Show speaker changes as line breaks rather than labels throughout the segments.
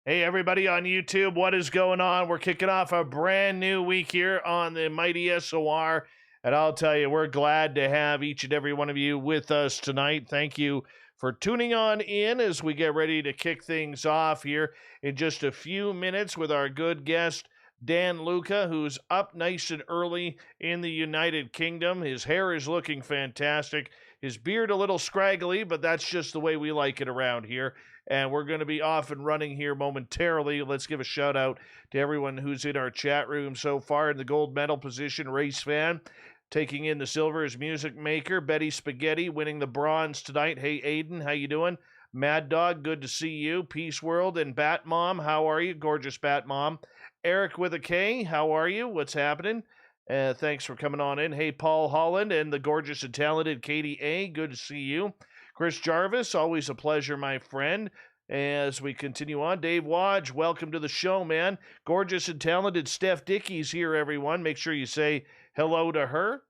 Hey, everybody on YouTube, what is going on? We're kicking off a brand new week here on the Mighty SOR. And I'll tell you, we're glad to have each and every one of you with us tonight. Thank you for tuning on in as we get ready to kick things off here in just a few minutes with our good guest, Dan Luca, who's up nice and early in the United Kingdom. His hair is looking fantastic. His beard a little scraggly, but that's just the way we like it around here. And we're going to be off and running here momentarily. Let's give a shout out to everyone who's in our chat room so far. In the gold medal position, Race Fan. Taking in the silver is Music Maker. Betty Spaghetti winning the bronze tonight. Hey, Aiden, how you doing? Mad Dog, good to see you. Peace World and Bat Mom, how are you? Gorgeous Bat Mom. Eric with a K, how are you? What's happening? Thanks for coming on in. Hey, Paul Holland and the gorgeous and talented Katie A, good to see you. Chris Jarvis, always a pleasure, my friend. As we continue on, Dave Wadge, welcome to the show, man. Gorgeous and talented Steph Dickey's here, everyone. Make sure you say hello to her.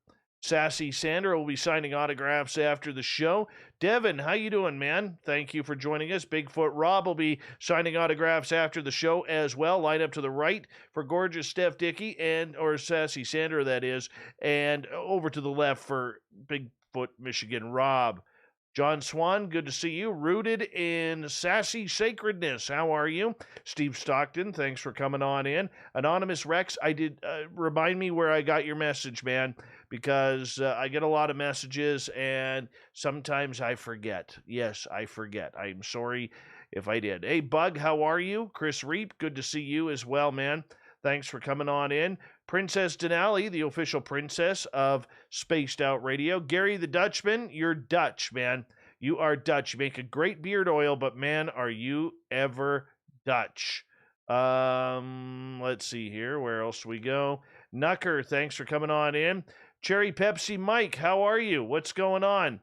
Sassy Sandra will be signing autographs after the show. Devin, how you doing, man? Thank you for joining us. Bigfoot Rob will be signing autographs after the show as well. Line up to the right for gorgeous Steph Dickey or Sassy Sandra, that is, and over to the left for Bigfoot Michigan Rob. John Swan, good to see you. Rooted in sassy sacredness. How are you? Steve Stockton, thanks for coming on in. Anonymous Rex, I did remind me where I got your message, man, because I get a lot of messages and sometimes I forget. Yes, I forget. I'm sorry if I did. Hey, Bug, how are you? Chris Reap, good to see you as well, man. Thanks for coming on in. Princess Denali, the official princess of Spaced Out Radio. Gary the Dutchman, you're Dutch, man. You are Dutch. You make a great beard oil, but man, are you ever Dutch. Let's see here. Where else do we go? Nucker, thanks for coming on in. Cherry Pepsi Mike, how are you? What's going on?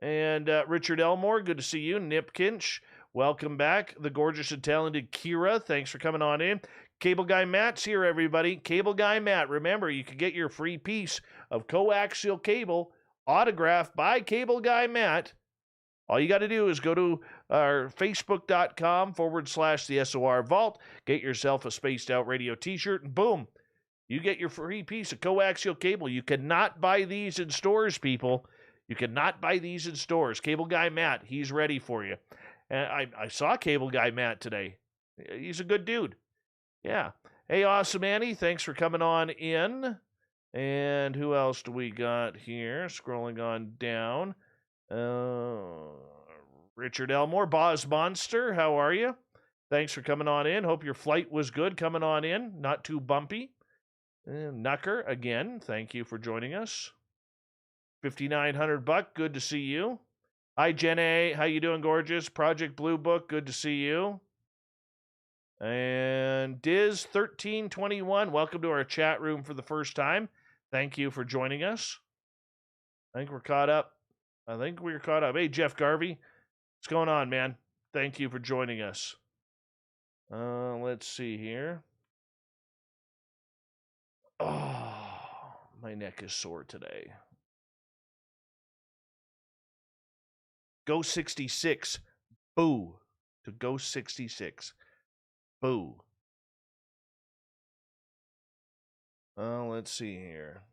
And Richard Elmore, good to see you. Nipkinch, welcome back. The gorgeous and talented Kira, thanks for coming on in. Cable Guy Matt's here, everybody. Cable Guy Matt. Remember, you can get your free piece of coaxial cable autographed by Cable Guy Matt. All you got to do is go to our facebook.com/the SOR Vault, get yourself a Spaced Out Radio t-shirt, and boom, you get your free piece of coaxial cable. You cannot buy these in stores, people. You cannot buy these in stores. Cable Guy Matt, he's ready for you. And I saw Cable Guy Matt today. He's a good dude. Yeah. Hey, Awesome Annie, thanks for coming on in. And who else do we got here? Scrolling on down. Richard Elmore, Boz Monster, how are you? Thanks for coming on in. Hope your flight was good coming on in. Not too bumpy. Nucker, again, thank you for joining us. 5,900 buck, good to see you. Hi, Jen A. How you doing, gorgeous? Project Blue Book, good to see you. And Diz1321, welcome to our chat room for the first time. Thank you for joining us. I think we're caught up. Hey, Jeff Garvey, what's going on, man? Thank you for joining us. Let's see here. Oh, my neck is sore today. Go 66. Boo. To Go 66. Boo. Let's see here.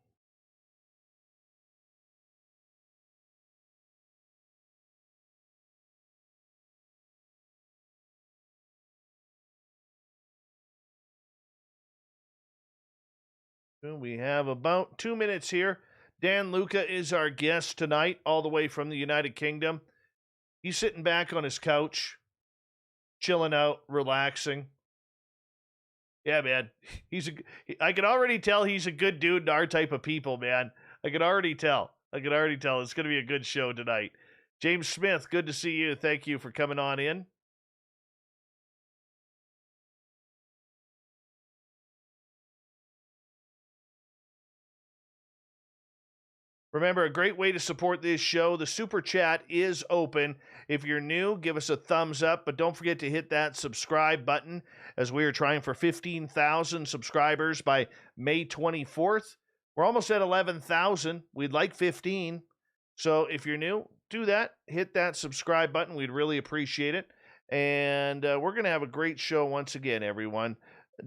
We have about 2 minutes here. Dan Luca is our guest tonight, all the way from the United Kingdom. He's sitting back on his couch, chilling out, relaxing. Yeah, man. I can already tell he's a good dude and our type of people, man. I can already tell. It's going to be a good show tonight. James Smith, good to see you. Thank you for coming on in. Remember, a great way to support this show, the Super Chat is open. If you're new, give us a thumbs up, but don't forget to hit that subscribe button as we are trying for 15,000 subscribers by May 24th. We're almost at 11,000. We'd like 15. So if you're new, do that. Hit that subscribe button. We'd really appreciate it. And we're going to have a great show once again, everyone.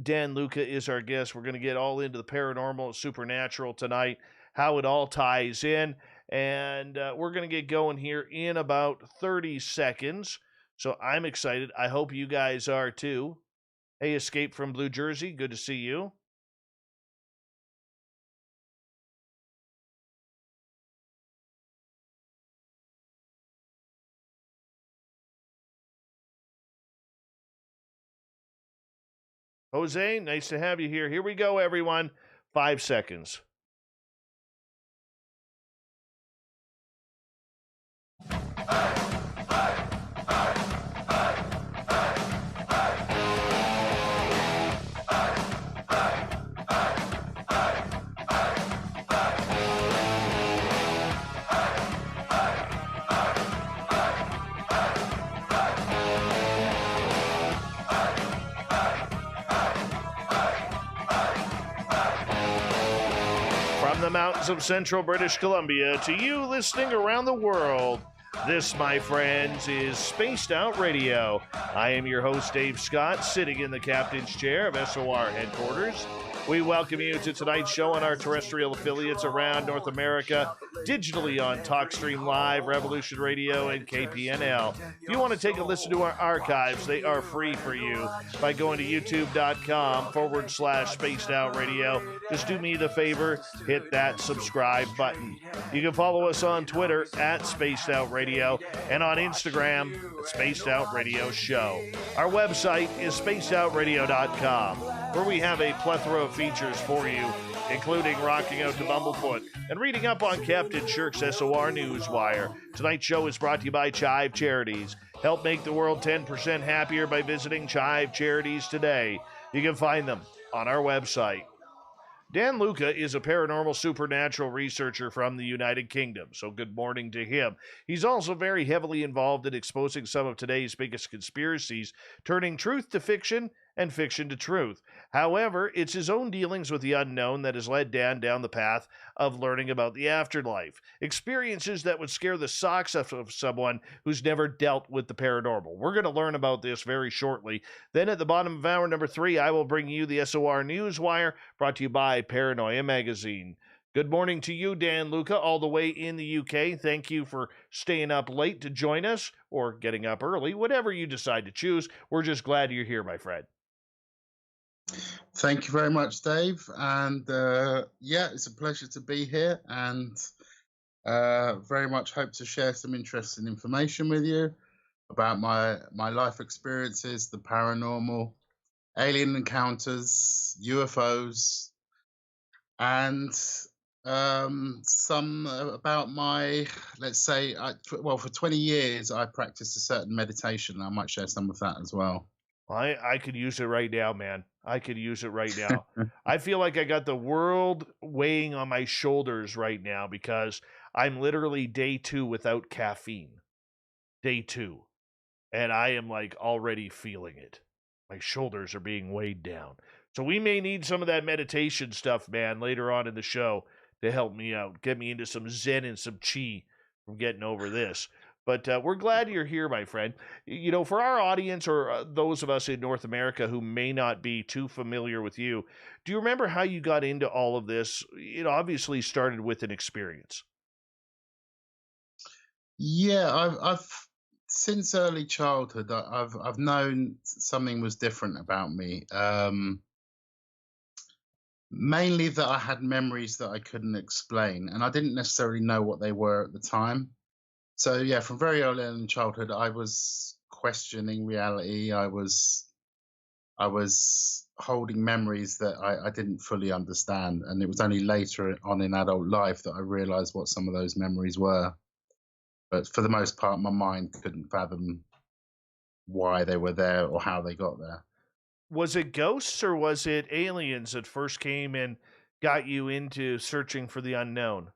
Dan Luca is our guest. We're going to get all into the paranormal and supernatural tonight, how it all ties in. And we're going to get going here in about 30 seconds. So I'm excited. I hope you guys are too. Hey, Escape from Blue Jersey, good to see you. Jose, nice to have you here. Here we go, everyone. 5 seconds. From the mountains of central British Columbia to you listening around the world, this, my friends, is Spaced Out Radio. I am your host, Dave Scott, sitting in the captain's chair of SOR headquarters. We welcome you to tonight's show on our terrestrial affiliates around North America, digitally on TalkStream Live, Revolution Radio, and KPNL. If you want to take a listen to our archives, they are free for you by going to youtube.com/Spaced Out Radio. Just do me the favor, hit that subscribe button. You can follow us on Twitter at Spaced Out Radio and on Instagram, Spaced Out Radio Show. Our website is spacedoutradio.com, where we have a plethora of features for you, including rocking out to Bumblefoot and reading up on Captain Shirk's SOR Newswire. Tonight's show is brought to you by Chive Charities. Help make the world 10% happier by visiting Chive Charities today. You can find them on our website. Dan Luca is a paranormal supernatural researcher from the United Kingdom, so good morning to him. He's also very heavily involved in exposing some of today's biggest conspiracies, turning truth to fiction and fiction to truth. However, it's his own dealings with the unknown that has led Dan down the path of learning about the afterlife, experiences that would scare the socks off of someone who's never dealt with the paranormal. We're going to learn about this very shortly. Then at the bottom of hour number 3, I will bring you the SOR Newswire, brought to you by Paranoia Magazine. Good morning to you, Dan Luca, all the way in the UK. Thank you for staying up late to join us, or getting up early, whatever you decide to choose. We're just glad you're here, my friend.
Thank you very much, Dave. And yeah, it's a pleasure to be here, and very much hope to share some interesting information with you about my life experiences, the paranormal, alien encounters, UFOs, and some about my, let's say, for 20 years I practiced a certain meditation. I might share some of that as well.
I could use it right now, man. I could use it right now. I feel like I got the world weighing on my shoulders right now because I'm literally day 2 without caffeine. Day 2. And I am like already feeling it. My shoulders are being weighed down. So we may need some of that meditation stuff, man, later on in the show to help me out. Get me into some zen and some chi from getting over this. But we're glad you're here, my friend. You know, for our audience or those of us in North America who may not be too familiar with you, do you remember how you got into all of this? It obviously started with an experience.
Yeah, I've since early childhood, I've known something was different about me. Mainly that I had memories that I couldn't explain, and I didn't necessarily know what they were at the time. So yeah, from very early in childhood, I was questioning reality. I was holding memories that I didn't fully understand, and it was only later on in adult life that I realized what some of those memories were. But for the most part, my mind couldn't fathom why they were there or how they got there.
Was it ghosts or was it aliens that first came and got you into searching for the unknown?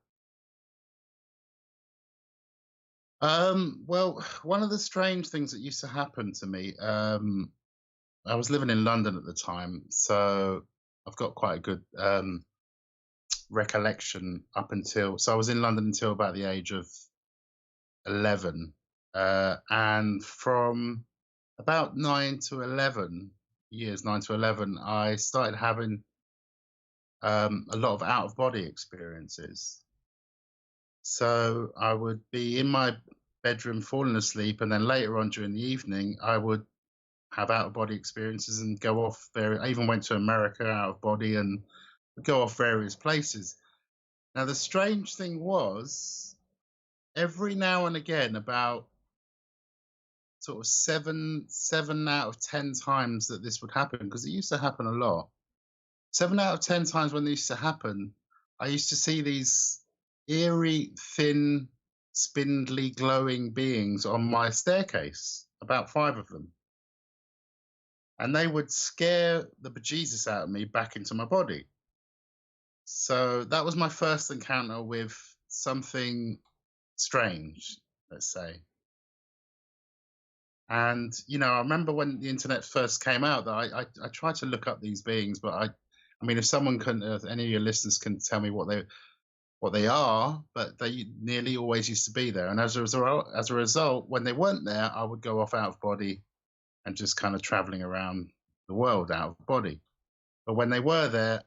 Well, one of the strange things that used to happen to me, I was living in London at the time, so I've got quite a good recollection up until, so I was in London until about the age of 11. And from about 9 to 11, I started having a lot of out of body experiences. So I would be in my bedroom falling asleep, and then later on during the evening, I would have out of body experiences and go off there. I even went to America out of body and go off various places. Now, the strange thing was, every now and again, about sort of seven out of 10 times that this would happen, because it used to happen a lot. 7 out of 10 times when this used to happen, I used to see these eerie, thin, spindly, glowing beings on my staircase, about five of them. And they would scare the bejesus out of me back into my body. So that was my first encounter with something strange, let's say. And I remember when the internet first came out that I tried to look up these beings, but I mean, if someone can, if any of your listeners can tell me what they are, but they nearly always used to be there. And as a result, when they weren't there, I would go off out of body and just kind of traveling around the world out of body. But when they were there,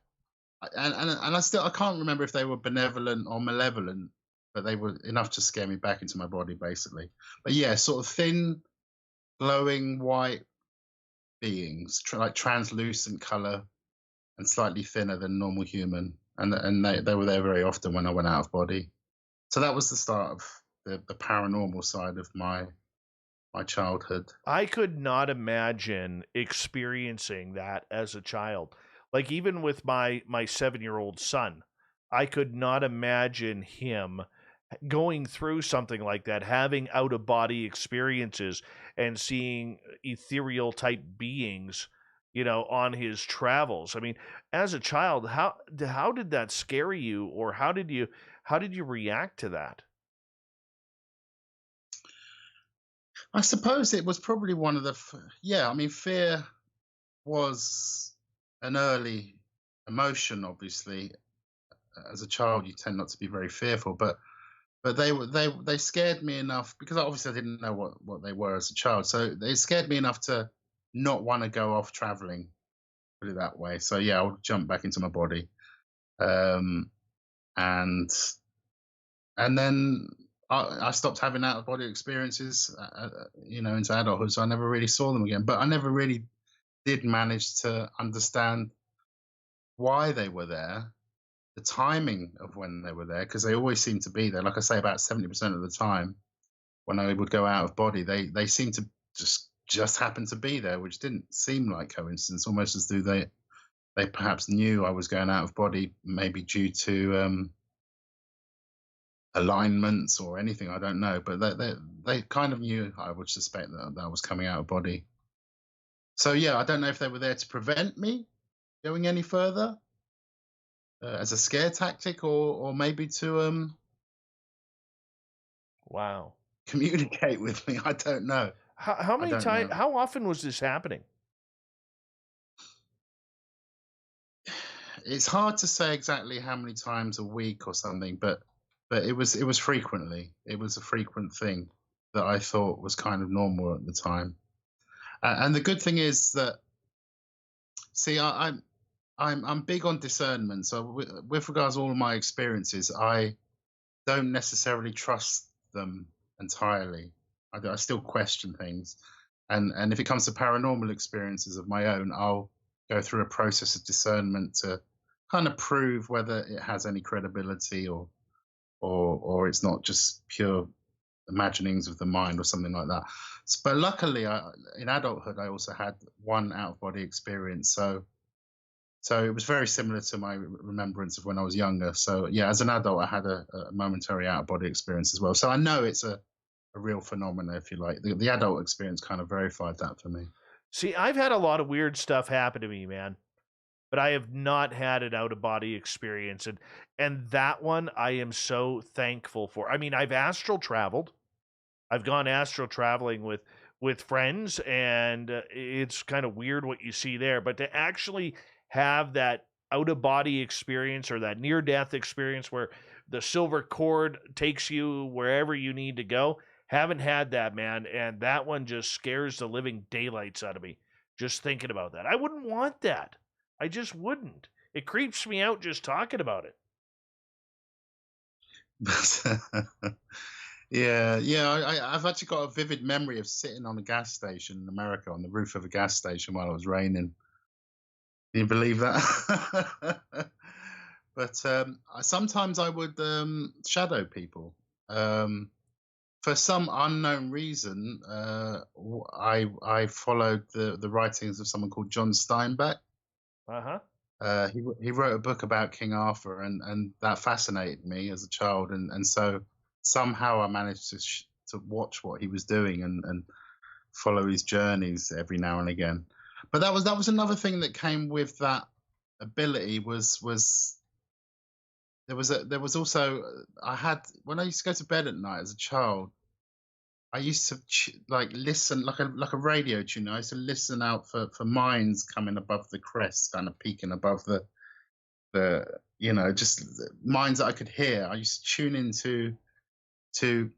and I can't remember if they were benevolent or malevolent, but they were enough to scare me back into my body, basically. But yeah, sort of thin, glowing white beings, like translucent color and slightly thinner than normal human, and they were there very often when I went out of body. So that was the start of the paranormal side of my childhood.
I could not imagine experiencing that as a child. Like even with my 7-year-old son, I could not imagine him going through something like that, having out of body experiences and seeing ethereal type beings, on his travels. I mean, as a child, how did that scare you, or how did you react to that?
I suppose it was probably one of the yeah. I mean, fear was an early emotion. Obviously, as a child, you tend not to be very fearful, but they scared me enough, because obviously I didn't know what they were as a child. So they scared me enough to not want to go off traveling, put it that way. So yeah, I would jump back into my body, um, and and then I stopped having out of body experiences, into adulthood. So I never really saw them again. But I never really did manage to understand why they were there, the timing of when they were there, because they always seemed to be there. Like I say, about 70% of the time when I would go out of body, they seemed to just happen to be there, which didn't seem like coincidence, almost as though they perhaps knew I was going out of body, maybe due to alignments or anything. I don't know, but they kind of knew, I would suspect, that I was coming out of body. So yeah, I don't know if they were there to prevent me going any further, as a scare tactic, or maybe to
Wow.
communicate with me. I don't know.
How
I
many
don't
times?
know.
How often was this happening?
It's hard to say exactly how many times a week or something, but it was frequently. It was a frequent thing that I thought was kind of normal at the time. And the good thing is that, see, I'm big on discernment. So with regards to all of my experiences, I don't necessarily trust them entirely. I still question things, and if it comes to paranormal experiences of my own, I'll go through a process of discernment to kind of prove whether it has any credibility, or it's not just pure imaginings of the mind or something like that. But luckily, in adulthood, I also had one out of body experience. So it was very similar to my remembrance of when I was younger. So yeah, as an adult, I had a momentary out of body experience as well. So I know it's a real phenomenon, if you like. The adult experience kind of verified that for me.
See, I've had a lot of weird stuff happen to me, man, but I have not had an out of body experience, and that one I am so thankful for. I mean, I've astral traveled. I've gone astral traveling with friends, and it's kind of weird what you see there. But to actually have that out of body experience, or that near death experience where the silver cord takes you wherever you need to go, Haven't had that, man, and that one just scares the living daylights out of me. Just thinking about that. I wouldn't want that. I just wouldn't. It creeps me out just talking about it.
Yeah. I've actually got a vivid memory of sitting on a gas station in America on the roof of a gas station while it was raining. Can you believe that? But sometimes I would shadow people. For some unknown reason, I followed the writings of someone called John Steinbeck.
Uh-huh.
He wrote a book about King Arthur, and that fascinated me as a child, and so somehow I managed to watch what he was doing and follow his journeys every now and again. But that was another thing that came with that ability was there was also I had when I used to go to bed at night as a child. I used to like listen like a radio tune. I used to listen out for mines coming above the crest, kind of peeking above the just mines that I could hear. I used to tune into to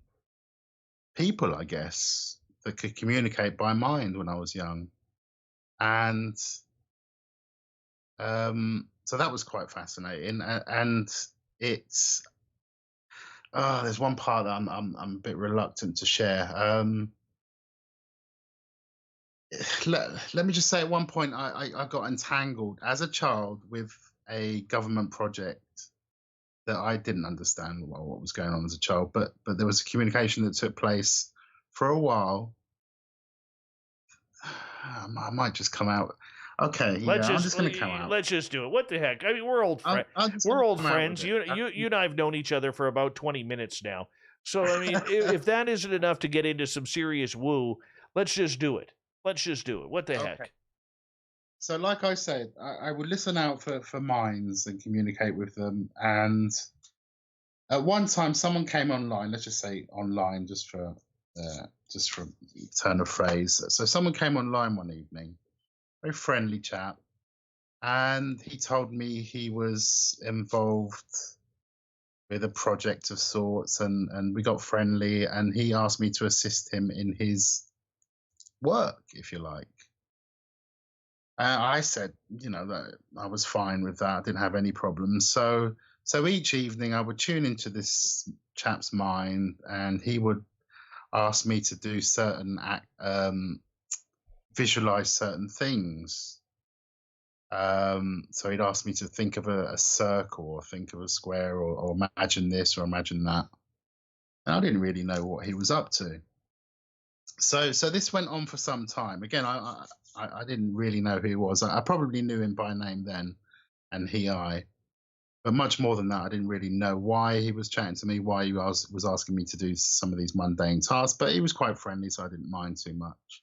people, I guess, that could communicate by mind when I was young, and so that was quite fascinating. And it's there's one part that I'm a bit reluctant to share. Let me just say, at one point, I got entangled as a child with a government project that I didn't understand what was going on as a child, but there was a communication that took place for a while. I might just come out. Okay, yeah, I'm just going to come out.
Let's just do it. What the heck? I mean, we're old friends.
I'm just
We're
gonna
old
come out with
friends.
it.
You and I have known each other for about 20 minutes now. So I mean, if that isn't enough to get into some serious woo, let's just do it. Let's just do it. What the
Okay.
heck?
So, like I said, I would listen out for minds and communicate with them. And at one time, someone came online. Let's just say online, just for turn of phrase. So, someone came online one evening, very friendly chap, and he told me he was involved with a project of sorts, and we got friendly, and he asked me to assist him in his work, if you like. I said, that I was fine with that. I didn't have any problems. So each evening I would tune into this chap's mind, and he would ask me to do visualize certain things. So he'd ask me to think of a circle, or think of a square, or imagine this or imagine that. And I didn't really know what he was up to. So this went on for some time. Again, I didn't really know who he was. I probably knew him by name then, and but much more than that, I didn't really know why he was chatting to me, why he was asking me to do some of these mundane tasks. But he was quite friendly, so I didn't mind too much.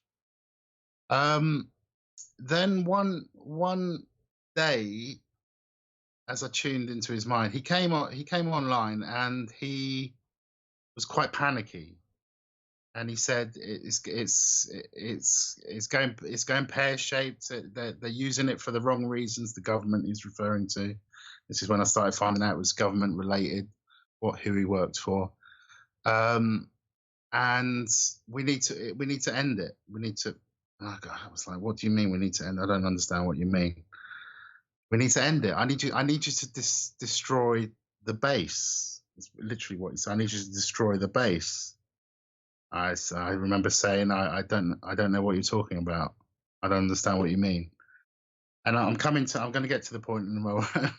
Then one day, as I tuned into his mind, he came online, and he was quite panicky. And he said it's going pear shaped. They're using it for the wrong reasons. The government he's referring to. This is when I started finding out it was government related, who he worked for. And we need to end it. We need to. Oh God, I was like, what do you mean we need to end? I don't understand what you mean. We need to end it. I need you to destroy the base. It's literally what he said. I need you to destroy the base. I remember saying, I don't know what you're talking about. I don't understand what you mean. And I'm going to get to the point in a moment.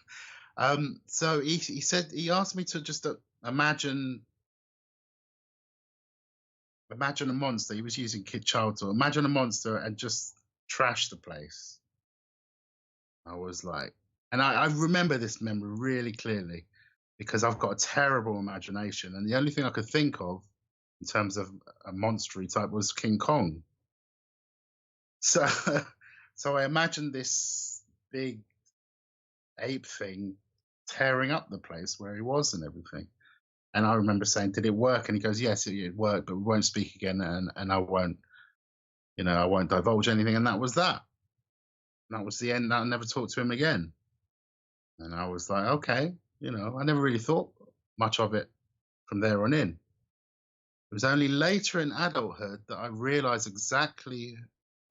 So he asked me to just imagine a monster. He was using child talk. Imagine a monster and just trash the place. I was like, and I remember this memory really clearly, because I've got a terrible imagination, and the only thing I could think of in terms of a monstery type was King Kong. So I imagined this big ape thing tearing up the place where he was and everything. And I remember saying, did it work? And he goes, yes, it worked, but we won't speak again, and I won't divulge anything. And that was that. And that was the end. I never talked to him again. And I was like, okay, I never really thought much of it from there on in. It was only later in adulthood that I realized exactly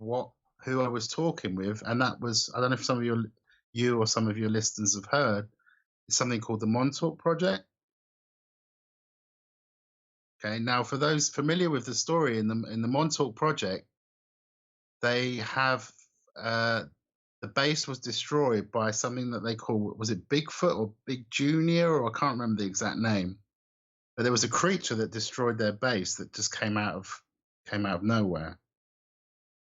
who I was talking with, and that was, I don't know if you or some of your listeners have heard, it's something called the Montauk Project. Okay, now for those familiar with the story, in the Montauk Project, they have the base was destroyed by something that they call, was it Bigfoot or Big Junior, or I can't remember the exact name. But there was a creature that destroyed their base that just came out of nowhere.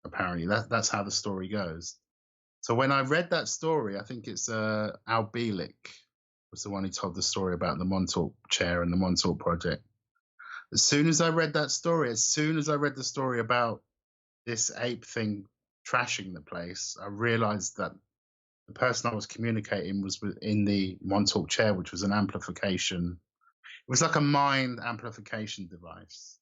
Apparently, that's how the story goes. So when I read that story, I think it's Al Bielek was the one who told the story about the Montauk chair and the Montauk Project. As soon as I read that story, as soon as I read the story about this ape thing trashing the place, I realized that the person I was communicating was in the Montauk chair, which was an amplification. It was like a mind amplification device.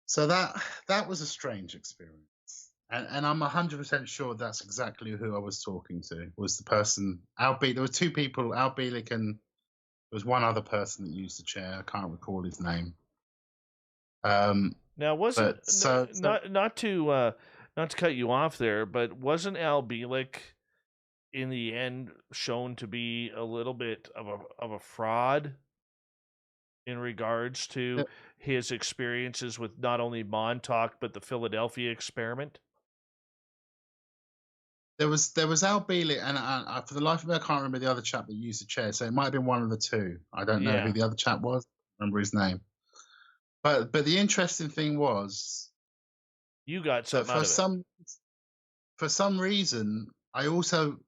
So that was a strange experience, and I'm 100% sure that's exactly who I was talking to. Was the person There were two people, Al Bielek, and there was one other person that used the chair. I can't recall his name.
Now, wasn't
But so
not to cut you off there, but wasn't Al Bielek in the end shown to be a little bit of a fraud in regards to his experiences with not only Montauk but the Philadelphia experiment?
there was Al Bielek, and for the life of me, I can't remember the other chap that used the chair. So it might have been one of the two. I don't know who
Yeah,
the other chap was. I don't remember his name. But the interesting thing was
you got
that
something out of it.
for some reason I also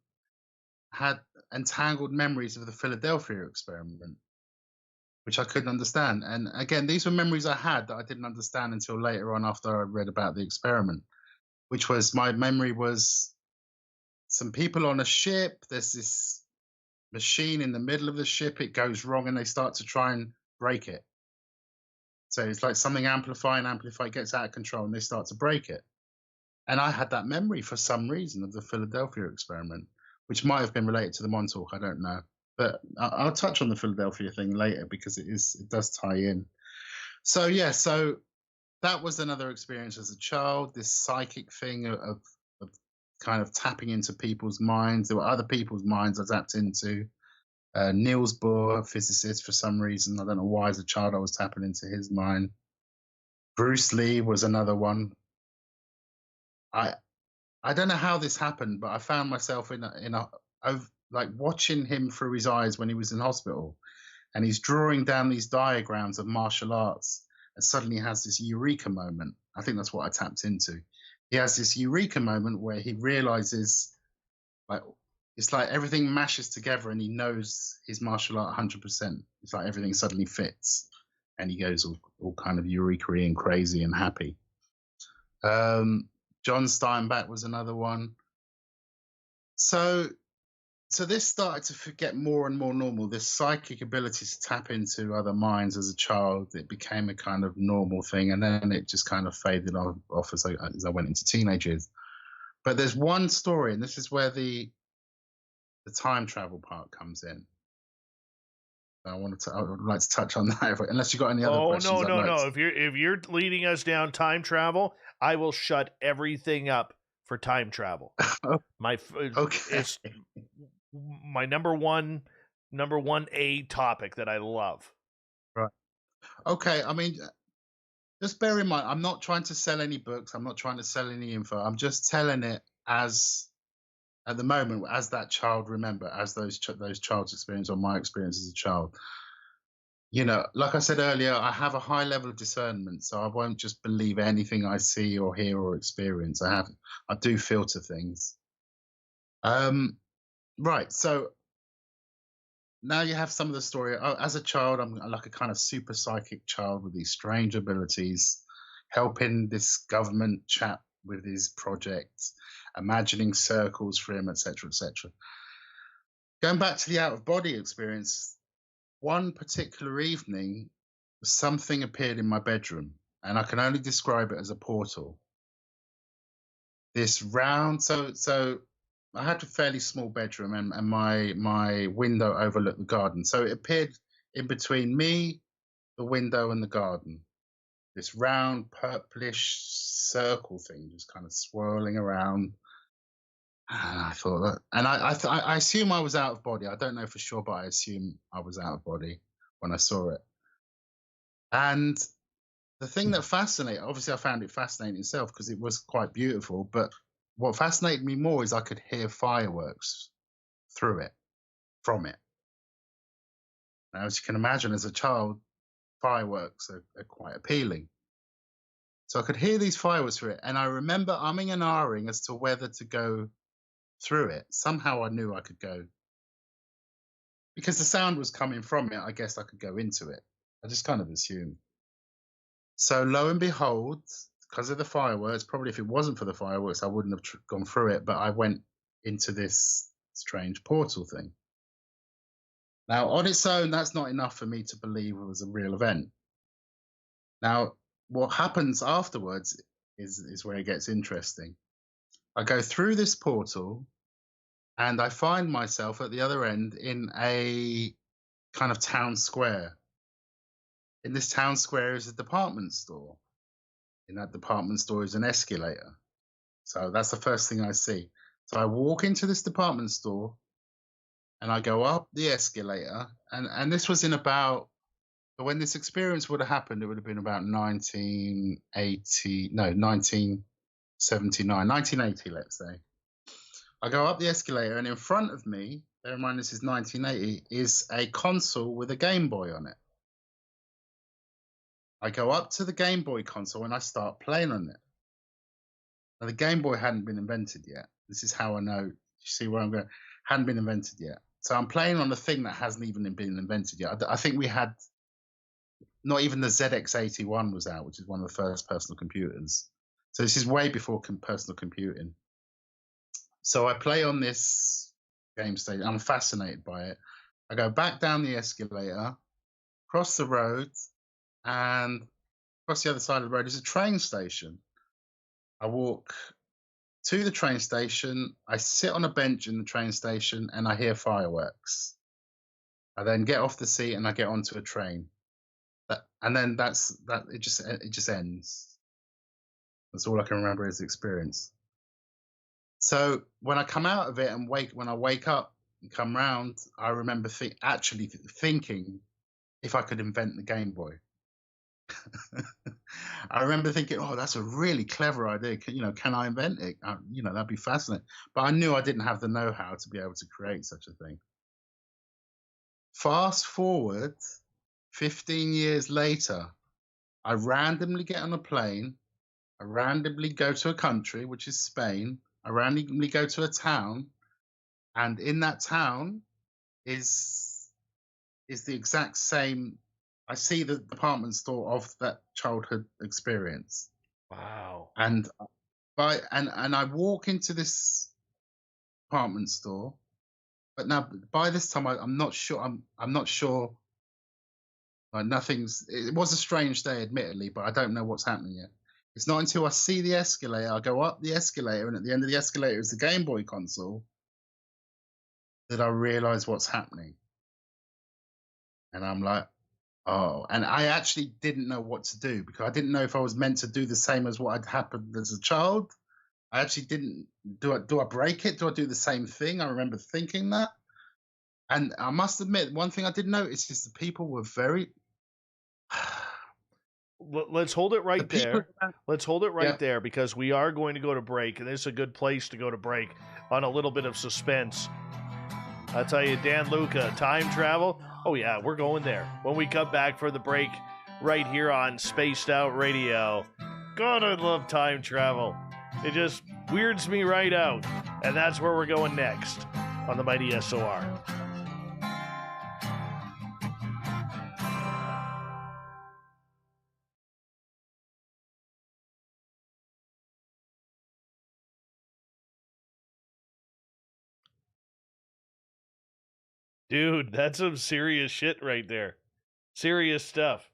had entangled memories of the Philadelphia experiment, which I couldn't understand. And again, these were memories I had that I didn't understand until later on after I read about the experiment, which was, my memory was some people on a ship. There's this machine in the middle of the ship. It goes wrong and they start to try and break it. So it's like something amplify, gets out of control and they start to break it. And I had that memory for some reason of the Philadelphia experiment, which might have been related to the Montauk. I don't know. But I'll touch on the Philadelphia thing later because it does tie in. So yeah, so that was another experience as a child. This psychic thing of kind of tapping into people's minds. There were other people's minds I tapped into. Niels Bohr, a physicist, for some reason, I don't know why, as a child I was tapping into his mind. Bruce Lee was another one. I I don't know how this happened, but I found myself like watching him through his eyes when he was in hospital, and he's drawing down these diagrams of martial arts, and suddenly he has this eureka moment. I think that's what I tapped into. He has this eureka moment where he realizes, like, it's like everything mashes together, and he knows his martial art 100%. It's like everything suddenly fits, and he goes all kind of eureka and crazy and happy. John Steinbeck was another one. So this started to get more and more normal. This psychic ability to tap into other minds as a child, it became a kind of normal thing, and then it just kind of faded off as I went into teenage years. But there's one story, and this is where the time travel part comes in. I would like to touch on that, unless you've got any other
Oh
questions.
no! If you're leading us down time travel, I will shut everything up for time travel.
Okay.
It's my number one A topic that I love.
Right. Okay. I mean, just bear in mind, I'm not trying to sell any books. I'm not trying to sell any info. I'm just telling it as, at the moment, as that child, remember, as those child's experience or my experience as a child. You know, like I said earlier, I have a high level of discernment, so I won't just believe anything I see or hear or experience. I do filter things. Right. So now you have some of the story. As a child, I'm like a kind of super psychic child with these strange abilities, helping this government chap with his projects, imagining circles for him, etc., etc. Going back to the out of body experience, one particular evening, something appeared in my bedroom, and I can only describe it as a portal. This round, so I had a fairly small bedroom, and my window overlooked the garden. So it appeared in between me the window and the garden. This round purplish circle thing just kind of swirling around. And I thought that, and I assume I was out of body. I don't know for sure, but I assume I was out of body when I saw it. And the thing that fascinated, obviously I found it fascinating itself because it was quite beautiful, but what fascinated me more is I could hear fireworks through it, from it. Now, as you can imagine, as a child, fireworks are quite appealing. So I could hear these fireworks through it, and I remember umming and ahhing as to whether to go through it. Somehow I knew I could go. Because the sound was coming from it, I guess I could go into it. I just kind of assumed. So lo and behold, because of the fireworks, probably if it wasn't for the fireworks, I wouldn't have gone through it, but I went into this strange portal thing. Now, on its own, that's not enough for me to believe it was a real event. Now, what happens afterwards is where it gets interesting. I go through this portal and I find myself at the other end in a kind of town square. In this town square is a department store. In that department store is an escalator. So that's the first thing I see. So I walk into this department store and I go up the escalator. And this was in about, when this experience would have happened, it would have been about 1980, let's say. I go up the escalator and in front of me, bear in mind this is 1980, is a console with a Game Boy on it. I go up to the Game Boy console and I start playing on it. Now, the Game Boy hadn't been invented yet. This is how I know. You see where I'm going? Hadn't been invented yet. So I'm playing on a thing that hasn't even been invented yet. I think we had, not even the ZX81 was out, which is one of the first personal computers. So this is way before personal computing. So I play on this game station. I'm fascinated by it. I go back down the escalator, cross the road, and across the other side of the road is a train station. I walk to the train station. I sit on a bench in the train station and I hear fireworks. I then get off the seat and I get onto a train. And then it just ends. That's all I can remember is the experience. So when I come out of it and when I wake up and come round, I remember actually thinking if I could invent the Game Boy. I remember thinking, oh, that's a really clever idea. Can I invent it? That'd be fascinating. But I knew I didn't have the know-how to be able to create such a thing. Fast forward 15 years later, I randomly get on a plane. I randomly go to a country, which is Spain. I randomly go to a town. And in that town is the exact same. I see the department store of that childhood experience.
Wow.
And I walk into this department store, but now by this time I'm not sure. I'm not sure. Like it was a strange day, admittedly, but I don't know what's happening yet. It's not until I see the escalator, I go up the escalator, and at the end of the escalator is the Game Boy console, that I realize what's happening. And I'm like, oh, and I actually didn't know what to do because I didn't know if I was meant to do the same as what had happened as a child. I actually didn't. Do I break it? Do I do the same thing? I remember thinking that. And I must admit, one thing I did notice is the people were very.
Let's hold it right there. Let's hold it right there because we are going to go to break, and this is a good place to go to break on a little bit of suspense. I'll tell you, Dan, Luca, time travel. Oh, yeah, we're going there. When we come back for the break right here on Spaced Out Radio. God, I love time travel. It just weirds me right out. And that's where we're going next on the Mighty SOR. Dude, that's some serious shit right there. Serious stuff.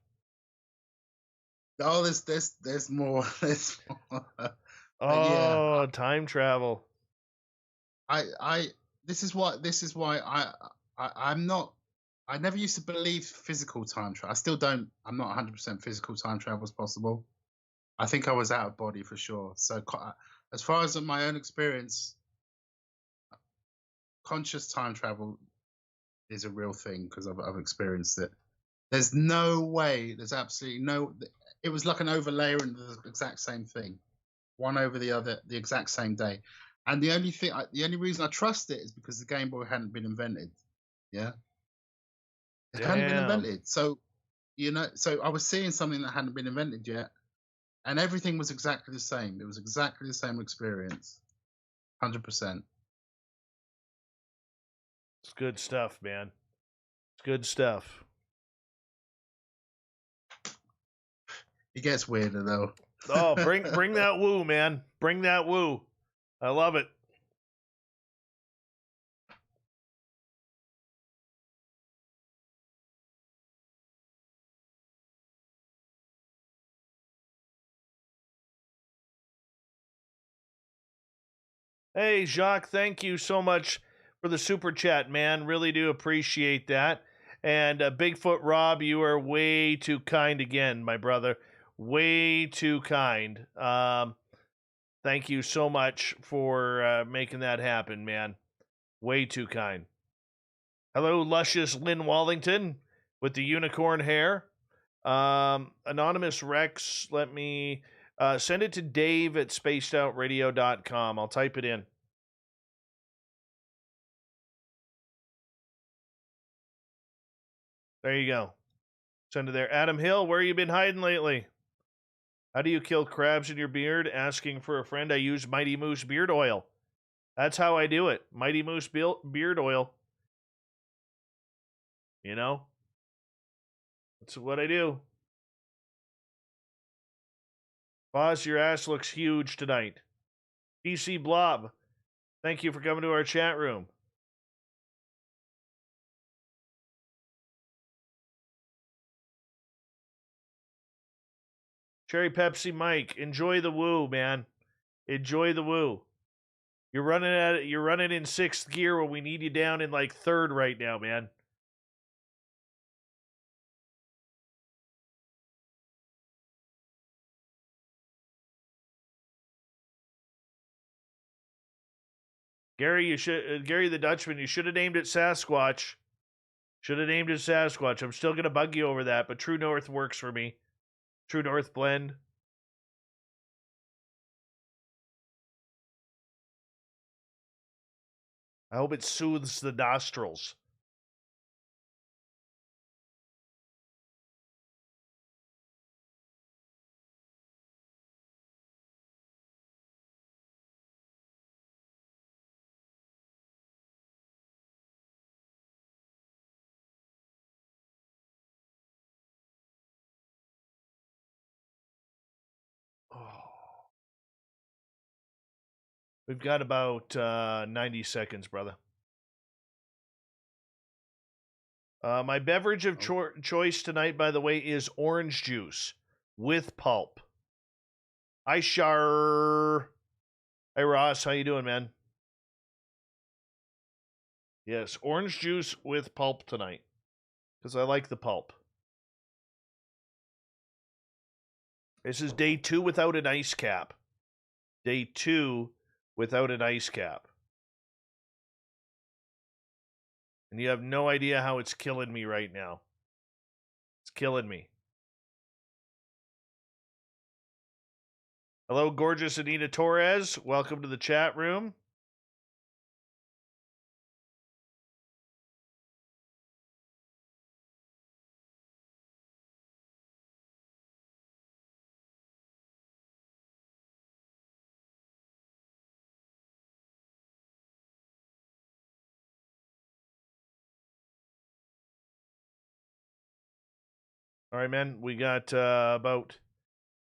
Oh, there's more. There's more.
Oh, yeah. Time travel.
This is why I'm not I never used to believe physical time travel. I still don't. I'm not 100% physical time travel is possible. I think I was out of body for sure. So, as far as my own experience, conscious time travel is a real thing because I've experienced it. There's no way. There's absolutely no. It was like an overlay and the exact same thing, one over the other, the exact same day. And the only reason I trust it is because the Game Boy hadn't been invented. Yeah, it hadn't been
Damn.
invented. So so I was seeing something that hadn't been invented yet, and everything was exactly the same. It was exactly the same experience, 100%.
It's good stuff, man. It's good stuff.
It gets weirder though.
Oh, bring that woo, man. Bring that woo. I love it. Hey, Jacques, thank you so much for the super chat, man. Really do appreciate that. And Bigfoot Rob, you are way too kind again, my brother. Way too kind. Thank you so much for making that happen, man. Way too kind. Hello, luscious Lynn Wallington with the unicorn hair. Anonymous Rex, let me send it to Dave at spacedoutradio.com. I'll type it in. There you go. Send it there. Adam Hill, where you been hiding lately? How do you kill crabs in your beard? Asking for a friend. I use Mighty Moose beard oil. That's how I do it. Mighty Moose beard oil. You know? That's what I do. Boss, your ass looks huge tonight. PC Blob, thank you for coming to our chat room. Cherry Pepsi Mike, enjoy the woo, man. Enjoy the woo. You're running in sixth gear when we need you down in like third right now, man. Gary, Gary the Dutchman, you should have named it Sasquatch. Should have named it Sasquatch. I'm still gonna bug you over that, but True North works for me. True North blend. I hope it soothes the nostrils. Oh. We've got about 90 seconds, brother. My beverage of choice tonight, by the way, is orange juice with pulp. Hi, Shar. Hey, Ross. How you doing, man? Yes, orange juice with pulp tonight. Because I like the pulp. This is day 2 without an ice cap. Day 2 without an ice cap. And you have no idea how it's killing me right now. It's killing me. Hello, gorgeous Anita Torres. Welcome to the chat room. All right, man. We got about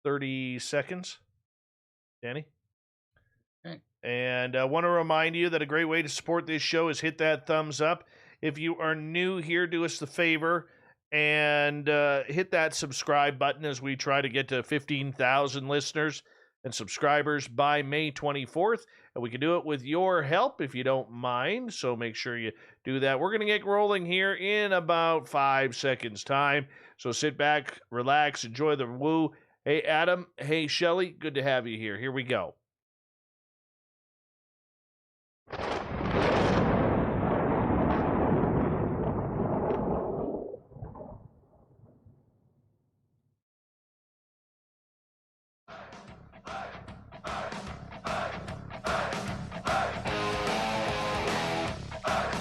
30 seconds. Danny?
Okay.
And I want to remind you that a great way to support this show is hit that thumbs up. If you are new here, do us the favor and hit that subscribe button as we try to get to 15,000 listeners. and subscribers by May 24th. And we can do it with your help if you don't mind. So make sure you do that. We're going to get rolling here in about 5 seconds' time. So sit back, relax, enjoy the woo. Hey, Adam. Hey, Shelly. Good to have you here. Here we go.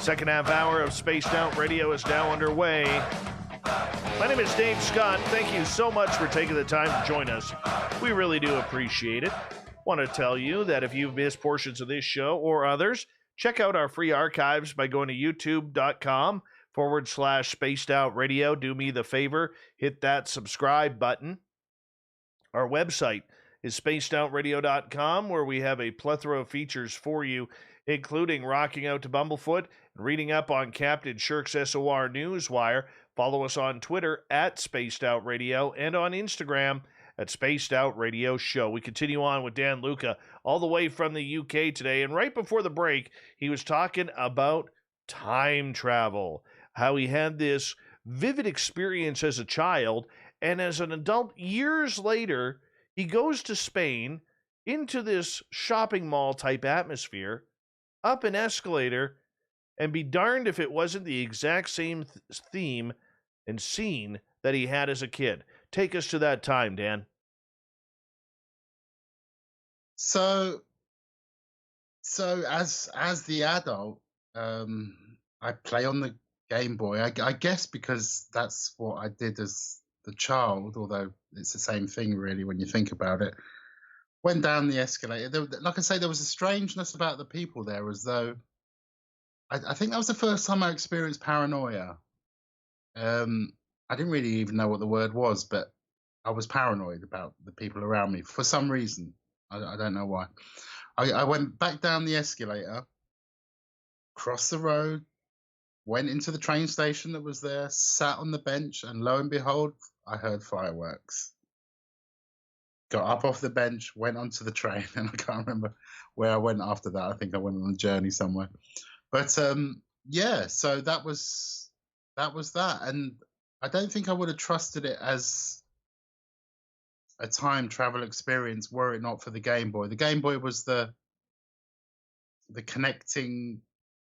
Second half hour of Spaced Out Radio is now underway. My name is Dave Scott. Thank you so much for taking the time to join us. We really do appreciate it. Want to tell you that if you've missed portions of this show or others, check out our free archives by going to youtube.com/Spaced Out Radio. Do me the favor, hit that subscribe button. Our website is spacedoutradio.com, where we have a plethora of features for you, including rocking out to Bumblefoot and reading up on Captain Shirk's SOR Newswire. Follow us on Twitter at Spaced Out Radio and on Instagram at Spaced Out Radio Show. We continue on with Dan Luca all the way from the UK today. And right before the break, he was talking about time travel, how he had this vivid experience as a child, and as an adult years later, he goes to Spain into this shopping mall type atmosphere, up an escalator, and be darned if it wasn't the exact same theme and scene that he had as a kid. Take us to that time, Dan.
So as the adult, I play on the Game Boy. I guess because that's what I did as the child, although it's the same thing really when you think about it. Went down the escalator. Like I say, there was a strangeness about the people there, as though I think that was the first time I experienced paranoia. I didn't really even know what the word was, but I was paranoid about the people around me for some reason. I don't know why. I went back down the escalator, crossed the road, went into the train station that was there, sat on the bench, and lo and behold, I heard fireworks. Got up off the bench, went onto the train, and I can't remember where I went after that. I think I went on a journey somewhere. But yeah, so that was that. And I don't think I would have trusted it as a time travel experience were it not for the Game Boy. The Game Boy was the connecting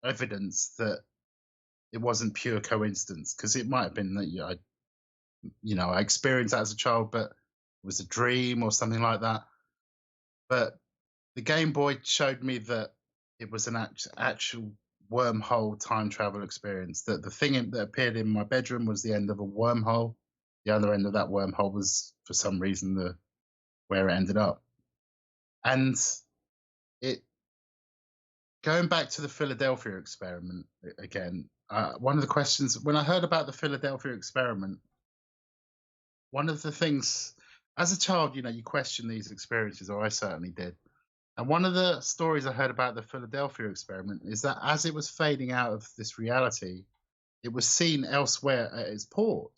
evidence that it wasn't pure coincidence, because it might have been that I experienced that as a child, but it was a dream or something like that. But the Game Boy showed me that it was an actual wormhole time travel experience. That the thing that appeared in my bedroom was the end of a wormhole. The other end of that wormhole was, for some reason, where it ended up. And it, going back to the Philadelphia experiment again, one of the questions when I heard about the Philadelphia experiment, one of the things, as a child, you question these experiences, or I certainly did. And one of the stories I heard about the Philadelphia experiment is that as it was fading out of this reality, it was seen elsewhere at its port.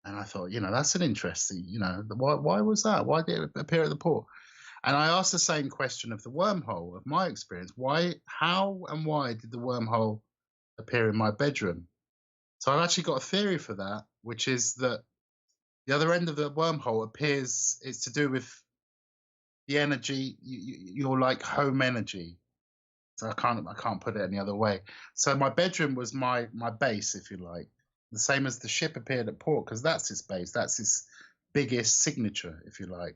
And I thought, that's an interesting, why was that? Why did it appear at the port? And I asked the same question of the wormhole, of my experience. How and why did the wormhole appear in my bedroom? So I've actually got a theory for that, which is that the other end of the wormhole appears, it's to do with the energy, your like home energy. So I can't put it any other way. So my bedroom was my base, if you like, the same as the ship appeared at port, because that's its base, that's its biggest signature, if you like.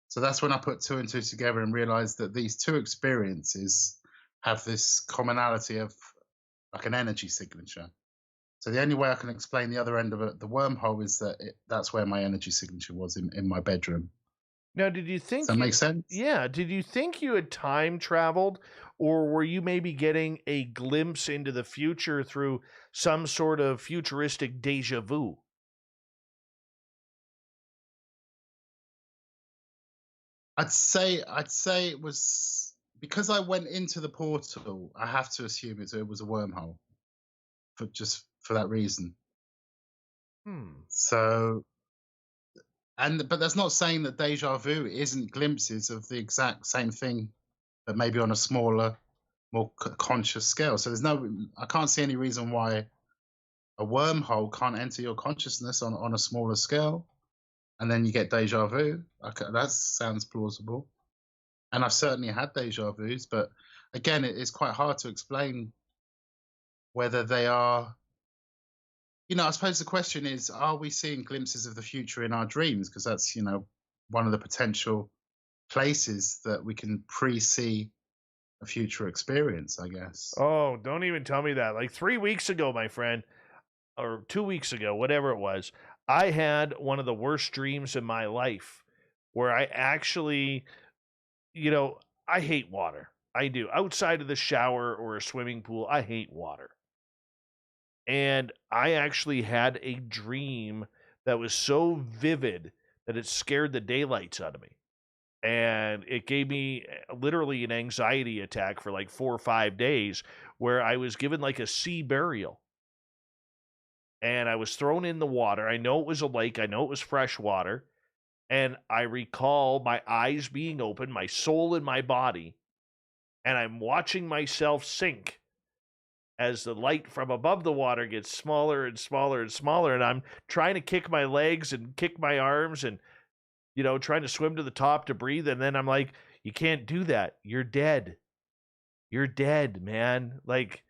So that's when I put two and two together and realized that these two experiences have this commonality of like an energy signature. So the only way I can explain the other end of it, the wormhole, is that that's where my energy signature was, in my bedroom.
Now, did you think
Does that make sense?
Yeah, did you think you had time traveled, or were you maybe getting a glimpse into the future through some sort of futuristic deja vu?
I'd say it was because I went into the portal. I have to assume it was a wormhole, for that reason.
Hmm.
So but that's not saying that deja vu isn't glimpses of the exact same thing, but maybe on a smaller, more conscious scale. So I can't see any reason why a wormhole can't enter your consciousness on a smaller scale, and then you get deja vu. Okay, that sounds plausible. And I've certainly had deja vus, but again, it's quite hard to explain whether they are. I suppose the question is, are we seeing glimpses of the future in our dreams? Because that's, one of the potential places that we can pre-see a future experience, I guess.
Oh, don't even tell me that. Like 3 weeks ago, my friend, or 2 weeks ago, whatever it was, I had one of the worst dreams in my life where I actually, I hate water. I do. Outside of the shower or a swimming pool, I hate water. And I actually had a dream that was so vivid that it scared the daylights out of me. And it gave me literally an anxiety attack for like 4 or 5 days where I was given like a sea burial. And I was thrown in the water. I know it was a lake. I know it was fresh water. And I recall my eyes being open, my soul in my body, and I'm watching myself sink as the light from above the water gets smaller and smaller and smaller. And I'm trying to kick my legs and kick my arms and, trying to swim to the top to breathe. And then I'm like, you can't do that. You're dead. You're dead, man. Like,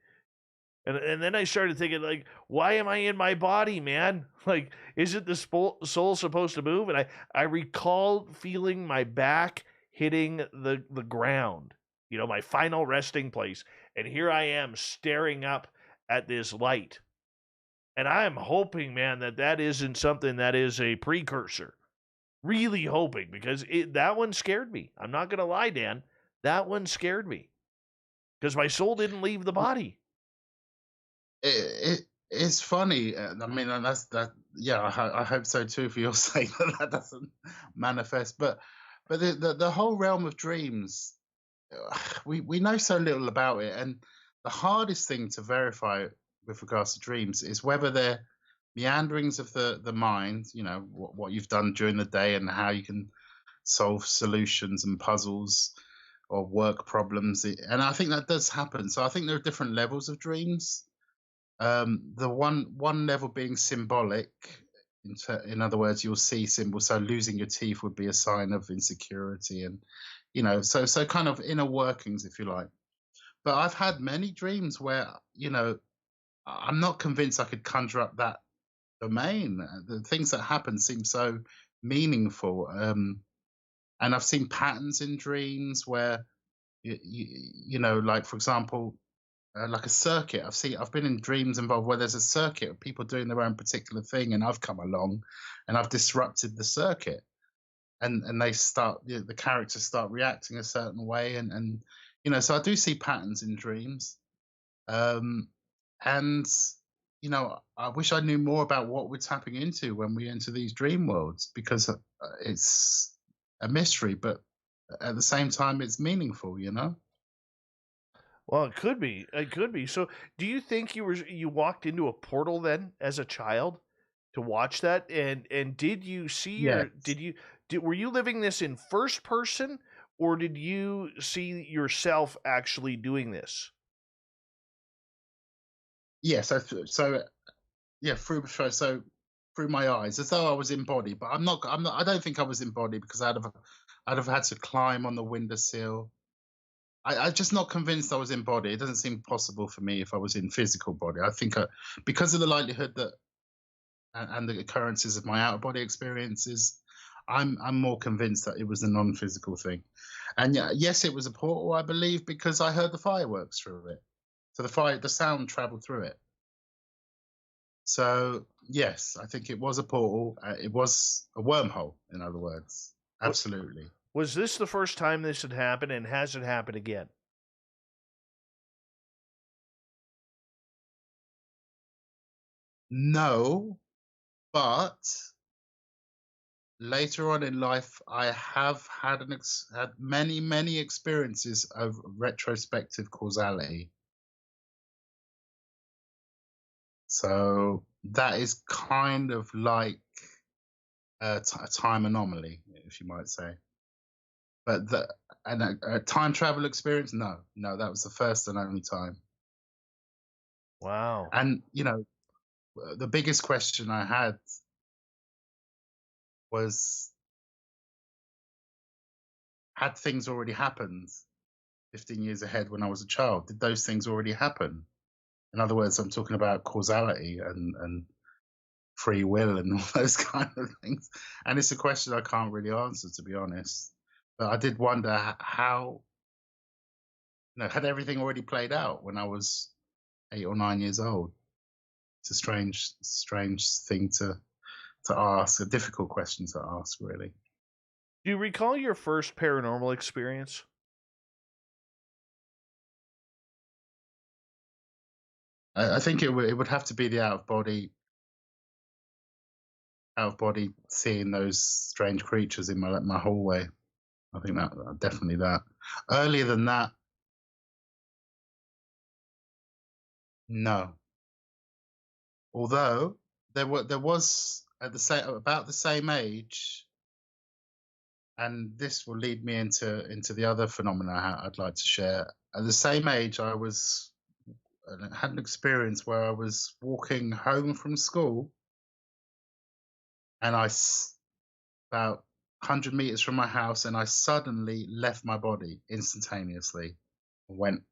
and then I started thinking, like, why am I in my body, man? Like, isn't the soul supposed to move? And I recall feeling my back hitting the ground, my final resting place. And here I am staring up at this light. And I am hoping, man, that isn't something that is a precursor. Really hoping, because that one scared me. I'm not going to lie, Dan. That one scared me because my soul didn't leave the body.
It's funny. I mean, and that's that. Yeah, I hope so too for your sake that doesn't manifest. But the whole realm of dreams, we know so little about it, and the hardest thing to verify with regards to dreams is whether they're meanderings of the mind. What you've done during the day and how you can solve solutions and puzzles or work problems. And I think that does happen. So I think there are different levels of dreams. The one level being symbolic. In other words, you'll see symbols. So losing your teeth would be a sign of insecurity, and so kind of inner workings, if you like. But I've had many dreams where I'm not convinced I could conjure up that domain. The things that happen seem so meaningful, and I've seen patterns in dreams where like for example, like a circuit. I've been in dreams involved where there's a circuit of people doing their own particular thing, and I've come along and I've disrupted the circuit, and they start the characters start reacting a certain way, and so I do see patterns in dreams, um, and I wish I knew more about what we're tapping into when we enter these dream worlds, because it's a mystery, but at the same time it's meaningful.
Well, it could be. It could be. So, do you think you walked into a portal then as a child to watch that? And did you see
Yes.
were you living this in first person, or did you see yourself actually doing this?
Yeah, so yeah, through my eyes, as though I was in body, but I'm not. I don't think I was in body, because I'd have had to climb on the windowsill. I'm just not convinced I was in body. It doesn't seem possible for me if I was in physical body. I think because of the likelihood that and the occurrences of my out of body experiences, I'm more convinced that it was a non-physical thing. And yeah, yes, it was a portal, I believe, because I heard the fireworks through it. So the sound traveled through it. So yes, I think it was a portal. It was a wormhole, in other words. Absolutely.
Was this the first time this had happened, and has it happened again?
No, but later on in life, I have had had many experiences of retrospective causality. So that is kind of like a time anomaly, if you might say. But a time travel experience, no, no, that was the first and only time.
Wow.
And the biggest question I had was, had things already happened 15 years ahead when I was a child? Did those things already happen? In other words, I'm talking about causality and free will and all those kind of things. And it's a question I can't really answer, to be honest. But I did wonder how, had everything already played out when I was 8 or 9 years old? It's a strange thing to ask, a difficult question to ask, really.
Do you recall your first paranormal experience?
I think it would have to be the out of body seeing those strange creatures in my hallway. I think that definitely that. Earlier than that, no. Although there was at the same about the same age, and this will lead me into the other phenomena I'd like to share. At the same age, I had an experience where I was walking home from school, and about 100 meters from my house, and I suddenly left my body instantaneously and went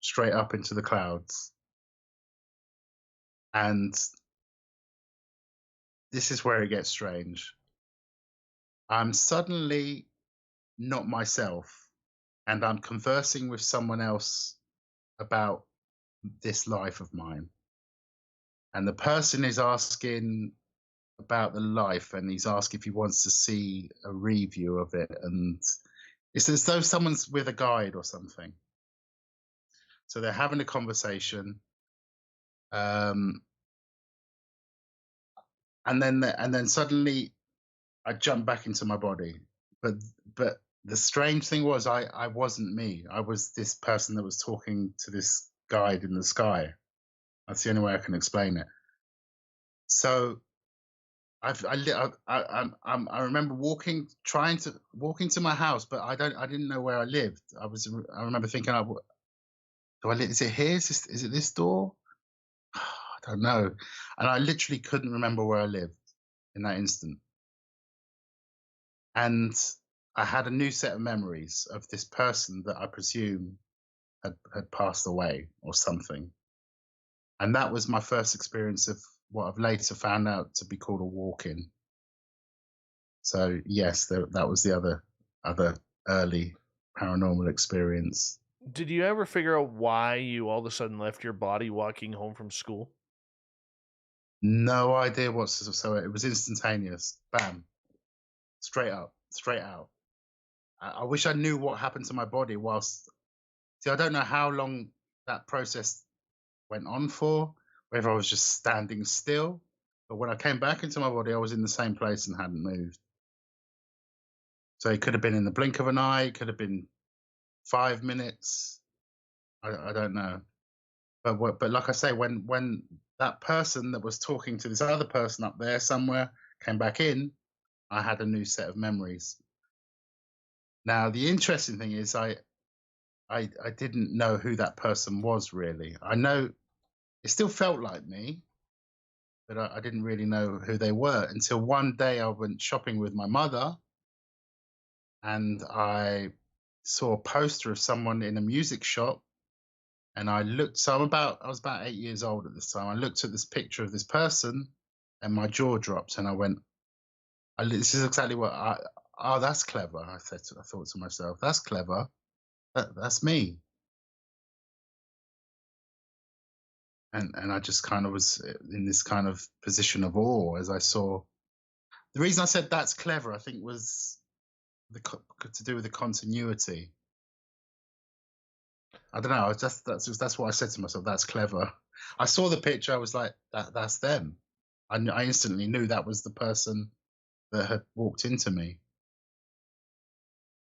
straight up into the clouds. And this is where it gets strange. I'm suddenly not myself, and I'm conversing with someone else about this life of mine. And the person is asking about the life, and he's asked if he wants to see a review of it. And it's as though someone's with a guide or something. So they're having a conversation. Um, and then suddenly I jumped back into my body. But but the strange thing was I wasn't me. I was this person that was talking to this guide in the sky. That's the only way I can explain it. So I remember trying to walk into my house, but I didn't know where I lived. I remember thinking, do I live? Is it here? Is it this door? I don't know. And I literally couldn't remember where I lived in that instant. And I had a new set of memories of this person that I presume had passed away or something. And that was my first experience of what I've later found out to be called a walk-in. So yes, that was the other early paranormal experience.
Did you ever figure out why you all of a sudden left your body walking home from school?
No idea so it was instantaneous. Bam. Straight up, straight out. I wish I knew what happened to my body whilst. See, I don't know how long that process went on for, whether I was just standing still, but when I came back into my body, I was in the same place and hadn't moved. So it could have been in the blink of an eye, it could have been 5 minutes. I don't know. But like I say, when that person that was talking to this other person up there somewhere came back in, I had a new set of memories. Now the interesting thing is I didn't know who that person was really. I know it still felt like me, but I didn't really know who they were until one day I went shopping with my mother, and I saw a poster of someone in a music shop. And I looked, so I was about 8 years old at this time. I looked at this picture of this person, and my jaw dropped, and I went, "This is exactly what oh, that's clever." I thought to myself, "That's clever. That's me." And I just kind of was in this kind of position of awe as I saw. The reason I said that's clever, I think, was to do with the continuity. I don't know. That's what I said to myself. That's clever. I saw the picture. I was like, that's them. I instantly knew that was the person that had walked into me.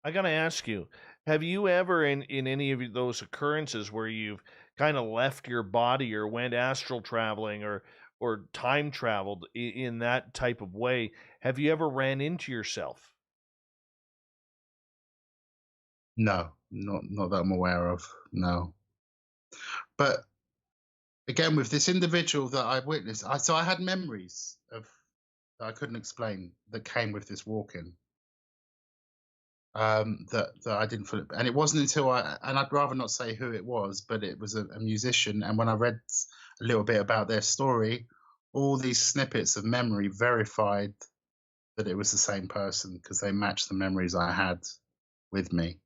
I gotta ask you, have you ever in any of those occurrences where you've kind of left your body or went astral traveling or time traveled in that type of way? Have you ever ran into yourself?
No, not that I'm aware of. No, but again, with this individual that I witnessed, I had memories of that I couldn't explain that came with this walk-in. That I didn't feel, and it wasn't until I'd rather not say who it was, but it was a musician. And when I read a little bit about their story, all these snippets of memory verified that it was the same person because they matched the memories I had with me.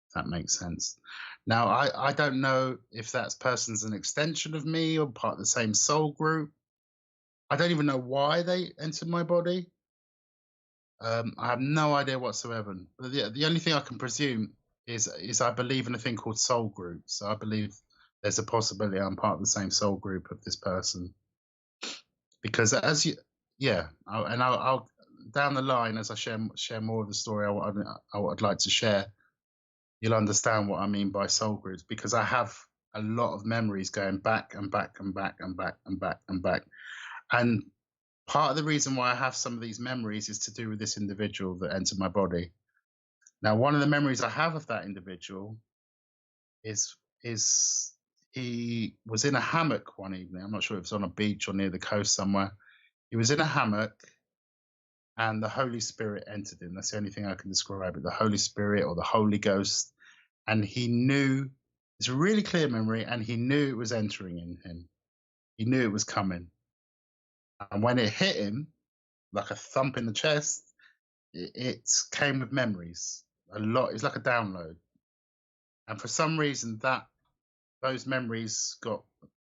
If that makes sense. Now, I don't know if that person's an extension of me or part of the same soul group. I don't even know why they entered my body. I have no idea whatsoever. But the only thing I can presume is I believe in a thing called soul groups. So I believe there's a possibility I'm part of the same soul group of this person. Because as you, yeah, I'll down the line as I share more of the story I'd like to share, you'll understand what I mean by soul groups, because I have a lot of memories going back and back and back and back and back and back. And part of the reason why I have some of these memories is to do with this individual that entered my body. Now, one of the memories I have of that individual is he was in a hammock one evening. I'm not sure if it was on a beach or near the coast somewhere. He was in a hammock and the Holy Spirit entered him. That's the only thing I can describe it. The Holy Spirit or the Holy Ghost. And he knew, it's a really clear memory, and he knew it was entering in him. He knew it was coming. And when it hit him, like a thump in the chest, it came with memories. A lot. It's like a download. And for some reason, those memories got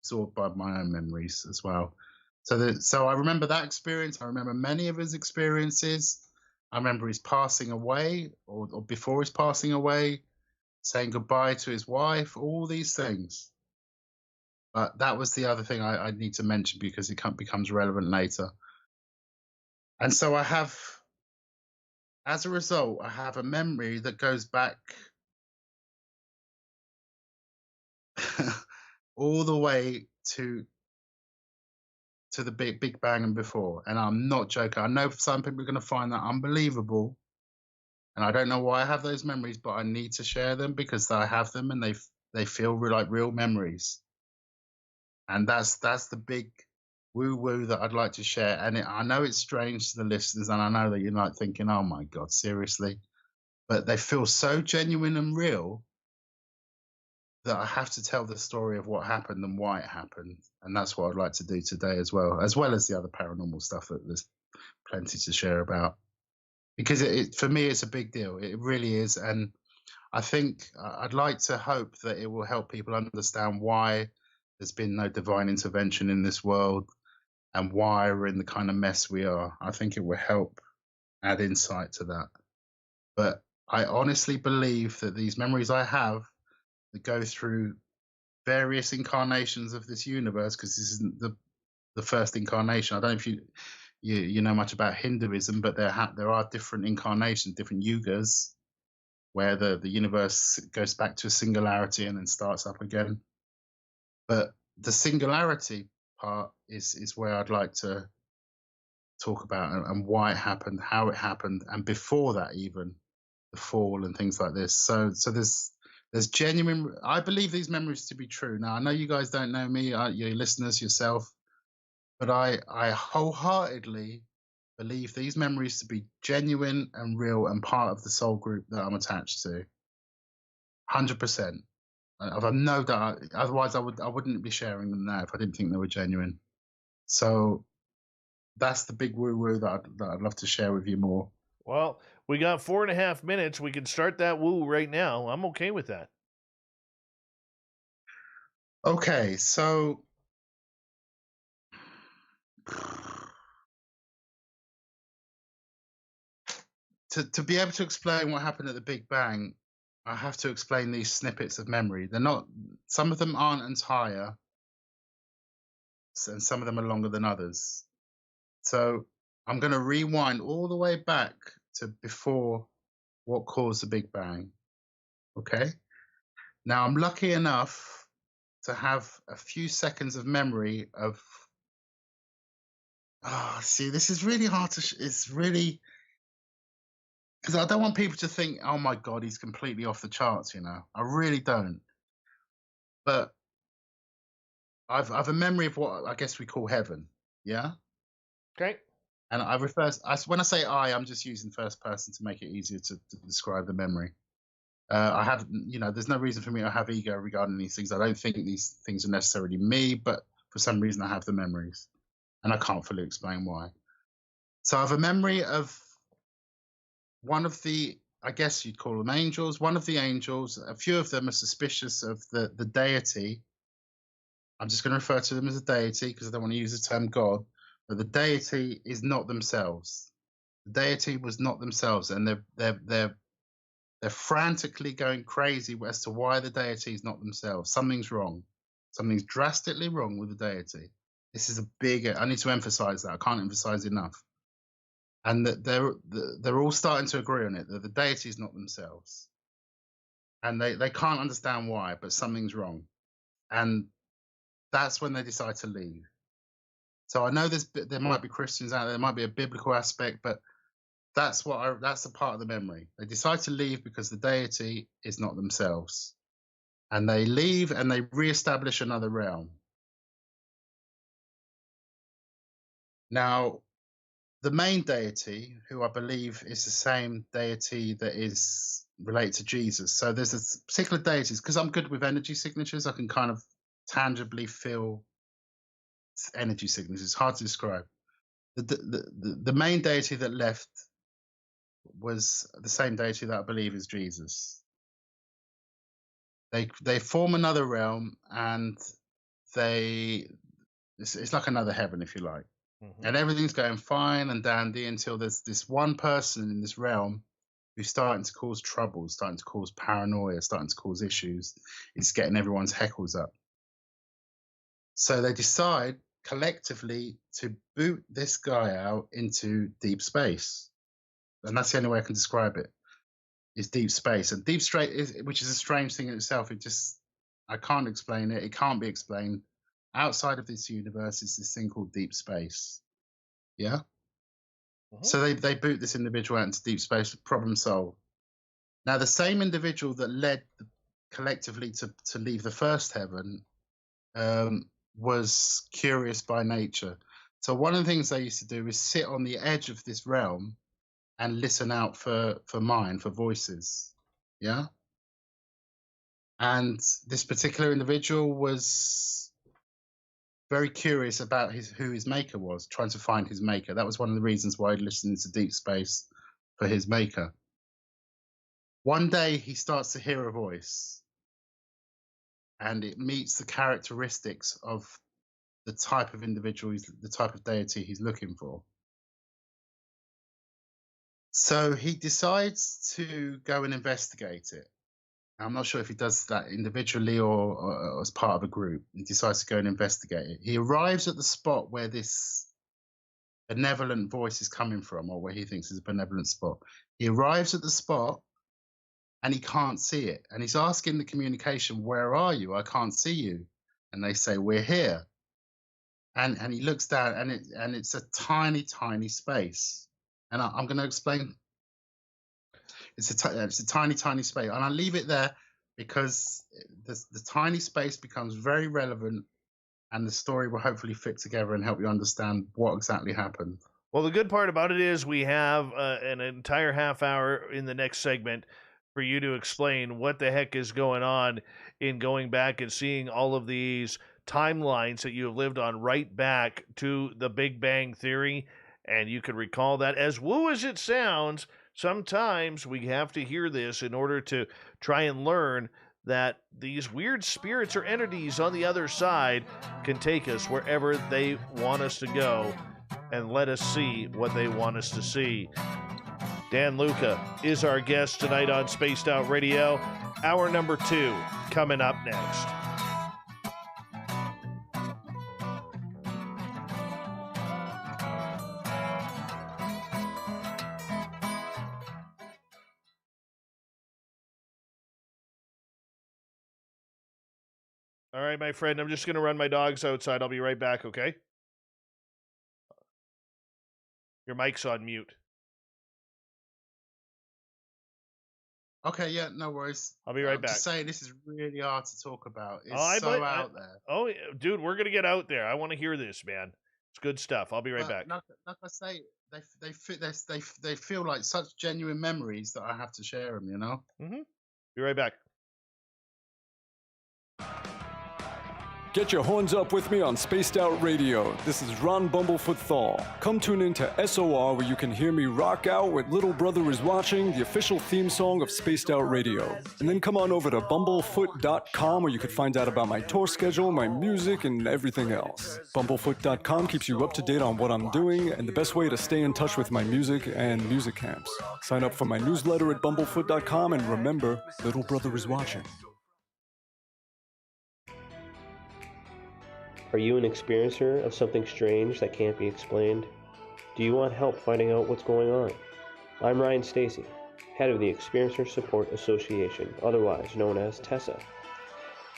absorbed by my own memories as well. So I remember that experience. I remember many of his experiences. I remember his passing away, or before his passing away, saying goodbye to his wife, all these things. But that was the other thing I need to mention because it becomes relevant later. And so as a result, I have a memory that goes back all the way to the Big Bang and before. And I'm not joking. I know some people are going to find that unbelievable. And I don't know why I have those memories, but I need to share them because I have them and they feel like real memories. And that's the big woo woo that I'd like to share. And I know it's strange to the listeners, and I know that you're like thinking, "Oh my God, seriously?" But they feel so genuine and real that I have to tell the story of what happened and why it happened. And that's what I'd like to do today as well as the other paranormal stuff that there's plenty to share about. Because for me, it's a big deal. It really is. And I think I'd like to hope that it will help people understand why there's been no divine intervention in this world and why we're in the kind of mess we are. I think it will help add insight to that. But I honestly believe that these memories I have that go through various incarnations of this universe, because this isn't the first incarnation. I don't know if you know much about Hinduism, but there are different incarnations, different yugas, where the universe goes back to a singularity and then starts up again. But the singularity part is where I'd like to talk about and why it happened, how it happened, and before that even the fall and things like this. So there's genuine. I believe these memories to be true. Now I know you guys don't know me, your listeners, yourself, but I wholeheartedly believe these memories to be genuine and real and part of the soul group that I'm attached to. 100%. I've no doubt. Otherwise, I wouldn't be sharing them now if I didn't think they were genuine. So that's the big woo woo that I'd love to share with you more.
Well, we got 4.5 minutes. We can start that woo right now. I'm okay with that.
Okay, so to be able to explain what happened at the Big Bang, I have to explain these snippets of memory. They're not. Some of them aren't entire, and some of them are longer than others. So I'm going to rewind all the way back to before what caused the Big Bang. Okay. Now I'm lucky enough to have a few seconds of memory of See, this is really hard to. It's really because I don't want people to think, "Oh my god, he's completely off the charts." I really don't. But I've a memory of what I guess we call heaven. Yeah,
Okay.
and when I say I'm just using first person to make it easier to describe the memory. I have, there's no reason for me to have ego regarding these things. I don't think these things are necessarily me, but for some reason I have the memories, and I can't fully explain why. So I have a memory of one of the, I guess you'd call them angels. One of the angels, a few of them are suspicious of the deity. I'm just going to refer to them as a deity because I don't want to use the term God. But the deity is not themselves. The deity was not themselves, and they're frantically going crazy as to why the deity is not themselves. Something's wrong. Something's drastically wrong with the deity. This is a big. I need to emphasize that. I can't emphasize enough. And that they're all starting to agree on it, that the deity is not themselves, and they can't understand why, but something's wrong, and that's when they decide to leave. So I know there might be Christians out there might be a biblical aspect, but that's a part of the memory. They decide to leave because the deity is not themselves, and they leave and they reestablish another realm. Now, the main deity, who I believe is the same deity that is related to Jesus. So there's a particular deities, because I'm good with energy signatures, I can kind of tangibly feel energy signatures. It's hard to describe. The main deity that left was the same deity that I believe is Jesus. They form another realm, and it's like another heaven, if you like. And everything's going fine and dandy until there's this one person in this realm who's starting to cause trouble, starting to cause paranoia, starting to cause issues. It's getting everyone's heckles up. So they decide collectively to boot this guy out into deep space. And that's the only way I can describe it, is deep space. And deep space, which is a strange thing in itself. I can't explain it. It can't be explained. Outside of this universe is this thing called deep space. Yeah. So they boot this individual out into deep space, problem solved. Now, the same individual that led collectively to leave the first heaven was curious by nature. So one of the things they used to do is sit on the edge of this realm and listen out for voices. Yeah. And this particular individual was very curious about who his maker was, trying to find his maker. That was one of the reasons why he listened into deep space, for his maker. One day he starts to hear a voice, and it meets the characteristics of the type of individual, the type of deity he's looking for. So he decides to go and investigate it. I'm not sure if he does that individually or as part of a group. He decides to go and investigate it. He arrives at the spot where this benevolent voice is coming from, or where he thinks is a benevolent spot. He arrives at the spot and he can't see it. And he's asking the communication, "Where are you? I can't see you." And they say, "We're here." And he looks down, and it's a tiny, tiny space. And I'm going to explain. It's a tiny, tiny space, and I leave it there because the tiny space becomes very relevant, and the story will hopefully fit together and help you understand what exactly happened.
Well, the good part about it is we have an entire half hour in the next segment for you to explain what the heck is going on in going back and seeing all of these timelines that you have lived on right back to the Big Bang Theory. And you can recall that, as woo as it sounds, sometimes we have to hear this in order to try and learn that these weird spirits or entities on the other side can take us wherever they want us to go and let us see what they want us to see. Dan Luca is our guest tonight on Spaced Out Radio. Hour number 2 coming up next. All right, my friend, I'm just going to run my dogs outside. I'll be right back, okay? Your mic's on mute.
Okay, yeah, no worries.
I'll be right
I'm
back.
just saying this is really hard to talk about. It's out there.
Oh, dude, we're gonna get out there. I want to hear this, man. It's good stuff. I'll be right back.
Like I say, they feel like such genuine memories that I have to share them. You know.
Mm-hmm. Be right back.
Get your horns up with me on Spaced Out Radio. This is Ron Bumblefoot Thal. Come tune into SOR where you can hear me rock out with Little Brother Is Watching, the official theme song of Spaced Out Radio. And then come on over to bumblefoot.com where you can find out about my tour schedule, my music, and everything else. Bumblefoot.com keeps you up to date on what I'm doing and the best way to stay in touch with my music and music camps. Sign up for my newsletter at bumblefoot.com and remember, Little Brother Is Watching.
Are you an experiencer of something strange that can't be explained? Do you want help finding out what's going on? I'm Ryan Stacy, head of the Experiencer Support Association, otherwise known as TESSA.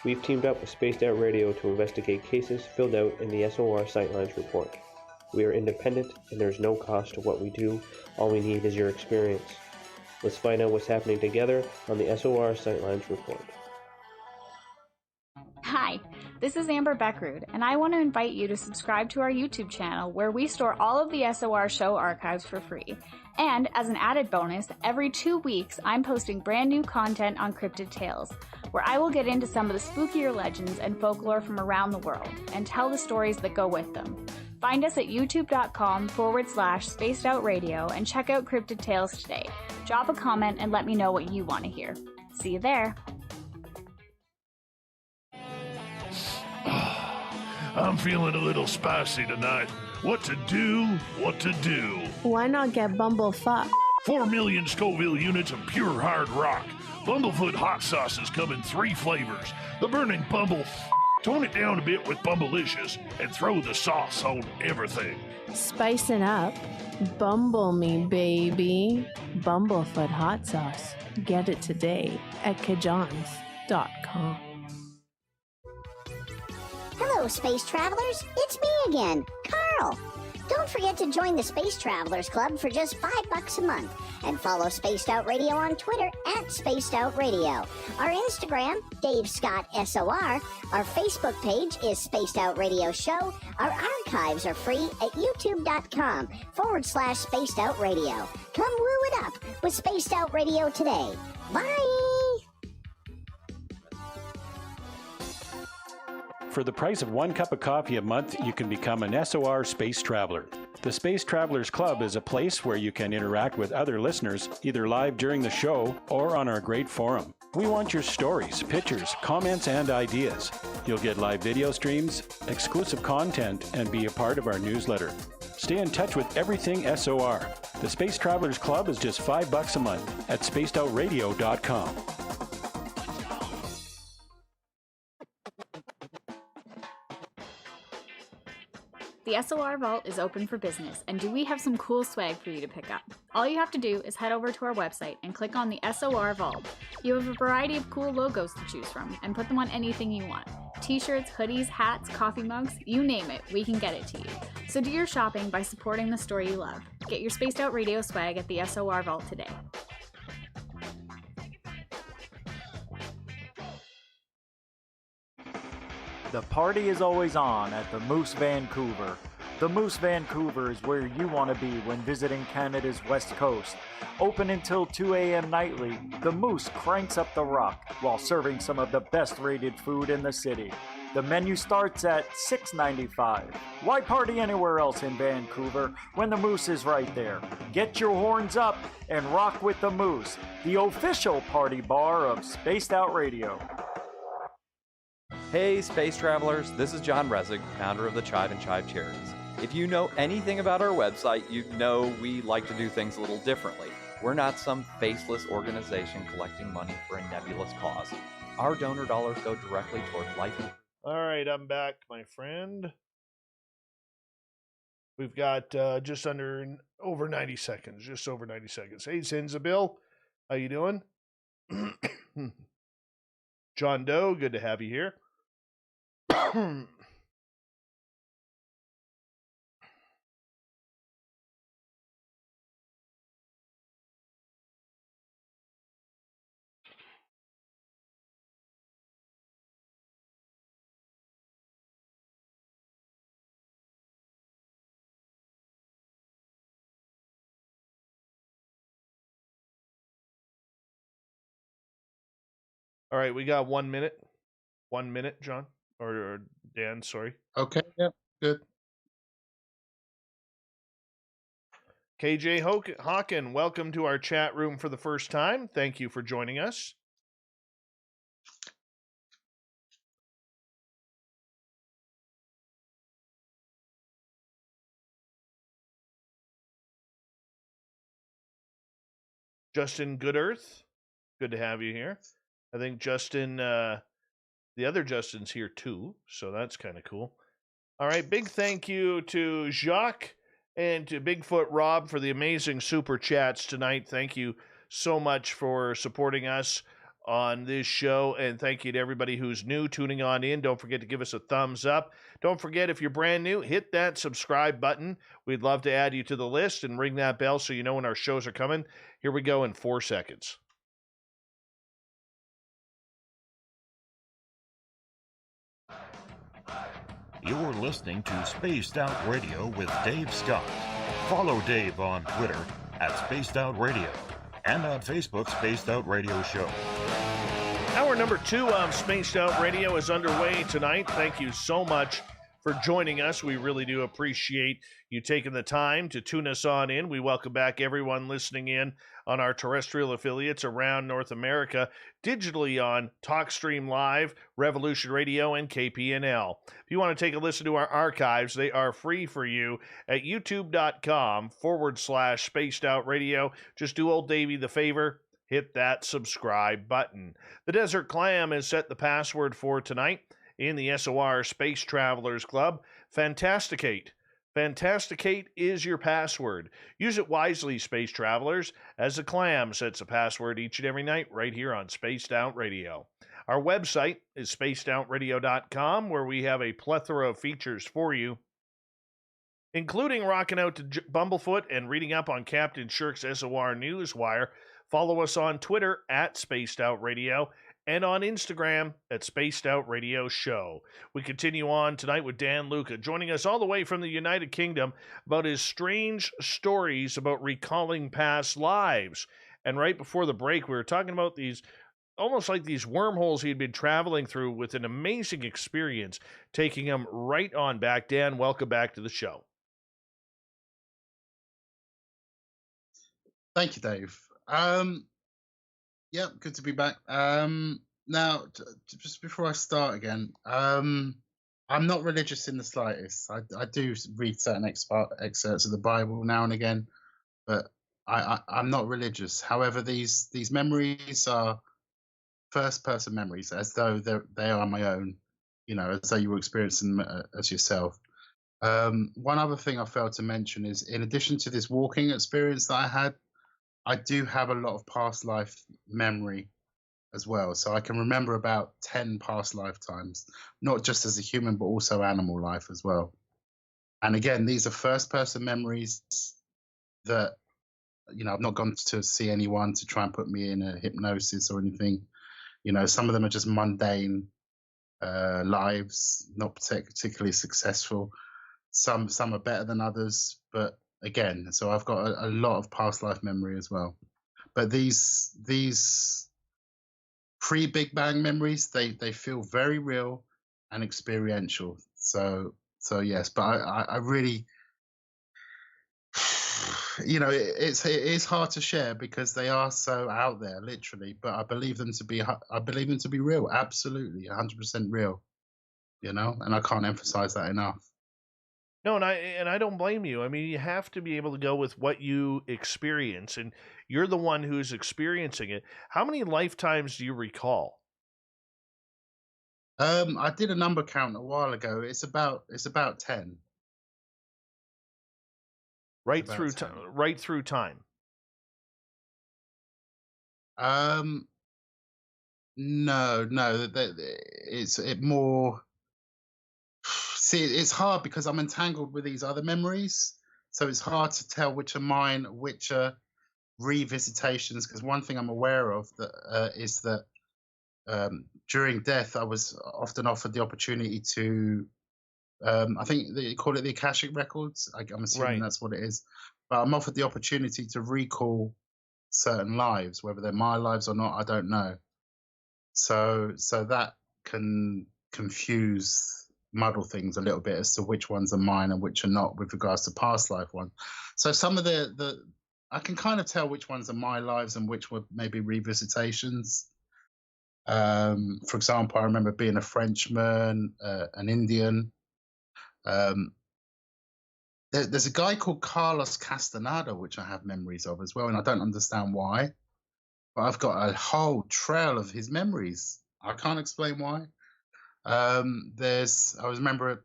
We've teamed up with Spaced Out Radio to investigate cases filled out in the SOR Sightlines report. We are independent and there's no cost to what we do. All we need is your experience. Let's find out what's happening together on the SOR Sightlines report.
Hi, this is Amber Beckrud, and I want to invite you to subscribe to our YouTube channel where we store all of the SOR show archives for free. And as an added bonus, every 2 weeks I'm posting brand new content on Cryptid Tales, where I will get into some of the spookier legends and folklore from around the world and tell the stories that go with them. Find us at youtube.com/spacedoutradio and check out Cryptid Tales today. Drop a comment and let me know what you want to hear. See you there.
I'm feeling a little spicy tonight. What to do? What to do?
Why not get Bumblefuck?
4 million Scoville units of pure hard rock. Bumblefoot hot sauces come in 3 flavors. The burning Bumble. Tone it down a bit with Bumblicious and throw the sauce on everything.
Spice it up. Bumble me, baby. Bumblefoot hot sauce. Get it today at kajans.com.
Hello, space travelers. It's me again, Carl. Don't forget to join the Space Travelers Club for just $5 a month and follow Spaced Out Radio on Twitter at Spaced Out Radio. Our Instagram, Dave Scott SOR. Our Facebook page is Spaced Out Radio Show. Our archives are free at youtube.com/Spaced Out Radio. Come woo it up with Spaced Out Radio today. Bye!
For the price of 1 cup of coffee a month, you can become an SOR Space Traveler. The Space Travelers Club is a place where you can interact with other listeners, either live during the show or on our great forum. We want your stories, pictures, comments, and ideas. You'll get live video streams, exclusive content, and be a part of our newsletter. Stay in touch with everything SOR. The Space Travelers Club is just $5 a month at spacedoutradio.com.
The SOR Vault is open for business, and do we have some cool swag for you to pick up? All you have to do is head over to our website and click on the SOR Vault. You have a variety of cool logos to choose from, and put them on anything you want. T-shirts, hoodies, hats, coffee mugs, you name it, we can get it to you. So do your shopping by supporting the store you love. Get your Spaced Out Radio swag at the SOR Vault today.
The party is always on at the Moose Vancouver. The Moose Vancouver is where you want to be when visiting Canada's West Coast. Open until 2 a.m. nightly, the Moose cranks up the rock while serving some of the best rated food in the city. The menu starts at $6.95. Why party anywhere else in Vancouver when the Moose is right there? Get your horns up and rock with the Moose, the official party bar of Spaced Out Radio.
Hey space travelers, this is John Resig, founder of the Chive and Chive Charities. If you know anything about our website, you know we like to do things a little differently. We're not some faceless organization collecting money for a nebulous cause. Our donor dollars go directly toward life.
All right, I'm back, my friend. We've got just over 90 seconds. Hey, Sinzabil, how you doing? John Doe, good to have you here. All right, we got 1 minute. 1 minute, John or Dan. Sorry.
Okay. Yeah. Good.
KJ Hawken, welcome to our chat room for the first time. Thank you for joining us. Justin Goodearth, good to have you here. I think Justin, the other Justin's here too, so that's kind of cool. All right, big thank you to Jacques and to Bigfoot Rob for the amazing super chats tonight. Thank you so much for supporting us on this show, and thank you to everybody who's new tuning on in. Don't forget to give us a thumbs up. Don't forget, if you're brand new, hit that subscribe button. We'd love to add you to the list and ring that bell so you know when our shows are coming. Here we go in 4 seconds.
You're listening to Spaced Out Radio with Dave Scott. Follow Dave on Twitter at Spaced Out Radio and on Facebook, Spaced Out Radio Show.
Hour number 2 of Spaced Out Radio is underway tonight. Thank you so much for joining us. We really do appreciate you taking the time to tune us on in. We welcome back everyone listening in on our terrestrial affiliates around North America, digitally on TalkStream Live, Revolution Radio, and KPNL. If you want to take a listen to our archives, they are free for you at youtube.com/Spaced Out Radio. Just do old Davey the favor, hit that subscribe button. The Desert Clam has set the password for tonight in the SOR Space Travelers Club. Fantasticate. Fantasticate is your password. Use it wisely, Space Travelers, as the Clam sets a password each and every night right here on Spaced Out Radio. Our website is spacedoutradio.com, where we have a plethora of features for you, including rocking out to Bumblefoot and reading up on Captain Shirk's SOR Newswire. Follow us on Twitter at Spaced Out Radio and on Instagram at Spaced Out Radio Show. We continue on tonight with Dan Luca, joining us all the way from the United Kingdom about his strange stories about recalling past lives. And right before the break, we were talking about these, almost like these wormholes he'd been traveling through, with an amazing experience, taking him right on back. Dan, welcome back to the show.
Thank you, Dave. Yeah, good to be back. Now, just before I start again, I'm not religious in the slightest. I do read certain excerpts of the Bible now and again, but I'm not religious. However, these memories are first-person memories, as though they are my own, as though you were experiencing them as yourself. One other thing I failed to mention is, in addition to this walking experience that I had, I do have a lot of past life memory as well. So I can remember about 10 past lifetimes, not just as a human, but also animal life as well. And again, these are first person memories that, I've not gone to see anyone to try and put me in a hypnosis or anything. Some of them are just mundane lives, not particularly successful. Some are better than others, but again, so I've got a lot of past life memory as well. But these pre-Big Bang memories, they feel very real and experiential. So yes, but I really, it is hard to share because they are so out there, literally. But I believe them to be real, absolutely, 100% real. And I can't emphasize that enough.
No, and I don't blame you. I mean, you have to be able to go with what you experience, and you're the one who's experiencing it. How many lifetimes do you recall?
I did a number count a while ago. It's about 10.
Right through time.
No, it's more. See, it's hard because I'm entangled with these other memories, so it's hard to tell which are mine, which are revisitations. Because one thing I'm aware of is that during death, I was often offered the opportunity to, I think they call it the Akashic Records. I'm assuming that's what it is. But I'm offered the opportunity to recall certain lives, whether they're my lives or not, I don't know. So that can muddle things a little bit as to which ones are mine and which are not with regards to past life one. So some of the I can kind of tell which ones are my lives and which were maybe revisitations. For example, I remember being a Frenchman, an Indian. There's a guy called Carlos Castaneda, which I have memories of as well, and I don't understand why. But I've got a whole trail of his memories. I can't explain why. I remember,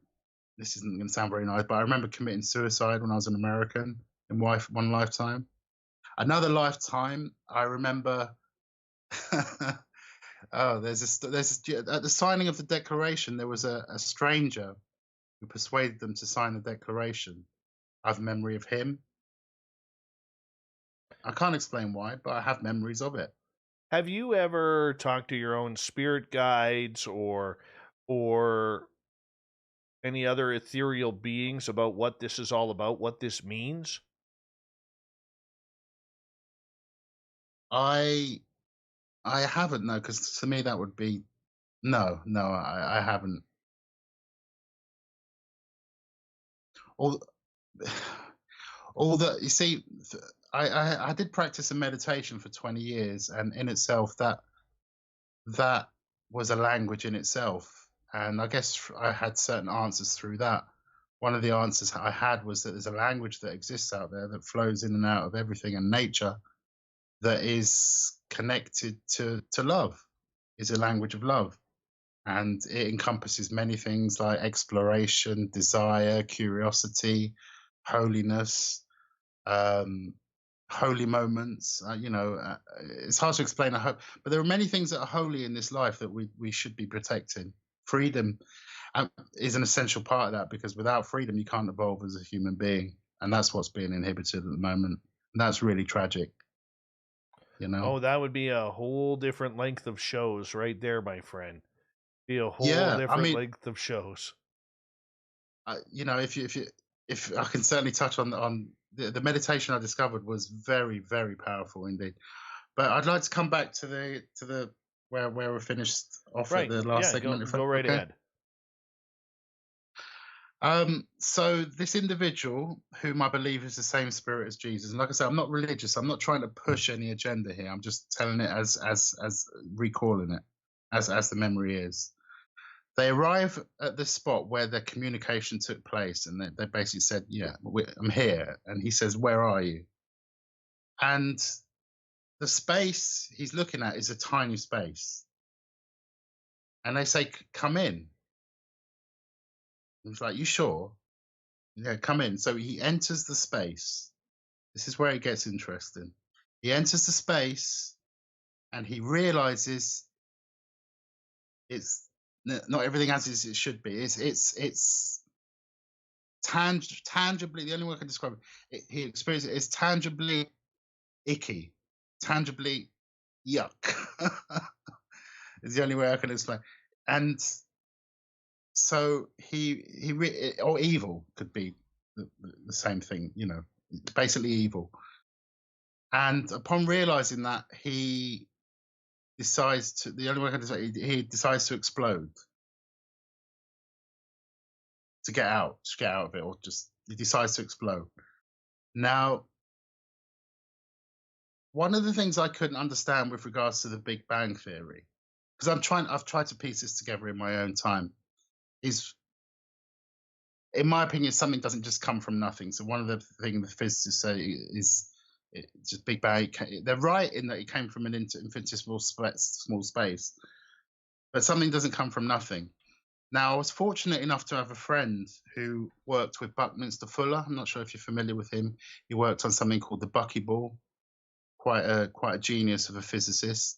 this isn't going to sound very nice, but I remember committing suicide when I was an American in one lifetime. Another lifetime, I remember. At the signing of the Declaration, there was a stranger who persuaded them to sign the Declaration. I have memory of him. I can't explain why, but I have memories of it.
Have you ever talked to your own spirit guides or any other ethereal beings about what this is all about, what this means?
I haven't, no, because to me that would be no, I haven't. All that you see, I did practice in meditation for 20 years, and in itself that was a language in itself, and I guess I had certain answers through that. One of the answers I had was that there's a language that exists out there that flows in and out of everything and nature that is connected to love, is a language of love. And it encompasses many things like exploration, desire, curiosity, holiness, holy moments. It's hard to explain, but there are many things that are holy in this life that we should be protecting. Freedom is an essential part of that, because without freedom, you can't evolve as a human being. And that's what's being inhibited at the moment. And that's really tragic.
Oh, that would be a whole different length of shows right there, my friend. Be a whole different length of shows.
If I can certainly touch on the meditation I discovered was very, very powerful indeed. But I'd like to come back to the where we're finished off at the last segment.
Go right ahead.
So this individual, whom I believe is the same spirit as Jesus, and like I said, I'm not religious. I'm not trying to push any agenda here. I'm just telling it as recalling it as the memory is. They arrive at the spot where the communication took place, and they basically said, "Yeah, I'm here." And he says, "Where are you?" And the space he's looking at is a tiny space, and they say, "Come in." He's like, "You sure?" "Yeah, come in." So he enters the space. This is where it gets interesting. He enters the space and he realizes it's not everything as it should be. It's tangibly, the only way I can describe it, he experiences it, is tangibly icky, tangibly yuck. Is the only way I can explain. And so or evil could be the same thing, basically evil. And upon realizing that, he decides to, the only way I can describe it, he decides to explode, to get out of it, or just he decides to explode. Now, one of the things I couldn't understand with regards to the Big Bang Theory, because I've tried to piece this together in my own time, is, in my opinion, something doesn't just come from nothing. So one of the things the physicists say is just Big Bang. They're right in that it came from an infinitesimal small space, but something doesn't come from nothing. Now, I was fortunate enough to have a friend who worked with Buckminster Fuller. I'm not sure if you're familiar with him. He worked on something called the buckyball. Quite a genius of a physicist.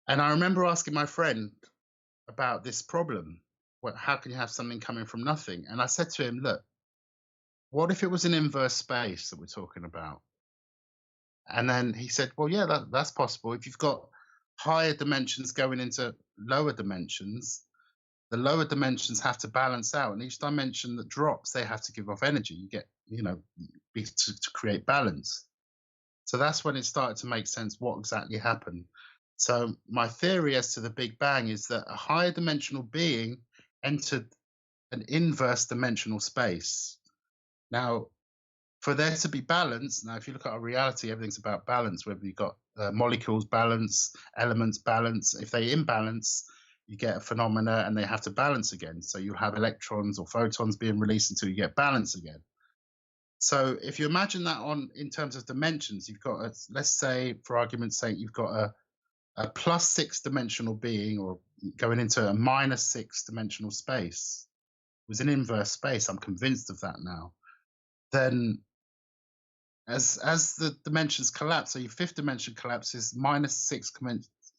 And I remember asking my friend about this problem. How can you have something coming from nothing? And I said to him, look, what if it was an inverse space that we're talking about? And then he said, well, yeah, that's possible. If you've got higher dimensions going into lower dimensions, the lower dimensions have to balance out. And each dimension that drops, they have to give off energy. You get, to create balance. So that's when it started to make sense what exactly happened. So my theory as to the Big Bang is that a higher dimensional being entered an inverse dimensional space. Now, for there to be balance, now if you look at our reality, everything's about balance, whether you've got molecules balance, elements balance. If they imbalance, you get a phenomena and they have to balance again. So you have electrons or photons being released until you get balance again. So if you imagine that in terms of dimensions, you've got, let's say, for argument's sake, you've got a plus 6 dimensional being or going into a minus 6 dimensional space. It was an inverse space. I'm convinced of that now. Then as the dimensions collapse, so your fifth dimension collapses, minus 6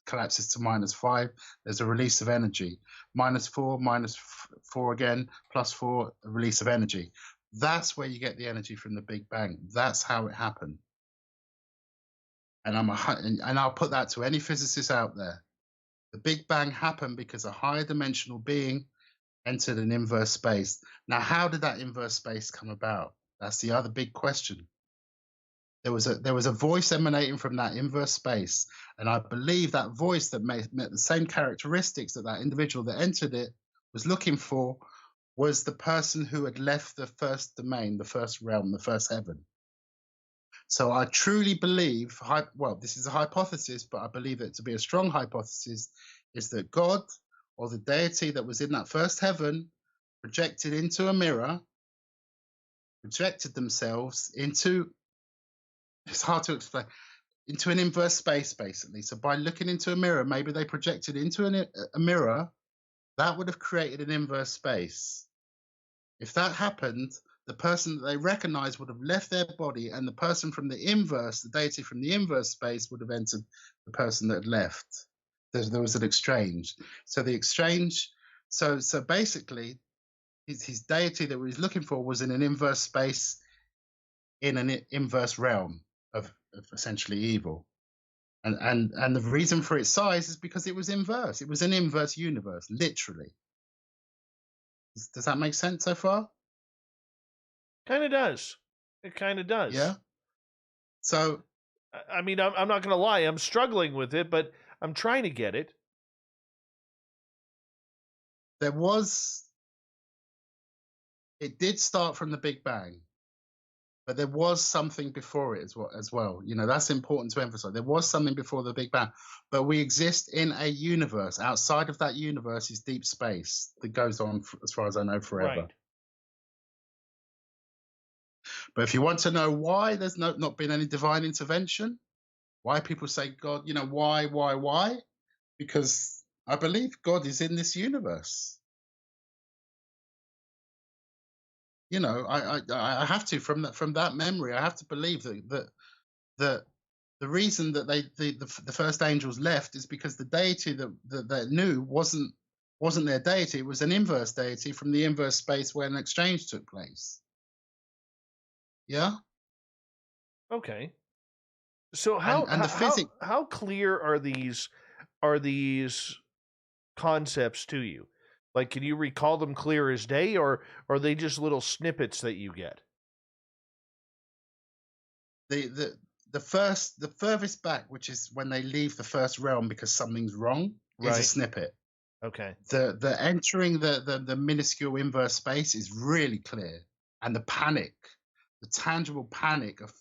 collapses to minus 5, there's a release of energy. Minus 4, minus 4 again, plus 4, a release of energy. That's where you get the energy from the Big Bang. That's how it happened. And I'll put that to any physicist out there. The Big Bang happened because a higher dimensional being entered an inverse space. Now, how did that inverse space come about? That's the other big question. There was a voice emanating from that inverse space, and I believe that voice that met the same characteristics that individual that entered it was looking for was the person who had left the first domain, the first realm, the first heaven. So I truly believe, well, this is a hypothesis, but I believe it to be a strong hypothesis, is that God or the deity that was in that first heaven projected into a mirror, projected themselves into, it's hard to explain, into an inverse space, basically. So by looking into a mirror, maybe they projected into a mirror, that would have created an inverse space. If that happened, the person that they recognized would have left their body, and the person from the inverse, the deity from the inverse space, would have entered the person that had left. There was an exchange. So the exchange, so basically, his deity that he was looking for was in an inverse space, in an inverse realm of essentially evil. And the reason for its size is because it was inverse. It was an inverse universe, literally. Does that make sense so far?
Kind of does. It kind of does.
Yeah. So,
I mean, I'm not going to lie. I'm struggling with it, but I'm trying to get it.
It did start from the Big Bang, but there was something before it as well. You know, that's important to emphasize. There was something before the Big Bang, but we exist in a universe. Outside of that universe is deep space that goes on, as far as I know, forever.
Right.
But if you want to know why there's not been any divine intervention, why people say God, you know, why? Because I believe God is in this universe. You know, I have to, from that memory, I have to believe that the reason that the first angels left is because the deity that they knew wasn't their deity. It was an inverse deity from the inverse space where an exchange took place. Yeah.
Okay. So how clear are these concepts to you? Like, can you recall them clear as day, or are they just little snippets that you get?
The furthest back, which is when they leave the first realm because something's wrong, is a snippet.
Okay.
The entering the minuscule inverse space is really clear, and the panic, the tangible panic of,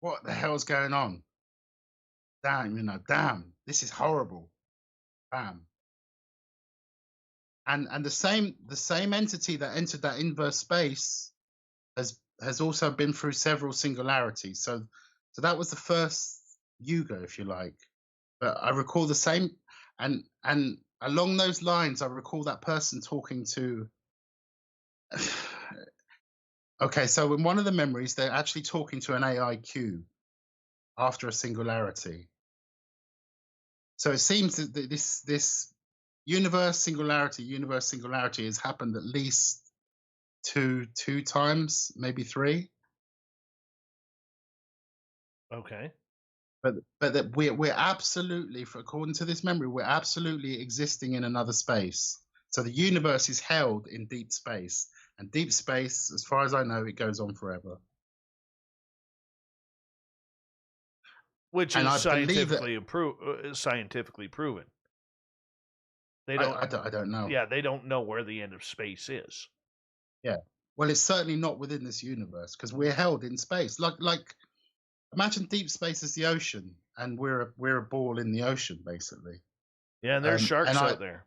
what the hell's going on? Damn, this is horrible. Bam. And the same entity that entered that inverse space has also been through several singularities. So that was the first yuga, if you like. But I recall the same, and along those lines, I recall that person talking to. Okay, so in one of the memories, they're actually talking to an AI cube after a singularity. So it seems that this universe singularity has happened at least two times, maybe 3.
Okay.
But that we're absolutely, according to this memory, we're absolutely existing in another space. So the universe is held in deep space, and deep space, as far as I know, it goes on forever.
which
And
is
I believe that
scientifically proven. They don't.
I don't know.
Yeah, they don't know where the end of space is.
Yeah. Well, it's certainly not within this universe because we're held in space. Like imagine deep space is the ocean, and we're a ball in the ocean, basically.
Yeah, and there's sharks
and
out there.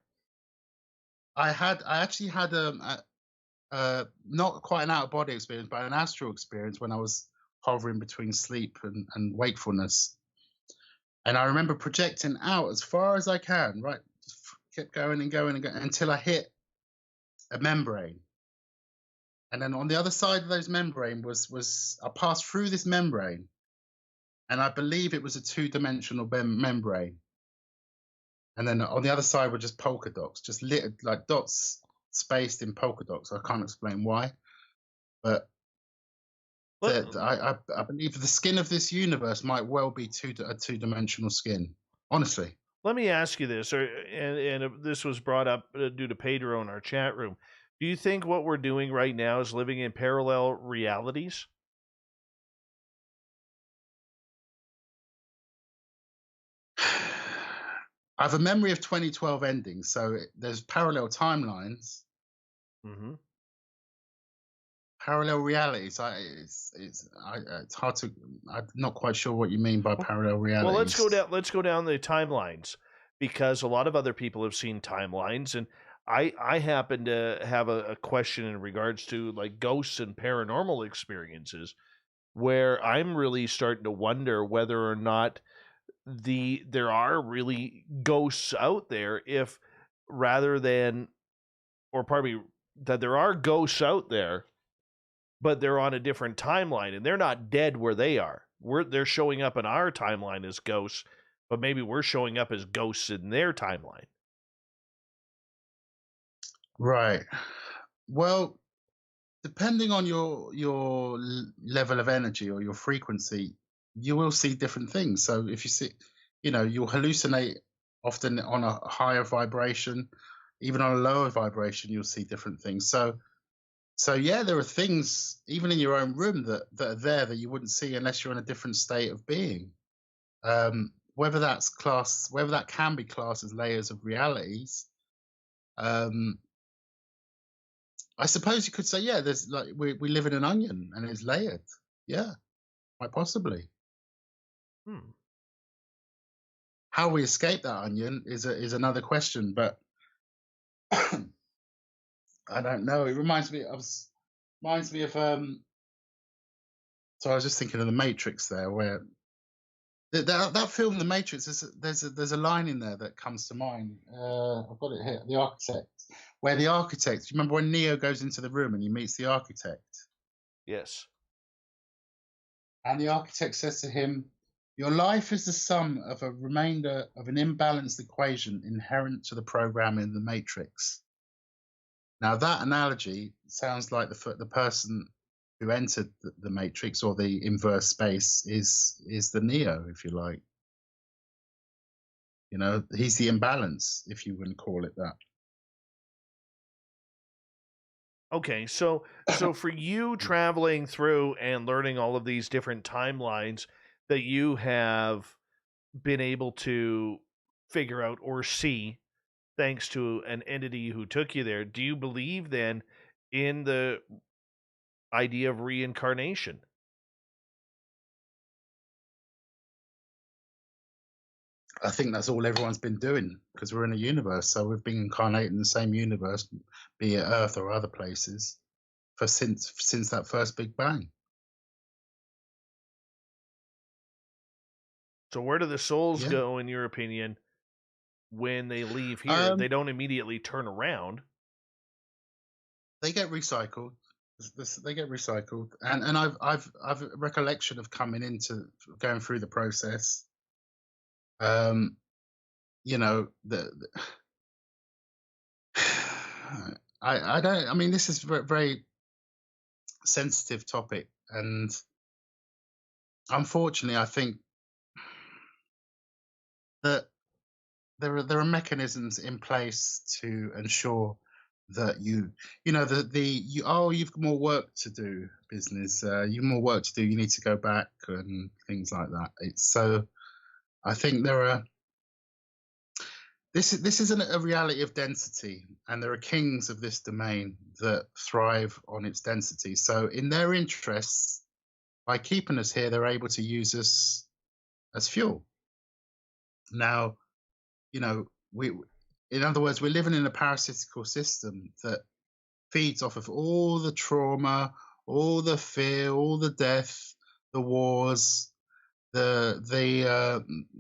I actually had not quite an out of body experience, but an astral experience when I was hovering between sleep and wakefulness. And I remember projecting out as far as I can, right? Just kept going and going and going until I hit a membrane. And then on the other side of those membrane was I passed through this membrane, and I believe it was a two-dimensional membrane. And then on the other side were just polka dots, just lit like dots spaced in polka dots. I can't explain why, but I believe the skin of this universe might well be a two-dimensional skin. Honestly.
Let me ask you this, and this was brought up due to Pedro in our chat room. Do you think what we're doing right now is living in parallel realities?
I have a memory of 2012 endings, so there's parallel timelines.
Mm-hmm.
Parallel realities. It's hard to. I'm not quite sure what you mean by parallel realities.
Well, let's go down the timelines, because a lot of other people have seen timelines, and I happen to have a question in regards to like ghosts and paranormal experiences, where I'm really starting to wonder whether or not there are really ghosts out there, that there are ghosts out there, but they're on a different timeline and they're not dead where they are. They're showing up in our timeline as ghosts, but maybe we're showing up as ghosts in their timeline.
Right. Well, depending on your level of energy or your frequency, you will see different things. So if you see, you'll hallucinate often on a higher vibration, even on a lower vibration, you'll see different things. So yeah, there are things even in your own room that are there that you wouldn't see unless you're in a different state of being. Whether that can be classed as layers of realities. I suppose you could say, yeah, there's like we live in an onion and it's layered. Yeah, quite possibly. How we escape that onion is another question, but I don't know. It reminds me of. So I was just thinking of The Matrix there, where that film, The Matrix. There's a line in there that comes to mind. I've got it here. The Architect. Where the architect, you remember when Neo goes into the room and he meets the architect?
Yes.
And the architect says to him, "Your life is the sum of a remainder of an imbalanced equation inherent to the program in the Matrix." Now that analogy sounds like the person who entered the Matrix, or the inverse space, is the Neo, if you like. He's the imbalance, if you wouldn't call it that.
Okay, so for you traveling through and learning all of these different timelines that you have been able to figure out or see thanks to an entity who took you there, do you believe then in the idea of reincarnation?
I think that's all everyone's been doing, because we're in a universe, so we've been incarnated in the same universe, be it Earth or other places, since that first Big Bang.
So where do the souls go, in your opinion, when they leave here? They don't immediately turn around.
They get recycled. They get recycled, and I've a recollection of going through the process. I don't. I mean, this is a very sensitive topic, and unfortunately, I think that there are mechanisms in place to ensure that you've got more work to do, business, you've more work to do, you need to go back and things like that. It's so, I think this isn't a reality of density, and there are kings of this domain that thrive on its density. So in their interests, by keeping us here, they're able to use us as fuel. Now, in other words, we're living in a parasitical system that feeds off of all the trauma, all the fear, all the death, the wars, the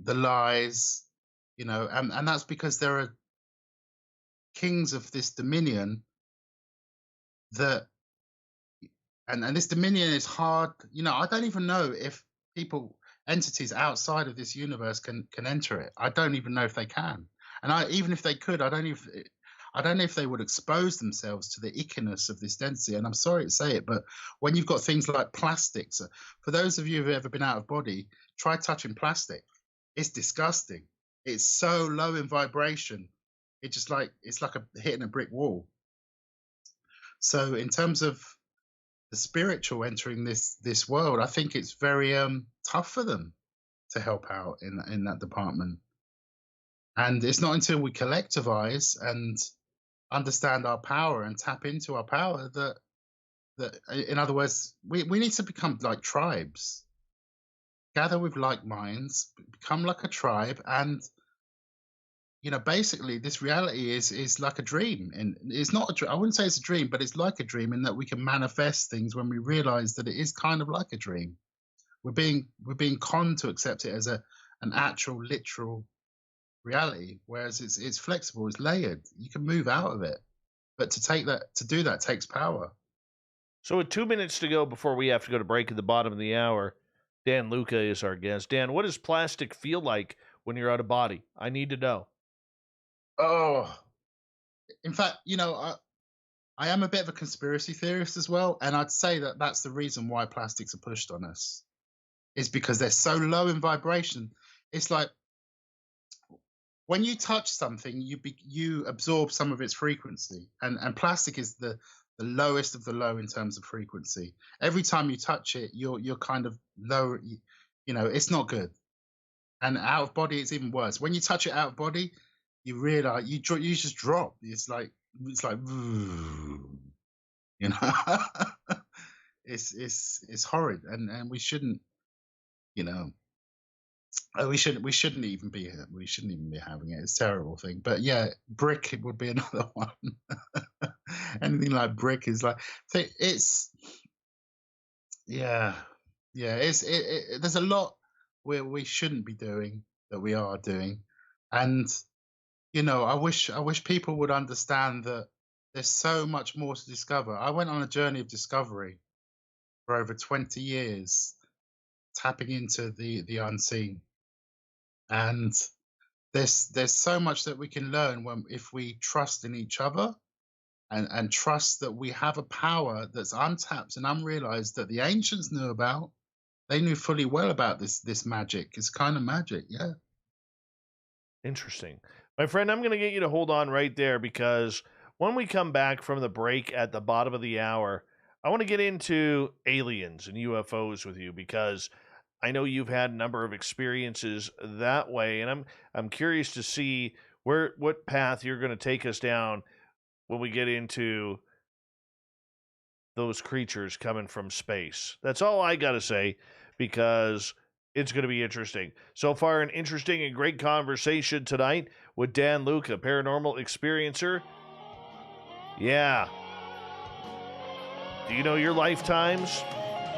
lies, and that's because there are kings of this dominion that, and this dominion is hard. I don't even know if entities outside of this universe can enter it. I don't even know if they can. And even if they could, I don't know if they would expose themselves to the ickiness of this density. And I'm sorry to say it, but when you've got things like plastics, for those of you who've ever been out of body, try touching plastic. It's disgusting. It's so low in vibration. It's like hitting a brick wall. So in terms of the spiritual entering this world, I think it's very tough for them to help out in that department. And it's not until we collectivize and understand our power and tap into our power that in other words, we need to become like tribes, gather with like minds, become like a tribe. And basically this reality is like a dream, and it's not a dream. I wouldn't say it's a dream, but it's like a dream in that we can manifest things when we realize that it is kind of like a dream. We're being conned to accept it as an actual literal reality, whereas it's flexible, it's layered. You can move out of it, but to do that takes power.
So with 2 minutes to go before we have to go to break at the bottom of the hour, Dan Luca is our guest. Dan, what does plastic feel like when you're out of body? I need to know.
Oh, in fact, I am a bit of a conspiracy theorist as well, and I'd say that that's the reason why plastics are pushed on us, is because they're so low in vibration. It's like when you touch something, you absorb some of its frequency, and plastic is the lowest of the low in terms of frequency. Every time you touch it, you're kind of low. It's not good. And out of body, it's even worse. When you touch it out of body, you realize you just drop. It's like it's horrid, and we shouldn't. We shouldn't even be here. We shouldn't even be having it. It's a terrible thing. But yeah, brick would be another one. Anything like brick is like, it's there's a lot where we shouldn't be doing that we are doing, and I wish people would understand that there's so much more to discover. I went on a journey of discovery for over 20 years, tapping into the unseen. And there's so much that we can learn if we trust in each other and trust that we have a power that's untapped and unrealized that the ancients knew about. They knew fully well about this magic. It's kind of magic, yeah.
Interesting. My friend, I'm going to get you to hold on right there, because when we come back from the break at the bottom of the hour, I want to get into aliens and UFOs with you, because I know you've had a number of experiences that way, and I'm curious to see what path you're going to take us down when we get into those creatures coming from space. That's all I got to say, because it's going to be interesting. So far, an interesting and great conversation tonight with Dan Luca, paranormal experiencer. Yeah. Do you know your lifetimes?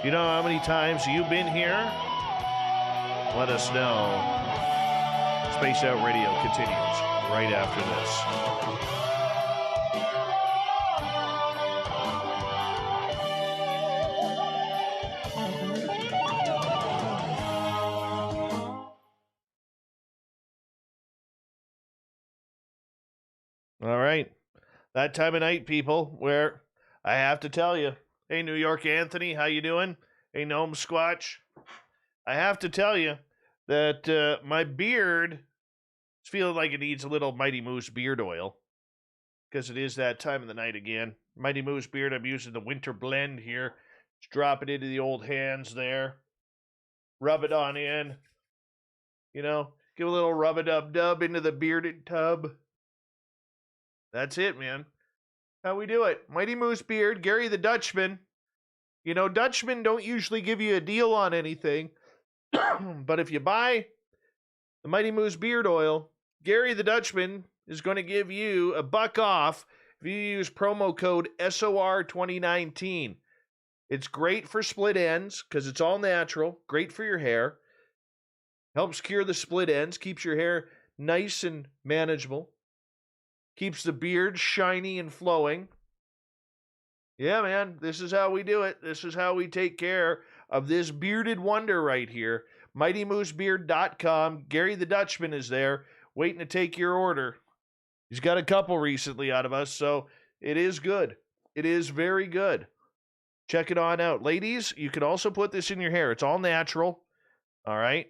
Do you know how many times you've been here? Let us know. Space Out Radio continues right after this. All right. That time of night, people, where I have to tell you, hey, New York Anthony, how you doing? Hey, Gnome Squatch. I have to tell you that my beard is feeling like it needs a little Mighty Moose beard oil. because it is that time of the night again. Mighty Moose Beard, I'm using the winter blend here. Just drop it into the old hands there. Rub it on in. You know, give a little rub-a-dub-dub into the bearded tub. That's it, man. How we do it. Mighty Moose Beard, Gary the Dutchman. You know, Dutchmen don't usually give you a deal on anything. But if you buy the Mighty Moose Beard Oil, Gary the Dutchman is going to give you $1 off if you use promo code SOR2019. It's great for split ends because it's all natural. Great for your hair. Helps cure the split ends. Keeps your hair nice and manageable. Keeps the beard shiny and flowing. Yeah, man, this is how we do it. This is how we take care of this bearded wonder right here. MightyMooseBeard.com. Gary the Dutchman is there waiting to take your order. He's got a couple recently out of us, so it is good. It is very good. Check it on out. Ladies, you can also put this in your hair. It's all natural. All right?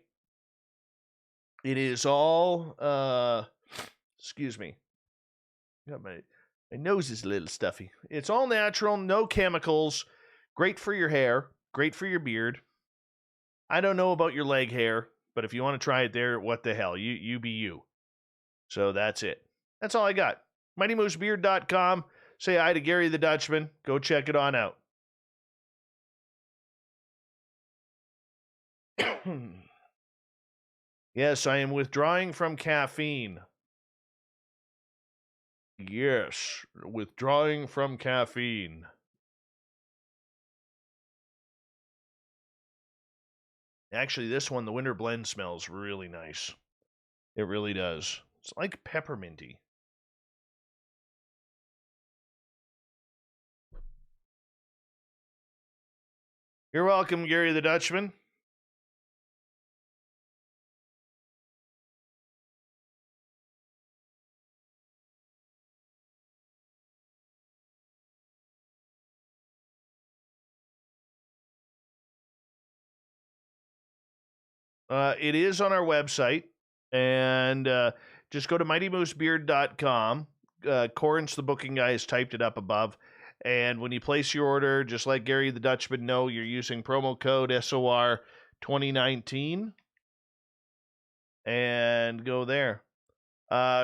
It is all, excuse me. Got my nose is a little stuffy. It's all natural, no chemicals. Great for your hair. Great for your beard. I don't know about your leg hair, but if you want to try it there, what the hell? You be you. So that's it. That's all I got. MightyMooseBeard.com. Say hi to Gary the Dutchman. Go check it on out. Yes, I am withdrawing from caffeine. Yes, withdrawing from caffeine. Actually, this one, the winter blend, smells really nice. It really does. It's like pepperminty. You're welcome, Gary the Dutchman. It is on our website, and just go to MightyMooseBeard.com. Corin's the booking guy has typed it up above. And when you place your order, just let Gary the Dutchman know you're using promo code SOR2019. And go there.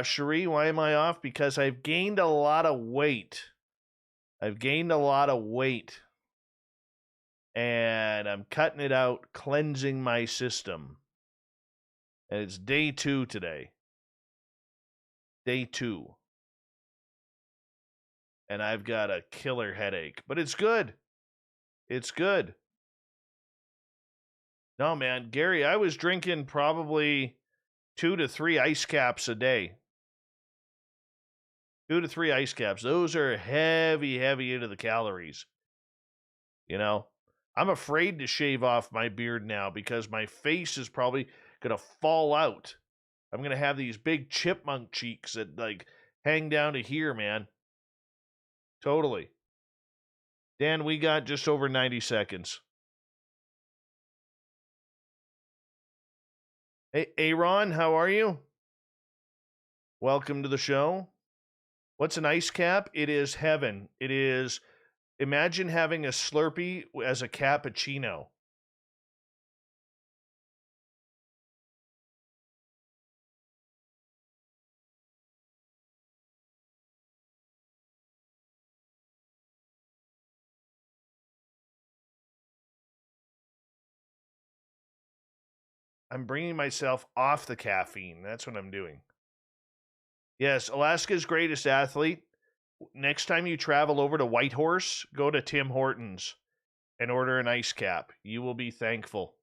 Cherie, why am I off? Because I've gained a lot of weight. And I'm cutting it out, cleansing my system. And it's day 2 today. Day 2. And I've got a killer headache. But it's good. It's good. No, man, Gary, I was drinking probably 2 to 3 ice caps a day. 2 to 3 ice caps. Those are heavy into the calories. You know? I'm afraid to shave off my beard now because my face is probably going to fall out. I'm going to have these big chipmunk cheeks that, like, hang down to here, man. Totally. Dan, we got just over 90 seconds. Hey, Aaron, how are you? Welcome to the show. What's an ice cap? It is heaven. It is... Imagine having a Slurpee as a cappuccino. I'm bringing myself off the caffeine. That's what I'm doing. Yes, Alaska's greatest athlete. Next time you travel over to Whitehorse, go to Tim Hortons and order an ice cap. You will be thankful.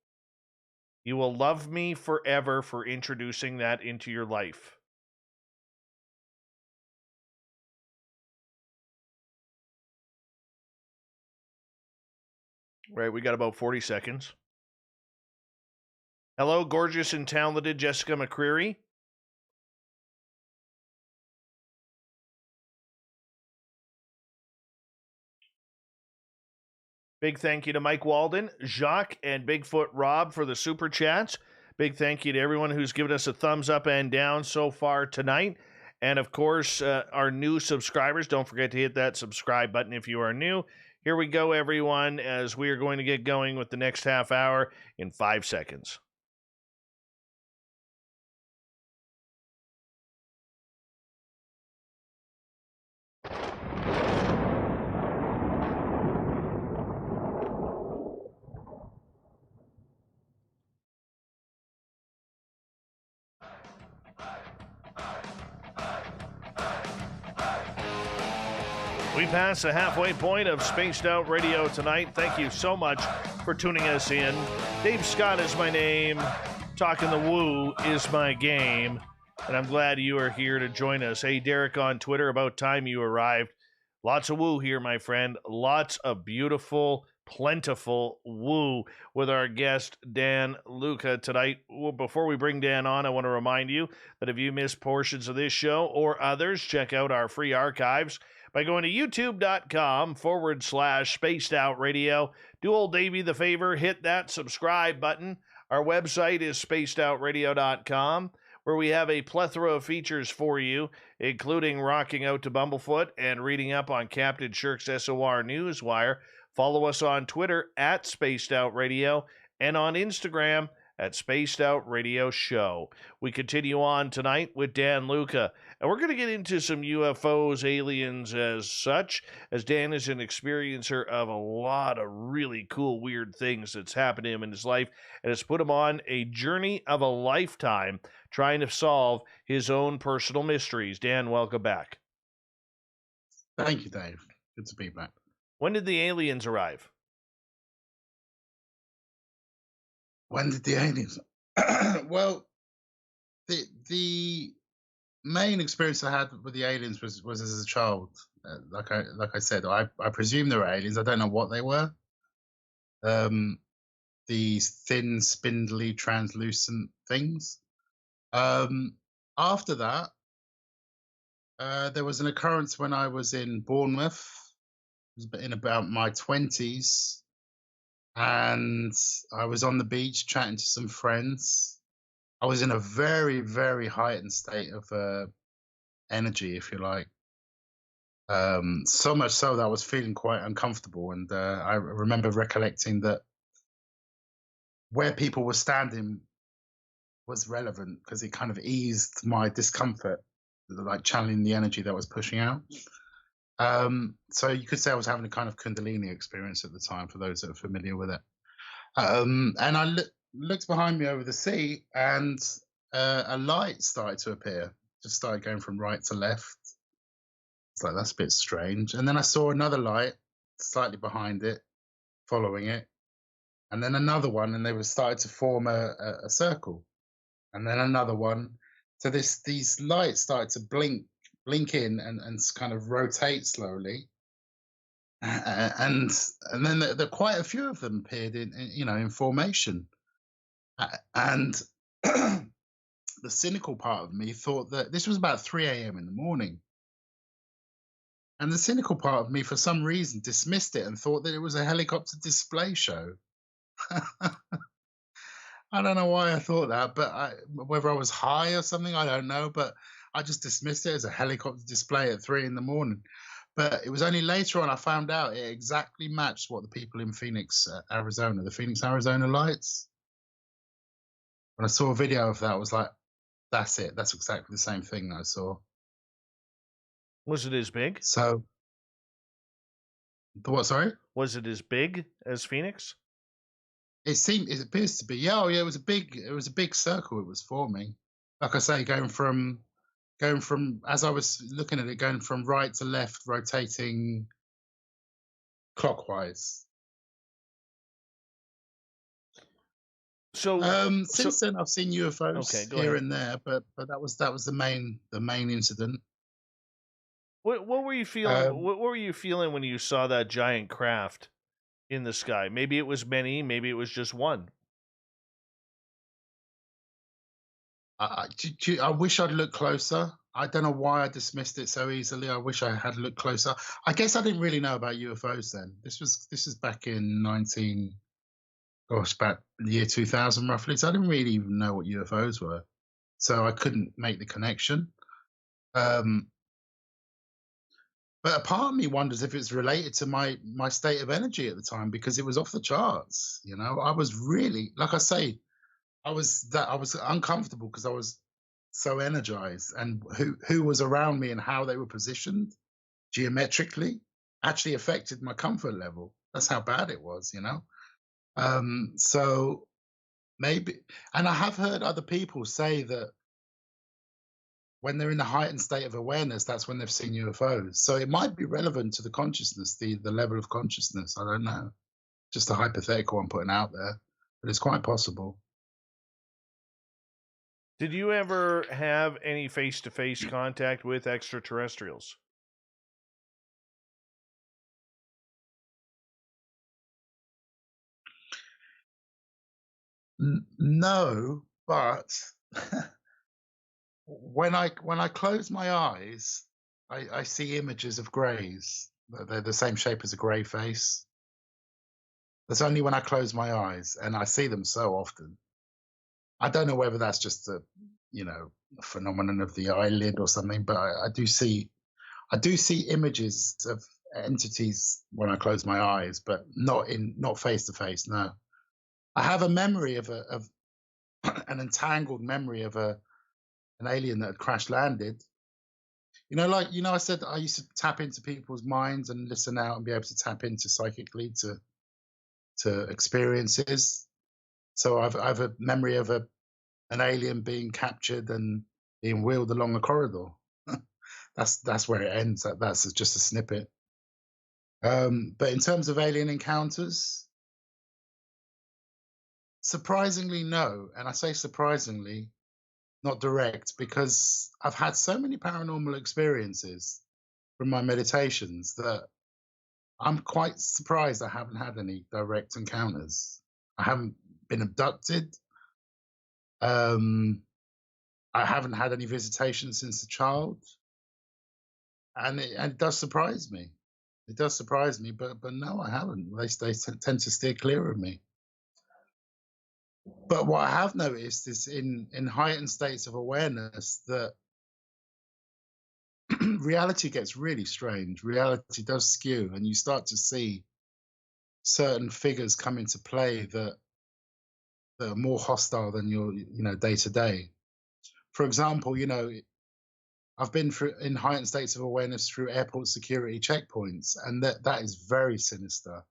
You will love me forever for introducing that into your life. Right, we got about 40 seconds. Hello, gorgeous and talented Jessica McCreary. Big thank you to Mike Walden, Jacques, and Bigfoot Rob for the super chats. Big thank you to everyone who's given us a thumbs up and down so far tonight. And of course, our new subscribers, don't forget to hit that subscribe button if you are new. Here we go, everyone, as we are going to get going with the next half hour in 5 seconds. We pass the halfway point of Spaced Out Radio tonight. Thank you so much for tuning us in. Dave Scott is my name. Talking the Woo is my game. And I'm glad you are here to join us. Hey, Derek on Twitter, about time you arrived. Lots of woo here, my friend. Lots of beautiful, plentiful woo with our guest, Dan Luca, tonight. Well, before we bring Dan on, I want to remind you that if you missed portions of this show or others, check out our free archives by going to youtube.com/Spaced Out Radio. Do old Davey the favor, hit that subscribe button. Our website is spacedoutradio.com, where we have a plethora of features for you, including rocking out to Bumblefoot and reading up on Captain Shirk's SOR Newswire. Follow us on Twitter at Spaced Out Radio and on Instagram at Spaced Out Radio Show. We continue on tonight with Dan Luca, and we're going to get into some UFOs, aliens as such, as Dan is an experiencer of a lot of really cool, weird things that's happened to him in his life, and it's put him on a journey of a lifetime trying to solve his own personal mysteries. Dan, welcome back.
Thank you, Dave. Good to be back.
When did the aliens arrive?
When did the aliens? Well, the main experience I had with the aliens was as a child. Like I said, I presume they were aliens. I don't know what they were. These thin, spindly, translucent things. After that, there was an occurrence when I was in Bournemouth. It was in about my 20s. And I was on the beach chatting to some friends. I was in a very, very heightened state of energy, if you like. So much so that I was feeling quite uncomfortable. And I remember recollecting that where people were standing was relevant because it kind of eased my discomfort, like channeling the energy that was pushing out. So you could say I was having a kind of Kundalini experience at the time, for those that are familiar with it. And I looked behind me over the sea, and a light started to appear. Just started going from right to left. It's like, that's a bit strange. And then I saw another light slightly behind it, following it. And then another one, and they were started to form a circle. And then another one. So these lights started to blink in and kind of rotate slowly, and then there quite a few of them appeared in formation, and the cynical part of me thought that this was about 3 a.m. in the morning, and the cynical part of me for some reason dismissed it and thought that it was a helicopter display show. I don't know why I thought that, but whether I was high or something, I don't know, but I just dismissed it as a helicopter display at 3 a.m. But it was only later on I found out it exactly matched what the people in Phoenix, Arizona, the Phoenix, Arizona lights. When I saw a video of that, I was like, that's it. That's exactly the same thing that I saw.
Was it as big?
So, what, sorry?
Was it as big as Phoenix?
It appears to be. Yeah, oh yeah, it was a big circle it was forming. Like I say, going from as I was looking at it, going from right to left, rotating clockwise.
So
since then, I've seen UFOs here and there, but that was the main incident.
What were you feeling? What were you feeling when you saw that giant craft in the sky? Maybe it was many, maybe it was just one.
I wish I'd looked closer. I don't know why I dismissed it so easily. I wish I had looked closer. I guess I didn't really know about UFOs then. This is back in about the year 2000 roughly. So I didn't really even know what UFOs were. So I couldn't make the connection. Um, but a part of me wonders if it's related to my state of energy at the time, because it was off the charts. You know, I was really, like I say, I was uncomfortable because I was so energized, and who was around me and how they were positioned geometrically actually affected my comfort level. That's how bad it was, you know. So maybe, and I have heard other people say that when they're in a heightened state of awareness, that's when they've seen UFOs. So it might be relevant to the consciousness, the level of consciousness. I don't know. Just a hypothetical I'm putting out there, but it's quite possible.
Did you ever have any face-to-face contact with extraterrestrials?
No, but when I close my eyes, I see images of greys. They're the same shape as a grey face. That's only when I close my eyes, and I see them so often. I don't know whether that's just a phenomenon of the eyelid or something, but I do see images of entities when I close my eyes, but not face to face. No, I have a memory of an entangled memory of an alien that had crash landed. I said I used to tap into people's minds and listen out and be able to tap into psychically to experiences. So I've a memory of an alien being captured and being wheeled along a corridor. That's where it ends. That's just a snippet. But in terms of alien encounters, surprisingly, no. And I say surprisingly, not direct, because I've had so many paranormal experiences from my meditations that I'm quite surprised I haven't had any direct encounters. I haven't been abducted. I haven't had any visitation since a child. And it does surprise me. It does surprise me, but no, I haven't. They tend to steer clear of me. But what I have noticed is in heightened states of awareness that reality gets really strange. Reality does skew, and you start to see certain figures come into play that are more hostile than your day to day. For example, I've been in heightened states of awareness through airport security checkpoints, and that is very sinister.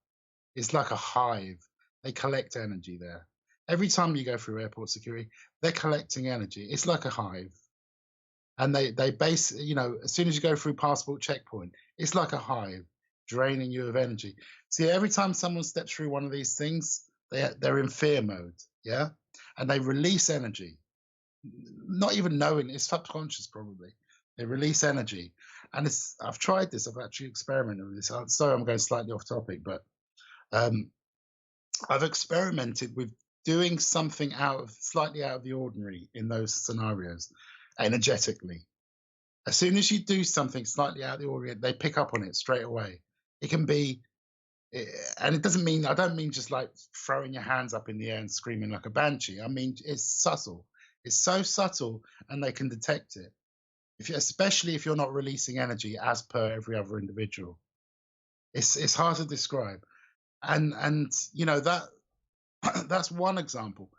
It's like a hive. They collect energy there. Every time you go through airport security, they're collecting energy. It's like a hive. And they base, as soon as you go through passport checkpoint, it's like a hive, draining you of energy. See, every time someone steps through one of these things, they're in fear mode, yeah? And they release energy. Not even knowing, it's subconscious probably. They release energy. And I've tried this, I've actually experimented with this. I'm sorry, I'm going slightly off topic, but I've experimented with doing something slightly out of the ordinary in those scenarios, energetically. As soon as you do something slightly out of the ordinary, they pick up on it straight away. It can be, and I don't mean just like throwing your hands up in the air and screaming like a banshee. I mean, it's subtle. It's so subtle, and they can detect it. Especially if you're not releasing energy as per every other individual. It's hard to describe. And that that's one example.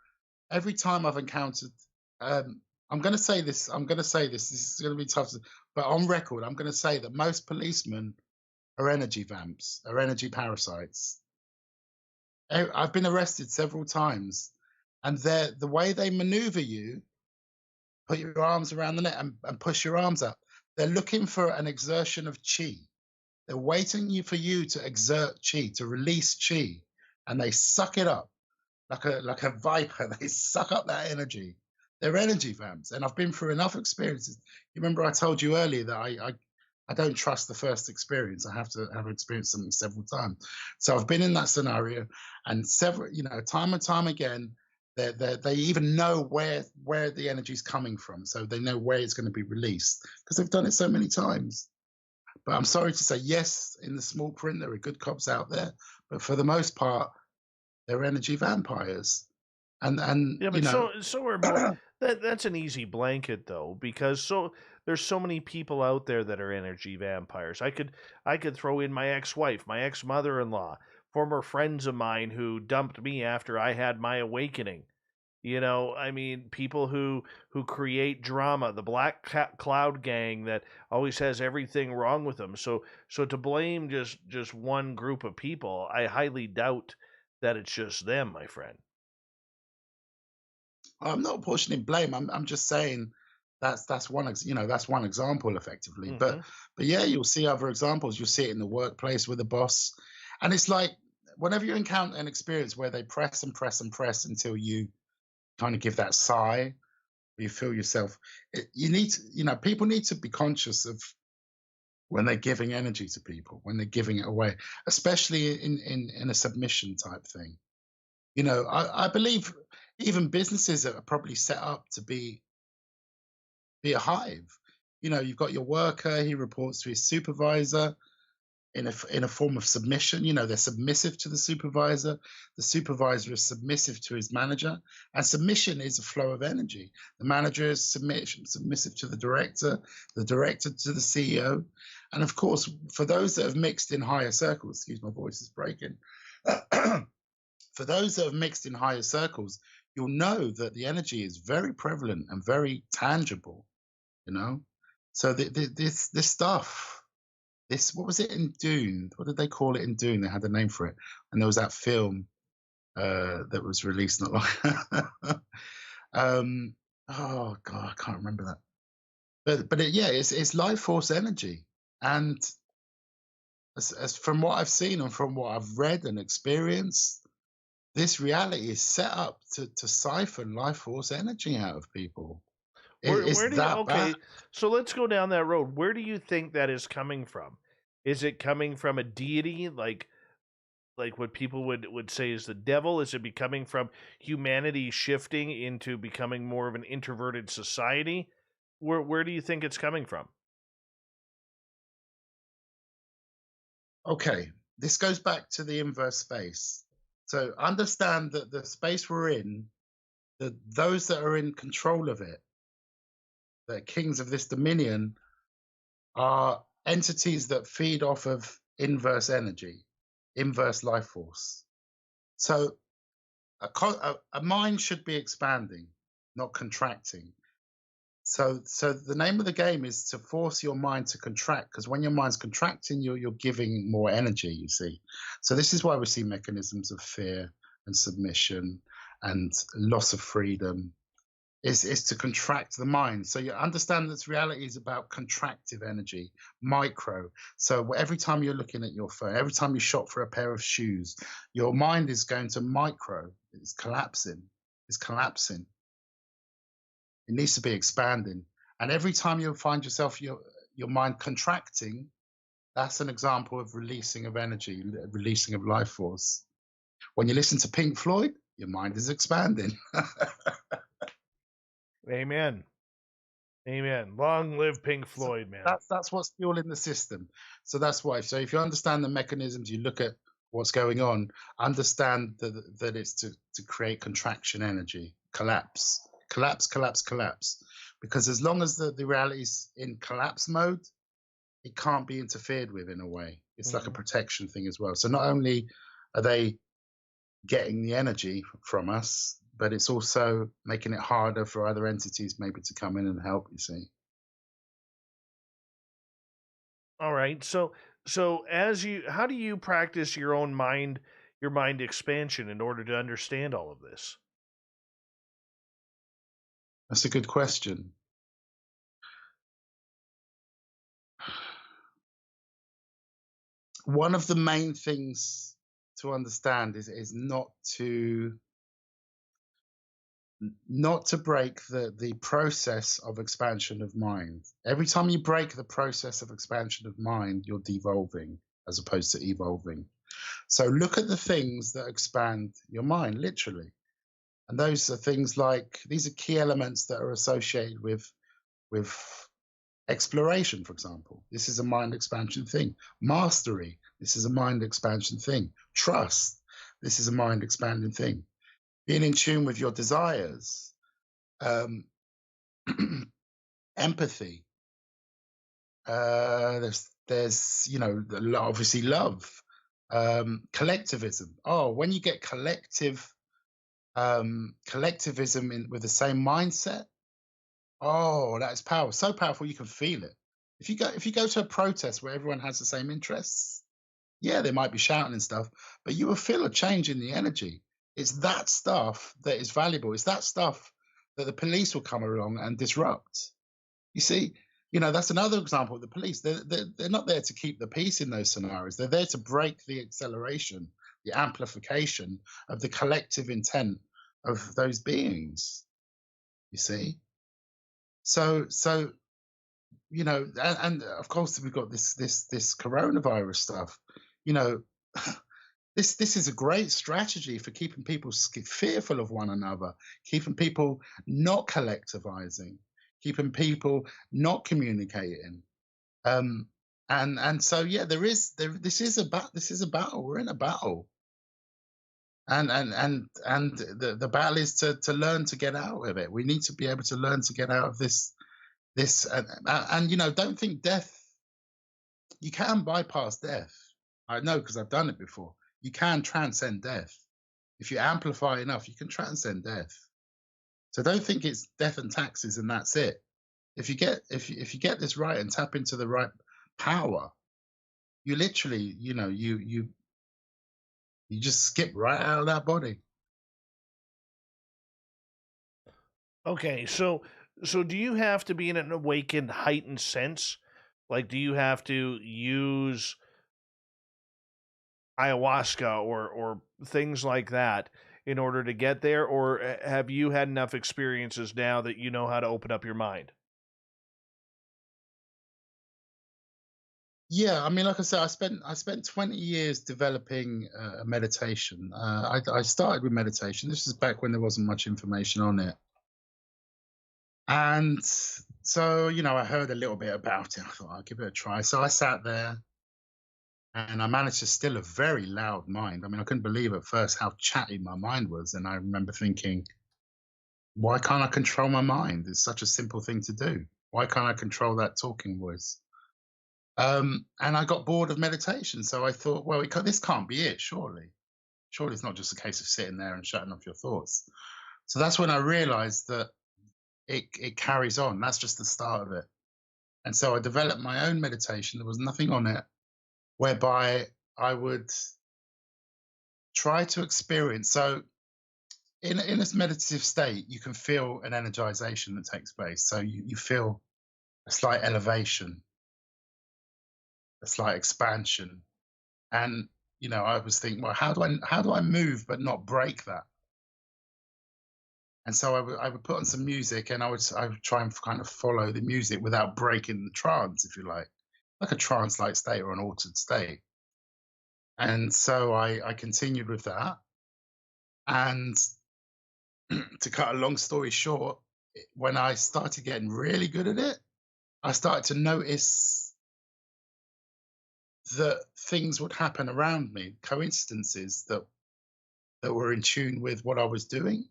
Every time I've encountered, I'm going to say this. This is going to be tough, but on record, I'm going to say that most policemen are energy vamps, are energy parasites. I've been arrested several times, and the way they maneuver you, put your arms around the neck and push your arms up. They're looking for an exertion of chi. They're waiting for you to exert chi, to release chi, and they suck it up like a viper. They suck up that energy. They're energy vamps, and I've been through enough experiences. You remember I told you earlier that I don't trust the first experience. I have to have experienced something several times. So I've been in that scenario, and time and time again, they even know where the energy is coming from, so they know where it's going to be released because they've done it so many times. But I'm sorry to say, yes, in the small print, there are good cops out there, but for the most part, they're energy vampires. And
yeah, but so are That's an easy blanket though, because there's so many people out there that are energy vampires. I could throw in my ex-wife, my ex-mother-in-law, former friends of mine who dumped me after I had my awakening. I mean, people who create drama, the Cloud gang that always has everything wrong with them. So to blame just one group of people, I highly doubt that it's just them, my friend.
I'm not portioning blame. I'm just saying that's one that's one example effectively. But yeah, you'll see other examples. You'll see it in the workplace with a boss, and it's like whenever you encounter an experience where they press and press and press until you kind of give that sigh, you feel yourself. You need to, people need to be conscious of when they're giving energy to people, when they're giving it away, especially in a submission type thing. I believe even businesses are probably set up to be a hive. You've got your worker, he reports to his supervisor in a form of submission. They're submissive to the supervisor is submissive to his manager, and submission is a flow of energy. The manager is submissive to the director to the CEO, and of course for those that have mixed in higher circles, excuse my voice is breaking. For those that have mixed in higher circles, you'll know that the energy is very prevalent and very tangible. So this stuff, what was it in Dune? What did they call it in Dune? They had a name for it, and there was that film that was released not long. Oh God, I can't remember that. But it's life force energy, and as from what I've seen and from what I've read and experienced, this reality is set up to siphon life force energy out of people.
So let's go down that road. Where do you think that is coming from? Is it coming from a deity, like what people would say is the devil? Is it coming from humanity shifting into becoming more of an introverted society? Where do you think it's coming from?
Okay, this goes back to the inverse space. So understand that the space we're in, those that are in control of it, the kings of this dominion, are entities that feed off of inverse energy, inverse life force. So a mind should be expanding, not contracting. So the name of the game is to force your mind to contract, because when your mind's contracting, you're giving more energy, you see. So this is why we see mechanisms of fear and submission and loss of freedom, is to contract the mind. So you understand that reality is about contractive energy, micro. So every time you're looking at your phone, every time you shop for a pair of shoes, your mind is going to micro. It's collapsing. It needs to be expanding. And every time you find yourself, your mind contracting, that's an example of releasing of energy, releasing of life force. When you listen to Pink Floyd, your mind is expanding.
Amen. Long live Pink Floyd, man.
That's what's fueling the system. So that's why. So if you understand the mechanisms, you look at what's going on, understand that it's to create contraction energy, collapse. Because as long as the reality's in collapse mode, it can't be interfered with in a way. It's like a protection thing as well. So not only are they getting the energy from us, but it's also making it harder for other entities maybe to come in and help, you see.
All right. So how do you practice your mind expansion in order to understand all of this?
That's a good question. One of the main things to understand is not to break the process of expansion of mind. Every time you break the process of expansion of mind, you're devolving as opposed to evolving. So look at the things that expand your mind, literally. And those are things like, these are key elements that are associated with exploration, for example. This is a mind expansion thing. Mastery, this is a mind expansion thing. Trust, this is a mind expanding thing. Being in tune with your desires, um, empathy. There's obviously love, collectivism. Oh, when you get collectivism with the same mindset, oh, that's powerful. So powerful you can feel it. If you go to a protest where everyone has the same interests, yeah, they might be shouting and stuff, but you will feel a change in the energy. It's that stuff that is valuable. It's that stuff that the police will come along and disrupt. You see, that's another example of the police. They're not there to keep the peace in those scenarios. They're there to break the acceleration, the amplification of the collective intent of those beings. You see? So and of course we've got this coronavirus stuff. This is a great strategy for keeping people fearful of one another, keeping people not collectivizing, keeping people not communicating. And so yeah, this is a battle. We're in a battle. And the battle is to learn to get out of it. We need to be able to learn to get out of this and don't think death. You can bypass death. I know because I've done it before. You can transcend death. If you amplify enough, you can transcend death. So don't think it's death and taxes and that's it. If you get this right and tap into the right power, you literally, you just skip right out of that body.
Okay, so do you have to be in an awakened, heightened sense? Like, do you have to use ayahuasca or things like that in order to get there? Or have you had enough experiences now that you know how to open up your mind?
Yeah, I mean, like I said, I spent 20 years developing a meditation. I started with meditation. This is back when there wasn't much information on it. And so, I heard a little bit about it. I thought I'll give it a try. So I sat there and I managed to still a very loud mind. I mean, I couldn't believe at first how chatty my mind was. And I remember thinking, why can't I control my mind? It's such a simple thing to do. Why can't I control that talking voice? And I got bored of meditation. So I thought, well, this can't be it, surely. Surely it's not just a case of sitting there and shutting off your thoughts. So that's when I realized that it carries on. That's just the start of it. And so I developed my own meditation. There was nothing on it, whereby I would try to experience. So in this meditative state, you can feel an energization that takes place. So you feel a slight elevation, a slight expansion. And, I was thinking, well, how do I move but not break that? And so I would put on some music and I would try and kind of follow the music without breaking the trance, if you like a trance-like state or an altered state. And so I continued with that. And to cut a long story short, when I started getting really good at it, I started to notice that things would happen around me, coincidences that were in tune with what I was doing.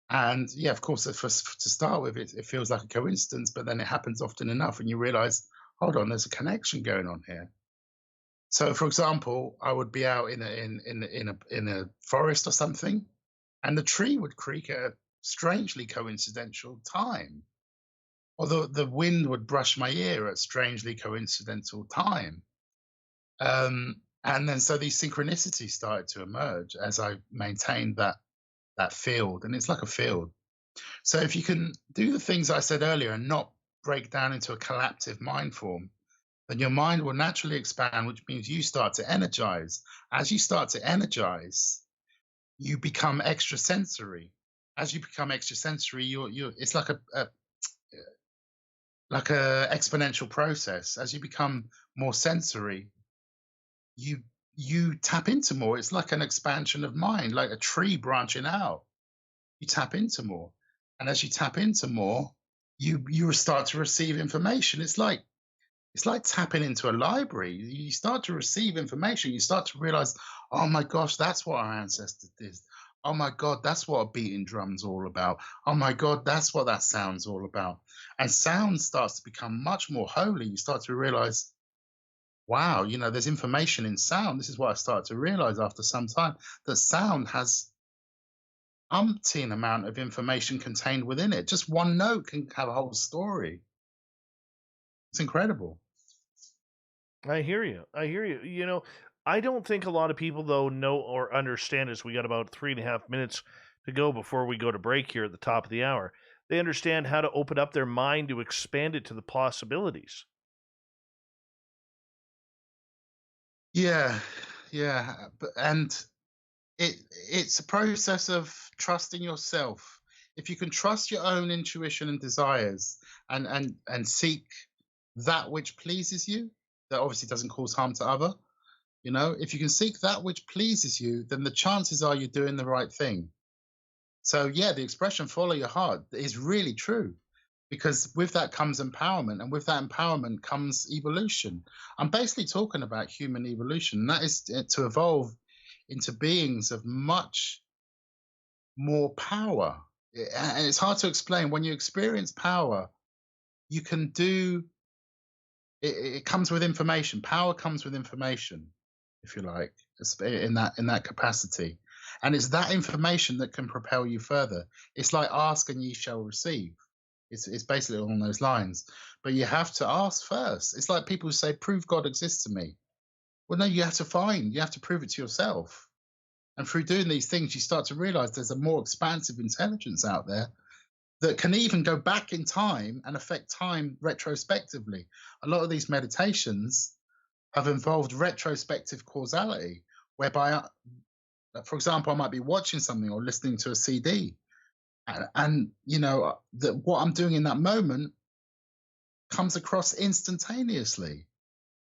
And yeah, of course, to start with, it feels like a coincidence, but then it happens often enough, and you realize, hold on, there's a connection going on here. So, for example, I would be out in a forest or something, and the tree would creak at a strangely coincidental time, or the wind would brush my ear at a strangely coincidental time. And then so these synchronicities started to emerge as I maintained that field, and it's like a field. So if you can do the things I said earlier and not break down into a collapsive mind form, then your mind will naturally expand, which means you start to energize. As you start to energize, you become extrasensory. As you become extrasensory, it's like a exponential process. As you become more sensory, you tap into more. It's like an expansion of mind, like a tree branching out. You tap into more. And as you tap into more, you start to receive information. It's like tapping into a library. You start to receive information. You start to realize, oh my gosh, that's what our ancestors did. oh my God, that's what a beating drum's all about. Oh my God, that's what that sound's all about. And sound starts to become much more holy. You start to realize, wow, there's information in sound. This is what I started to realize after some time, that sound has umpteen amount of information contained within it. Just one note can have a whole story. It's incredible.
I hear you. I don't think a lot of people, though, know or understand, as we got about 3.5 minutes to go before we go to break here at the top of the hour. They understand how to open up their mind to expand it to the possibilities.
Yeah, and it's a process of trusting yourself. If you can trust your own intuition and desires, and seek that which pleases you, that obviously doesn't cause harm to other. If you can seek that which pleases you, then the chances are you're doing the right thing. So yeah, the expression "follow your heart" is really true, because with that comes empowerment, and with that empowerment comes evolution. I'm basically talking about human evolution, and that is to evolve into beings of much more power. And it's hard to explain. When you experience power, you can do it. It comes with information. Power comes with information, if you like, in that capacity. And it's that information that can propel you further. It's like ask and ye shall receive. It's basically along those lines. But you have to ask first. It's like people who say, prove God exists to me. Well, no, you have to prove it to yourself. And through doing these things, you start to realize there's a more expansive intelligence out there that can even go back in time and affect time retrospectively. A lot of these meditations have involved retrospective causality, whereby, for example, I might be watching something or listening to a CD, and that what I'm doing in that moment comes across instantaneously,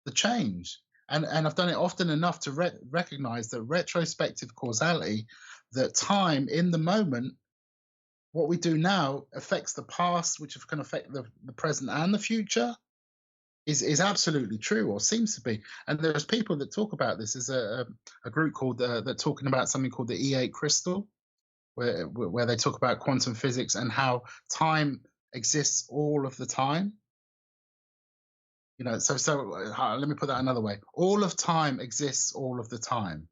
the change. And I've done it often enough to recognize that retrospective causality, that time in the moment, what we do now affects the past, which can affect the present and the future, is absolutely true, or seems to be. And there's people that talk about this. There's a group called they're talking about something called the E8 crystal, where they talk about quantum physics and how time exists all of the time. So let me put that another way. All of time exists all of the time.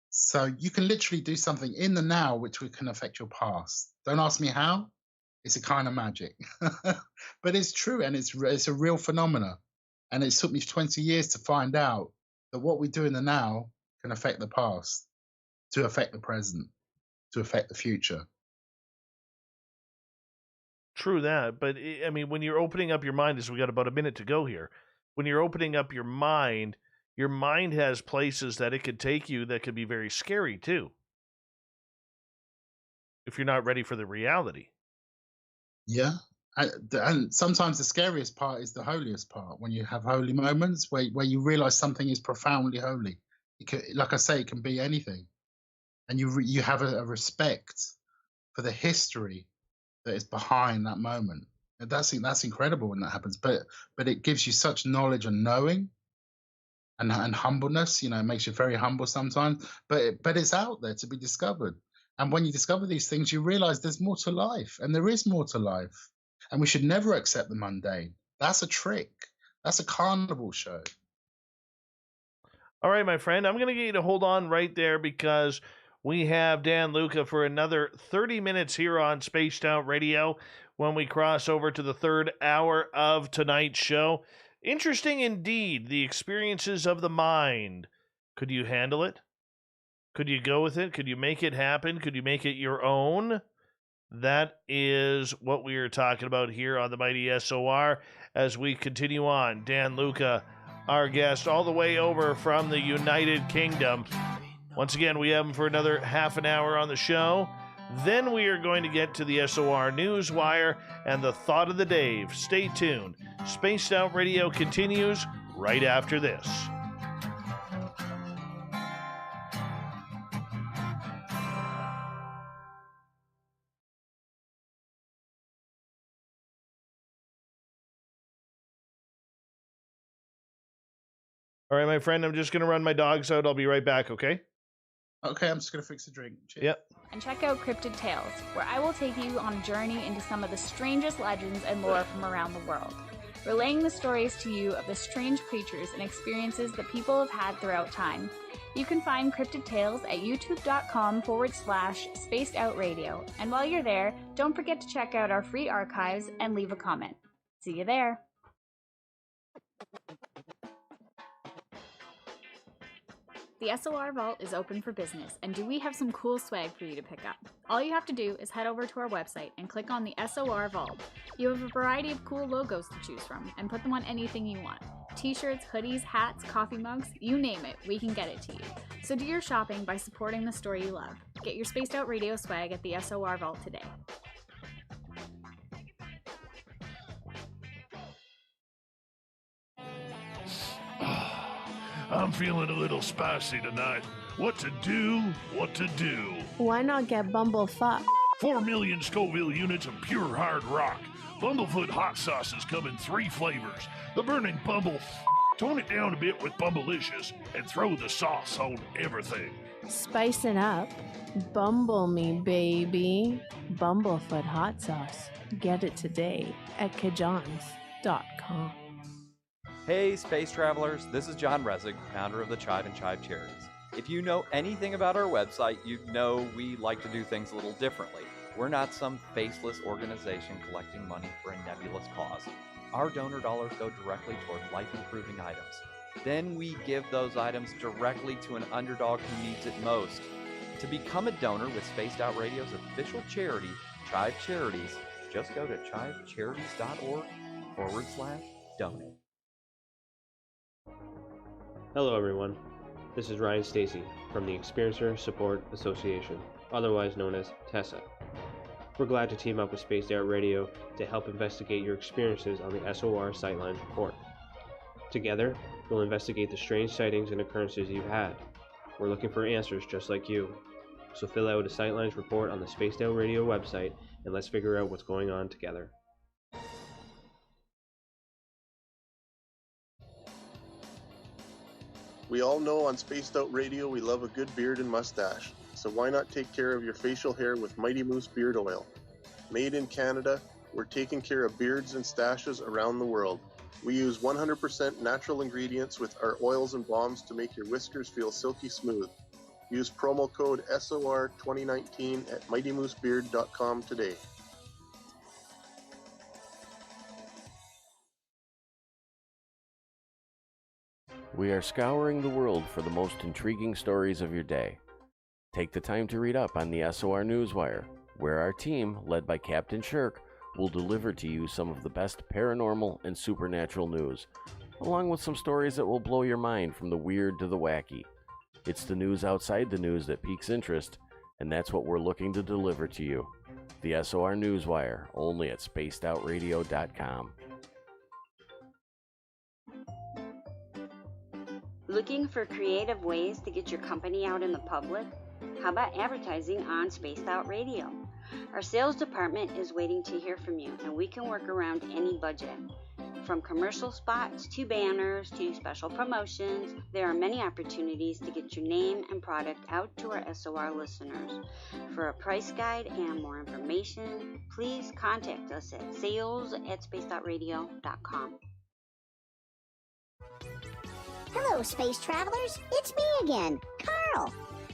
So you can literally do something in the now which can affect your past. Don't ask me how. It's a kind of magic. But it's true, and it's a real phenomena. And it took me 20 years to find out that what we do in the now can affect the past, to affect the present, to affect the future.
True that, but when you're opening up your mind, as we got about a minute to go here, when you're opening up your mind has places that it could take you that could be very scary too, if you're not ready for the reality.
Yeah. And sometimes the scariest part is the holiest part, when you have holy moments where you realize something is profoundly holy. Like I say, it can be anything. And you have a respect for the history that is behind that moment. And that's incredible when that happens. But it gives you such knowledge and knowing and humbleness. It makes you very humble sometimes. But it's out there to be discovered. And when you discover these things, you realize there's more to life, and there is more to life. And we should never accept the mundane. That's a trick. That's a carnival show.
All right, my friend, I'm going to get you to hold on right there, because we have Dan Luca for another 30 minutes here on Spaced Out Radio when we cross over to the third hour of tonight's show. Interesting indeed, the experiences of the mind. Could you handle it? Could you go with it? Could you make it happen? Could you make it your own? That is what we are talking about here on the Mighty SOR as we continue on. Dan Luca, our guest, all the way over from the United Kingdom. Once again, we have him for another half an hour on the show. Then we are going to get to the SOR Newswire and the Thought of the Dave. Stay tuned. Spaced Out Radio continues right after this. All right, my friend, I'm just going to run my dogs out. I'll be right back, okay?
Okay, I'm just going to fix a drink. Cheers.
Yep.
And check out Cryptid Tales, where I will take you on a journey into some of the strangest legends and lore from around the world, relaying the stories to you of the strange creatures and experiences that people have had throughout time. You can find Cryptid Tales at youtube.com/spacedoutradio. And while you're there, don't forget to check out our free archives and leave a comment. See you there. The SOR Vault is open for business, and do we have some cool swag for you to pick up? All you have to do is head over to our website and click on the SOR Vault. You have a variety of cool logos to choose from, and put them on anything you want. T-shirts, hoodies, hats, coffee mugs, you name it, we can get it to you. So do your shopping by supporting the story you love. Get your Spaced Out Radio swag at the SOR Vault today.
I'm feeling a little spicy tonight. What to do? What to do?
Why not get Bumblefuck?
4 million Scoville units of pure hard rock. Bumblefoot hot sauces come in 3 flavors. The burning Bumble. Tone it down a bit with Bumblicious and throw the sauce on everything.
Spice it up. Bumble me, baby. Bumblefoot hot sauce. Get it today at kajans.com.
Hey, space travelers, this is John Resig, founder of the Chive and Chive Charities. If you know anything about our website, you know we like to do things a little differently. We're not some faceless organization collecting money for a nebulous cause. Our donor dollars go directly toward life-improving items. Then we give those items directly to an underdog who needs it most. To become a donor with Spaced Out Radio's official charity, Chive Charities, just go to chivecharities.org/donate.
Hello everyone, this is Ryan Stacy from the Experiencer Support Association, otherwise known as TESSA. We're glad to team up with Spaced Out Radio to help investigate your experiences on the SOR Sightlines report. Together, we'll investigate the strange sightings and occurrences you've had. We're looking for answers just like you. So fill out a Sightlines report on the Spaced Out Radio website and let's figure out what's going on together.
We all know on Spaced Out Radio we love a good beard and mustache, so why not take care of your facial hair with Mighty Moose Beard Oil? Made in Canada, we're taking care of beards and stashes around the world. We use 100% natural ingredients with our oils and balms to make your whiskers feel silky smooth. Use promo code SOR2019 at MightyMooseBeard.com today.
We are scouring the world for the most intriguing stories of your day. Take the time to read up on the SOR Newswire, where our team, led by Captain Shirk, will deliver to you some of the best paranormal and supernatural news, along with some stories that will blow your mind from the weird to the wacky. It's the news outside the news that piques interest, and that's what we're looking to deliver to you. The SOR Newswire, only at spacedoutradio.com.
Looking for creative ways to get your company out in the public? How about advertising on Spaced Out Radio? Our sales department is waiting to hear from you, and we can work around any budget. From commercial spots to banners to special promotions, there are many opportunities to get your name and product out to our SOR listeners. For a price guide and more information, please contact us at sales@spacedoutradio.com.
Hello, space travelers. It's me again, Carl.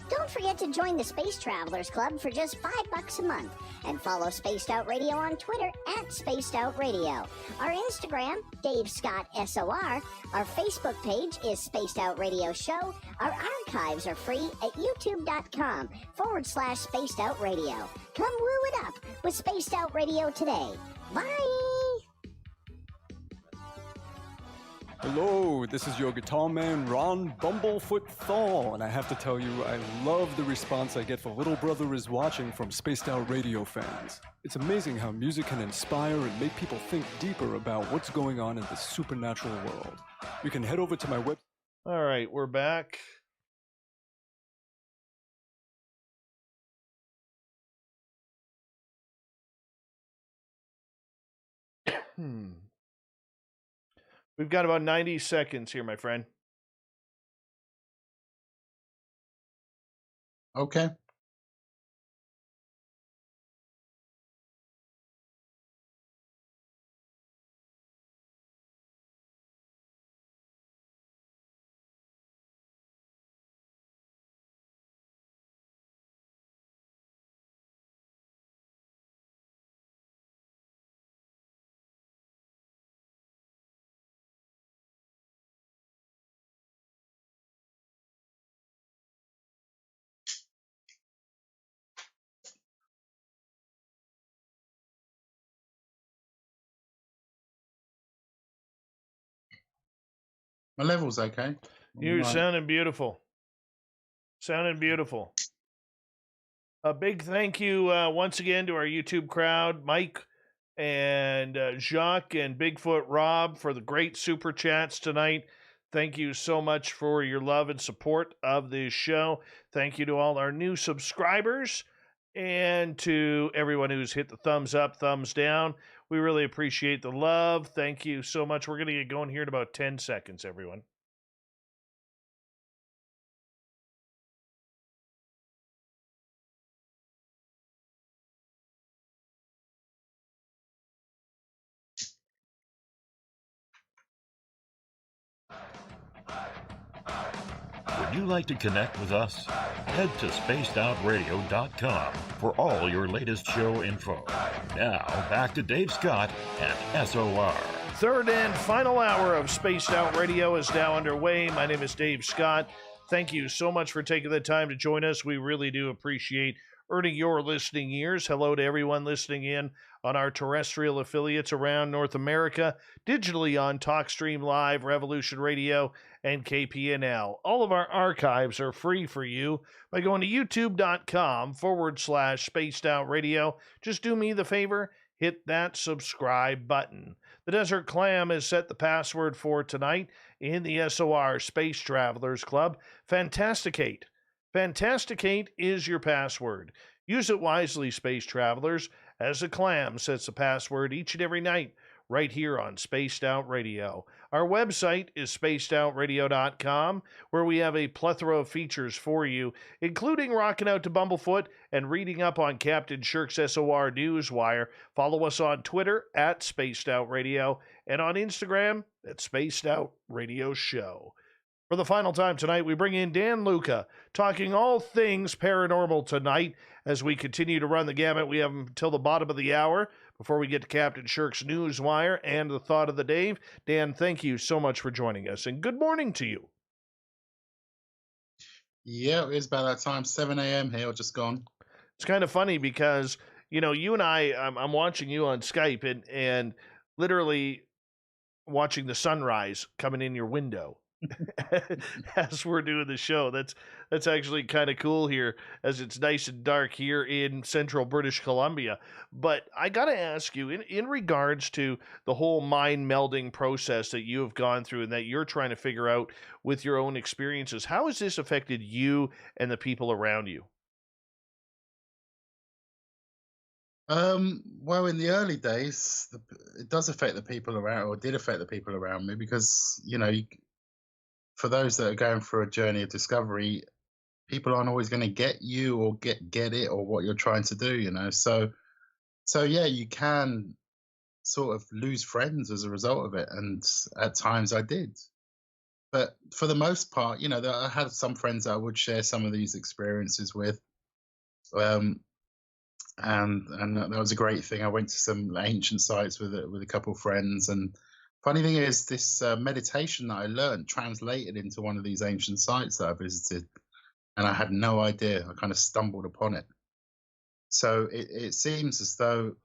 Don't forget to join the Space Travelers Club for just $5 a month and follow Spaced Out Radio on Twitter @Spaced Out Radio. Our Instagram, Dave Scott SOR. Our Facebook page is Spaced Out Radio Show. Our archives are free at youtube.com/Spaced Out Radio. Come woo it up with Spaced Out Radio today. Bye!
Hello, this is your guitar man, Ron Bumblefoot Thaw, and I have to tell you, I love the response I get for Little Brother is Watching from Spaced Out Radio fans. It's amazing how music can inspire and make people think deeper about what's going on in the supernatural world. You can head over to my website.
All right, we're back. We've got about 90 seconds here, my friend.
Okay. My level's okay.
You're
Right.
sounding beautiful. Sounding beautiful. A big thank you once again to our YouTube crowd, Mike and Jacques and Bigfoot Rob for the great super chats tonight. Thank you so much for your love and support of this show. Thank you to all our new subscribers and to everyone who's hit the thumbs up, thumbs down. We really appreciate the love. Thank you so much. We're going to get going here in about 10 seconds, everyone.
Would you like to connect with us? Head to spacedoutradio.com for all your latest show info. Now, back to Dave Scott and SOR.
Third and final hour of Spaced Out Radio is now underway. My name is Dave Scott. Thank you so much for taking the time to join us. We really do appreciate earning your listening ears. Hello to everyone listening in on our terrestrial affiliates around North America, digitally on TalkStream Live, Revolution Radio, and KPNL. All of our archives are free for you by going to youtube.com/Spaced Out Radio. Just do me the favor, hit that subscribe button. The Desert Clam has set the password for tonight in the SOR Space Travelers Club. Fantasticate. Fantasticate is your password. Use it wisely, Space Travelers, as the Clam sets the password each and every night right here on Spaced Out Radio. Our website is spacedoutradio.com, where we have a plethora of features for you, including rocking out to Bumblefoot and reading up on Captain Shirk's SOR Newswire. Follow us on Twitter at Spaced Out Radio and on Instagram at Spaced Out Radio Show. For the final time tonight, we bring in Dan Luca, talking all things paranormal tonight. As we continue to run the gamut, we have him until the bottom of the hour before we get to Captain Shirk's Newswire and the Thought of the Dave. Dan, thank you so much for joining us, and good morning to you.
Yeah, it is about that time, 7 a.m. here, just gone.
It's kind of funny because, you know, you and I'm watching you on Skype and literally watching the sunrise coming in your window. As we're doing the show. That's actually kind of cool here, as it's nice and dark here in central British Columbia. But I got to ask you, in regards to the whole mind melding process that you have gone through and that you're trying to figure out with your own experiences, how has this affected you and the people around you?
Well, in the early days, it does affect the people around, or did affect the people around me, because, you know, for those that are going through a journey of discovery, people aren't always going to get you or get it or what you're trying to do, you know. So yeah, you can sort of lose friends as a result of it, and at times I did. But for the most part, you know, I had some friends that I would share some of these experiences with, and that was a great thing. I went to some ancient sites with a couple of friends, and funny thing is, this meditation that I learned translated into one of these ancient sites that I visited, and I had no idea. I kind of stumbled upon it. So it seems as though,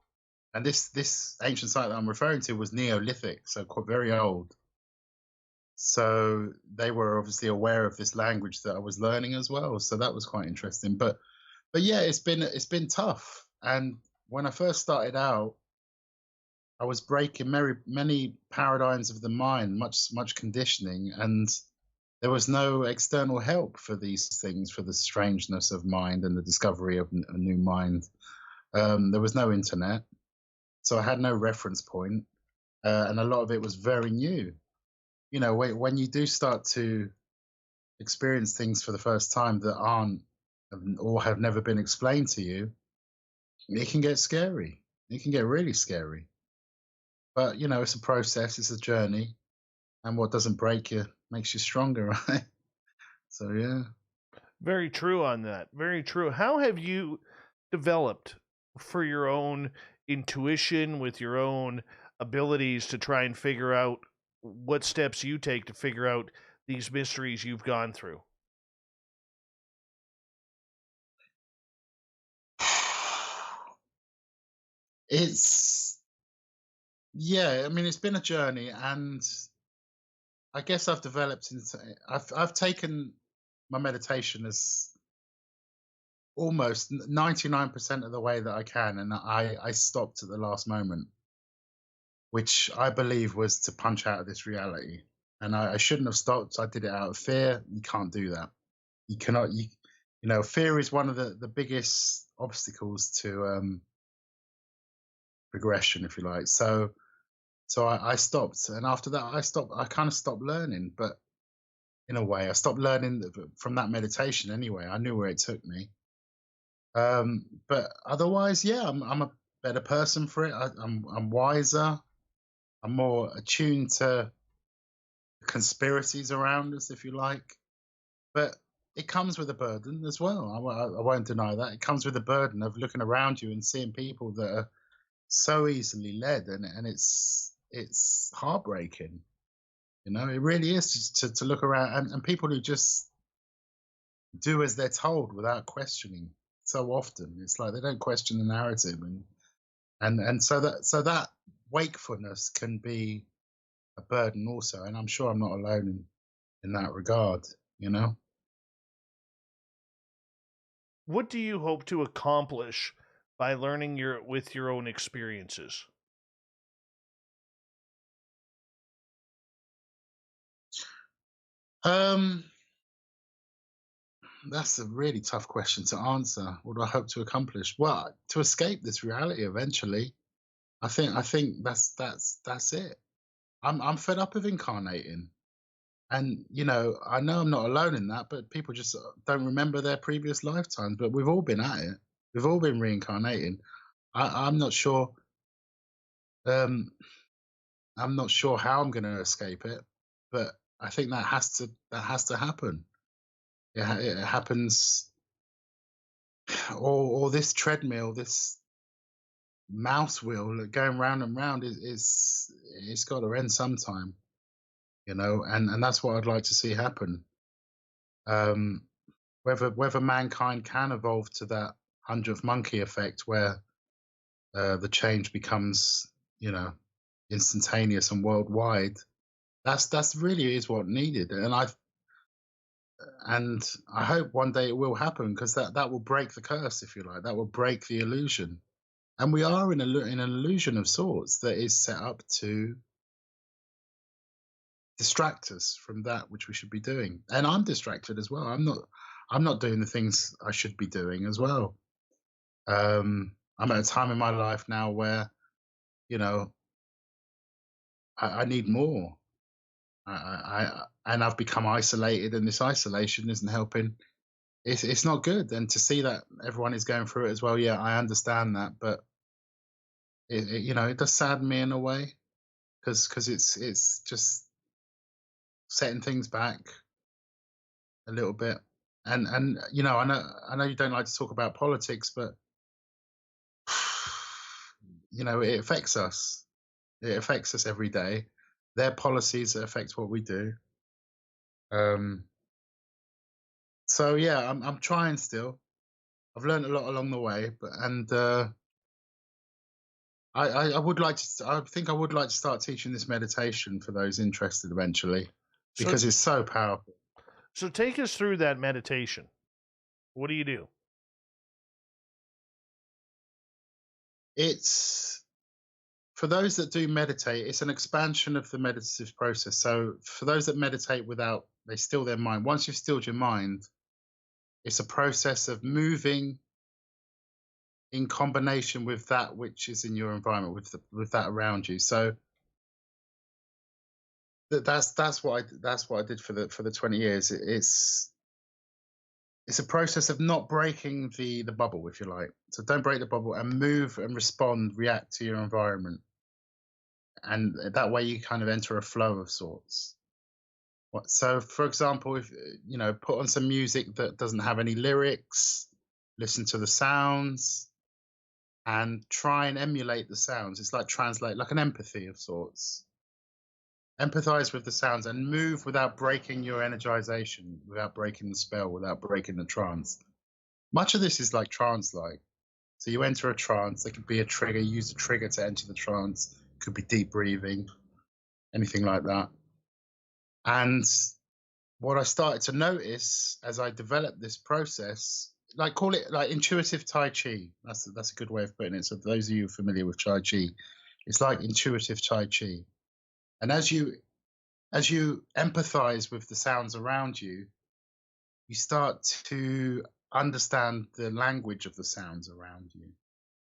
and this ancient site that I'm referring to was Neolithic, so quite very old. So they were obviously aware of this language that I was learning as well. So that was quite interesting. But yeah, it's been tough. And when I first started out, I was breaking many paradigms of the mind, much conditioning, and there was no external help for these things, for the strangeness of mind and the discovery of a new mind. There was no internet, so I had no reference point, and a lot of it was very new. You know, when you do start to experience things for the first time that aren't or have never been explained to you, it can get scary. It can get really scary. But it's a process, it's a journey, and what doesn't break you makes you stronger, right? So yeah.
Very true on that. Very true. How have you developed for your own intuition, with your own abilities to try and figure out what steps you take to figure out these mysteries you've gone through?
It's it's been a journey, and I guess I've developed into. I've taken my meditation as almost 99% of the way that I can, and I stopped at the last moment, which I believe was to punch out of this reality. And I shouldn't have stopped. I did it out of fear. You can't do that. You cannot. Fear is one of the biggest obstacles to progression, if you like. So I stopped, and after that, I kind of stopped learning. But in a way, I stopped learning from that meditation. Anyway, I knew where it took me. But otherwise, yeah, I'm a better person for it. I'm wiser. I'm more attuned to conspiracies around us, if you like. But it comes with a burden as well. I won't deny that. It comes with a burden of looking around you and seeing people that are so easily led, and it's heartbreaking. It really is just to look around and people who just do as they're told without questioning. So often it's like they don't question the narrative, and so that wakefulness can be a burden also. And I'm sure I'm not alone in that regard.
What do you hope to accomplish by learning with your own experiences?
That's a really tough question to answer. What do I hope to accomplish? Well, to escape this reality eventually. I think that's it. I'm fed up of incarnating. And I know I'm not alone in that, but people just don't remember their previous lifetimes. But we've all been at it. We've all been reincarnating. I'm not sure. I'm not sure how I'm going to escape it, but I think that has to happen. It happens. Or this treadmill, this mouse wheel going round and round it's got to end sometime. And that's what I'd like to see happen. Whether mankind can evolve to that 100th monkey effect where the change becomes, instantaneous and worldwide, that's really is what needed. And I hope one day it will happen, because that will break the curse, if you like. That will break the illusion. And we are in an illusion of sorts that is set up to distract us from that which we should be doing. And I'm distracted as well. I'm not doing the things I should be doing as well. I'm at a time in my life now where, I need more. And I've become isolated, and this isolation isn't helping. It's not good. And to see that everyone is going through it as well, yeah, I understand that, but it does sadden me in a way, because it's just setting things back a little bit. And I know you don't like to talk about politics, but it affects us. It affects us every day. Their policies affect what we do. So yeah, I'm trying still. I've learned a lot along the way, I would like to. I think I would like to start teaching this meditation for those interested eventually, because it's so powerful.
So take us through that meditation. What do you do?
It's for those that do meditate. It's an expansion of the meditative process. So for those that meditate without, they still their mind. Once you've stilled your mind, it's a process of moving in combination with that which is in your environment, with that around you. So that's what I did for the 20 years. it's a process of not breaking the bubble, if you like. So don't break the bubble, and move and respond, react to your environment. And that way you kind of enter a flow of sorts. So, for example, if put on some music that doesn't have any lyrics, listen to the sounds, and try and emulate the sounds. It's like like an empathy of sorts. Empathize with the sounds and move without breaking your energization, without breaking the spell, without breaking the trance. Much of this is like trance-like. So you enter a trance. There could be a trigger. Use a trigger to enter the trance. Could be deep breathing, anything like that. And what I started to notice as I developed this process, call it like intuitive Tai Chi. That's a good way of putting it. So for those of you familiar with Tai Chi, it's like intuitive Tai Chi. And as you empathize with the sounds around you, you start to understand the language of the sounds around you.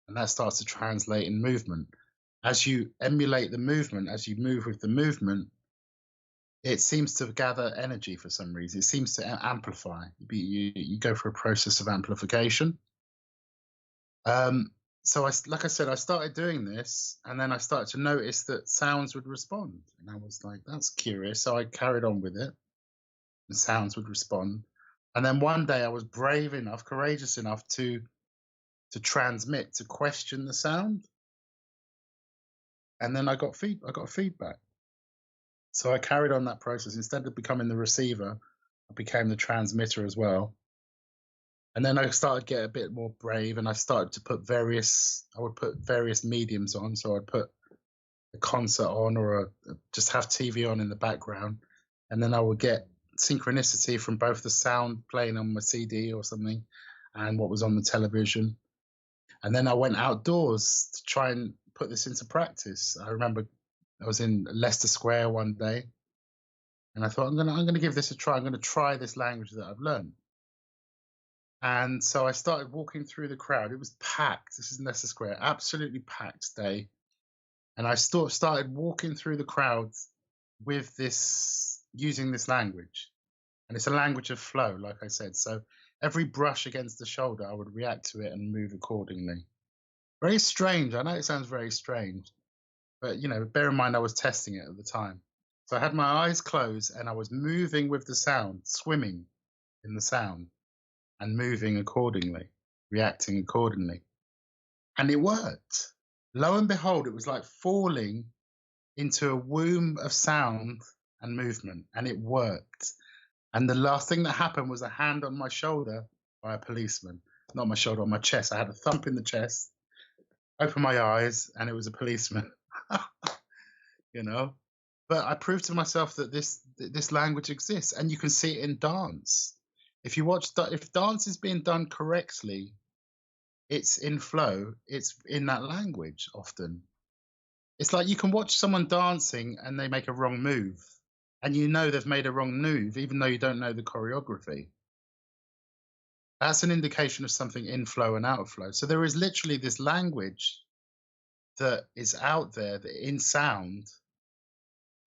And that starts to translate in movement. As you emulate the movement, as you move with the movement, it seems to gather energy for some reason. It seems to amplify. You go through a process of amplification. So like I said, I started doing this, and then I started to notice that sounds would respond. And I was like, that's curious. So I carried on with it. The sounds would respond. And then one day I was brave enough, courageous enough to transmit, to question the sound. And then I got feedback. So I carried on that process. Instead of becoming the receiver, I became the transmitter as well. And then I started to get a bit more brave, and I started to put various mediums on. So I'd put a concert on, or just have TV on in the background. And then I would get synchronicity from both the sound playing on my CD or something and what was on the television. And then I went outdoors to try and put this into practice. I remember I was in Leicester Square one day, and I thought, I'm gonna give this a try. I'm gonna try this language that I've learned. And so I started walking through the crowd. It was packed. This is Leicester Square, absolutely packed day. And I started walking through the crowd with this, using this language. And it's a language of flow, like I said. So every brush against the shoulder, I would react to it and move accordingly. Very strange. I know it sounds very strange, but bear in mind I was testing it at the time. So I had my eyes closed and I was moving with the sound, swimming in the sound and moving accordingly, reacting accordingly. And it worked. Lo and behold, it was like falling into a womb of sound and movement, and it worked. And the last thing that happened was a hand on my shoulder by a policeman. Not my shoulder, on my chest. I had a thump in the chest, opened my eyes, and it was a policeman. But I proved to myself that this language exists, and you can see it in dance. If dance is being done correctly, it's in flow. It's in that language often. It's like you can watch someone dancing and they make a wrong move, and they've made a wrong move, even though you don't know the choreography. That's an indication of something in flow and out of flow. So there is literally this language that is out there, that in sound,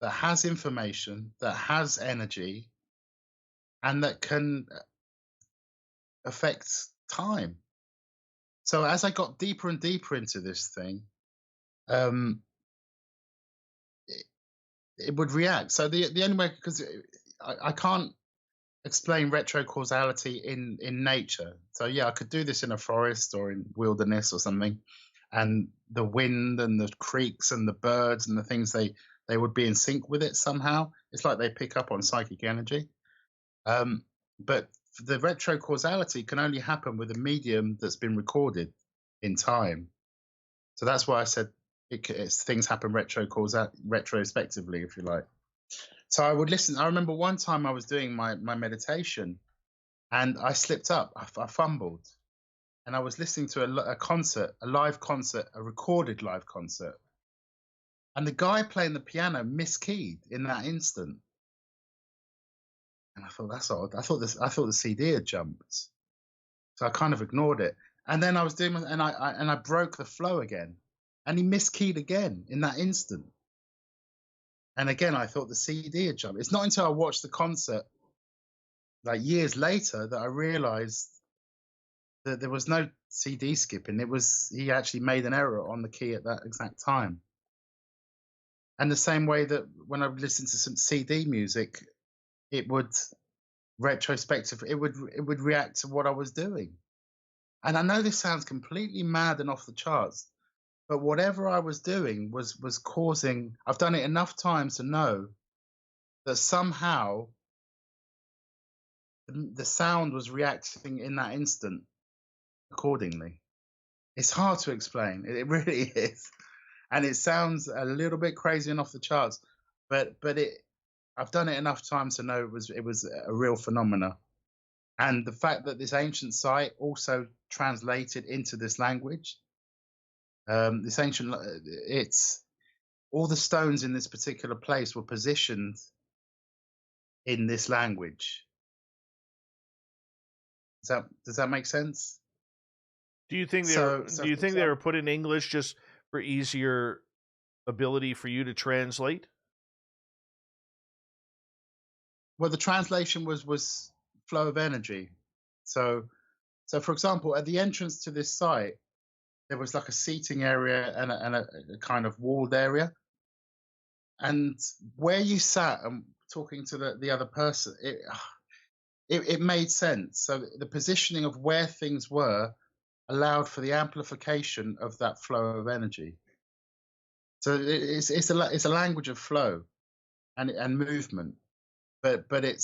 that has information, that has energy, and that can affect time. So as I got deeper and deeper into this thing, it would react. So the only way, because I can't explain retrocausality in nature. So yeah, I could do this in a forest or in wilderness or something, and the wind and the creeks and the birds and the things, they would be in sync with it somehow. It's like they pick up on psychic energy. But the retrocausality can only happen with a medium that's been recorded in time. So that's why I said things happen retrospectively, if you like. So I would listen. I remember one time I was doing my meditation, and I slipped up. I fumbled, and I was listening to a concert, a live concert, a recorded live concert, and the guy playing the piano miskeyed in that instant. And I thought, that's odd. I thought the CD had jumped, so I kind of ignored it. And then I was doing, and I broke the flow again, and he miskeyed again in that instant. And again, I thought the CD had jumped. It's not until I watched the concert like years later that I realized that there was no CD skipping. He actually made an error on the key at that exact time. And the same way that when I would listen to some CD music, it would it would react to what I was doing. And I know this sounds completely mad and off the charts, but whatever I was doing was causing. I've done it enough times to know that somehow the sound was reacting in that instant accordingly. It's hard to explain. It really is, and it sounds a little bit crazy and off the charts, but I've done it enough times to know it was a real phenomena. And the fact that this ancient site also translated into this language, it's all the stones in this particular place were positioned in this language. Does that make sense?
Do you think they were put in English just for easier ability for you to translate?
Well, the translation was flow of energy. So for example, at the entrance to this site, there was like a seating area and a kind of walled area. And where you sat and talking to the other person, it made sense. So the positioning of where things were allowed for the amplification of that flow of energy. So it's a language of flow and movement, but it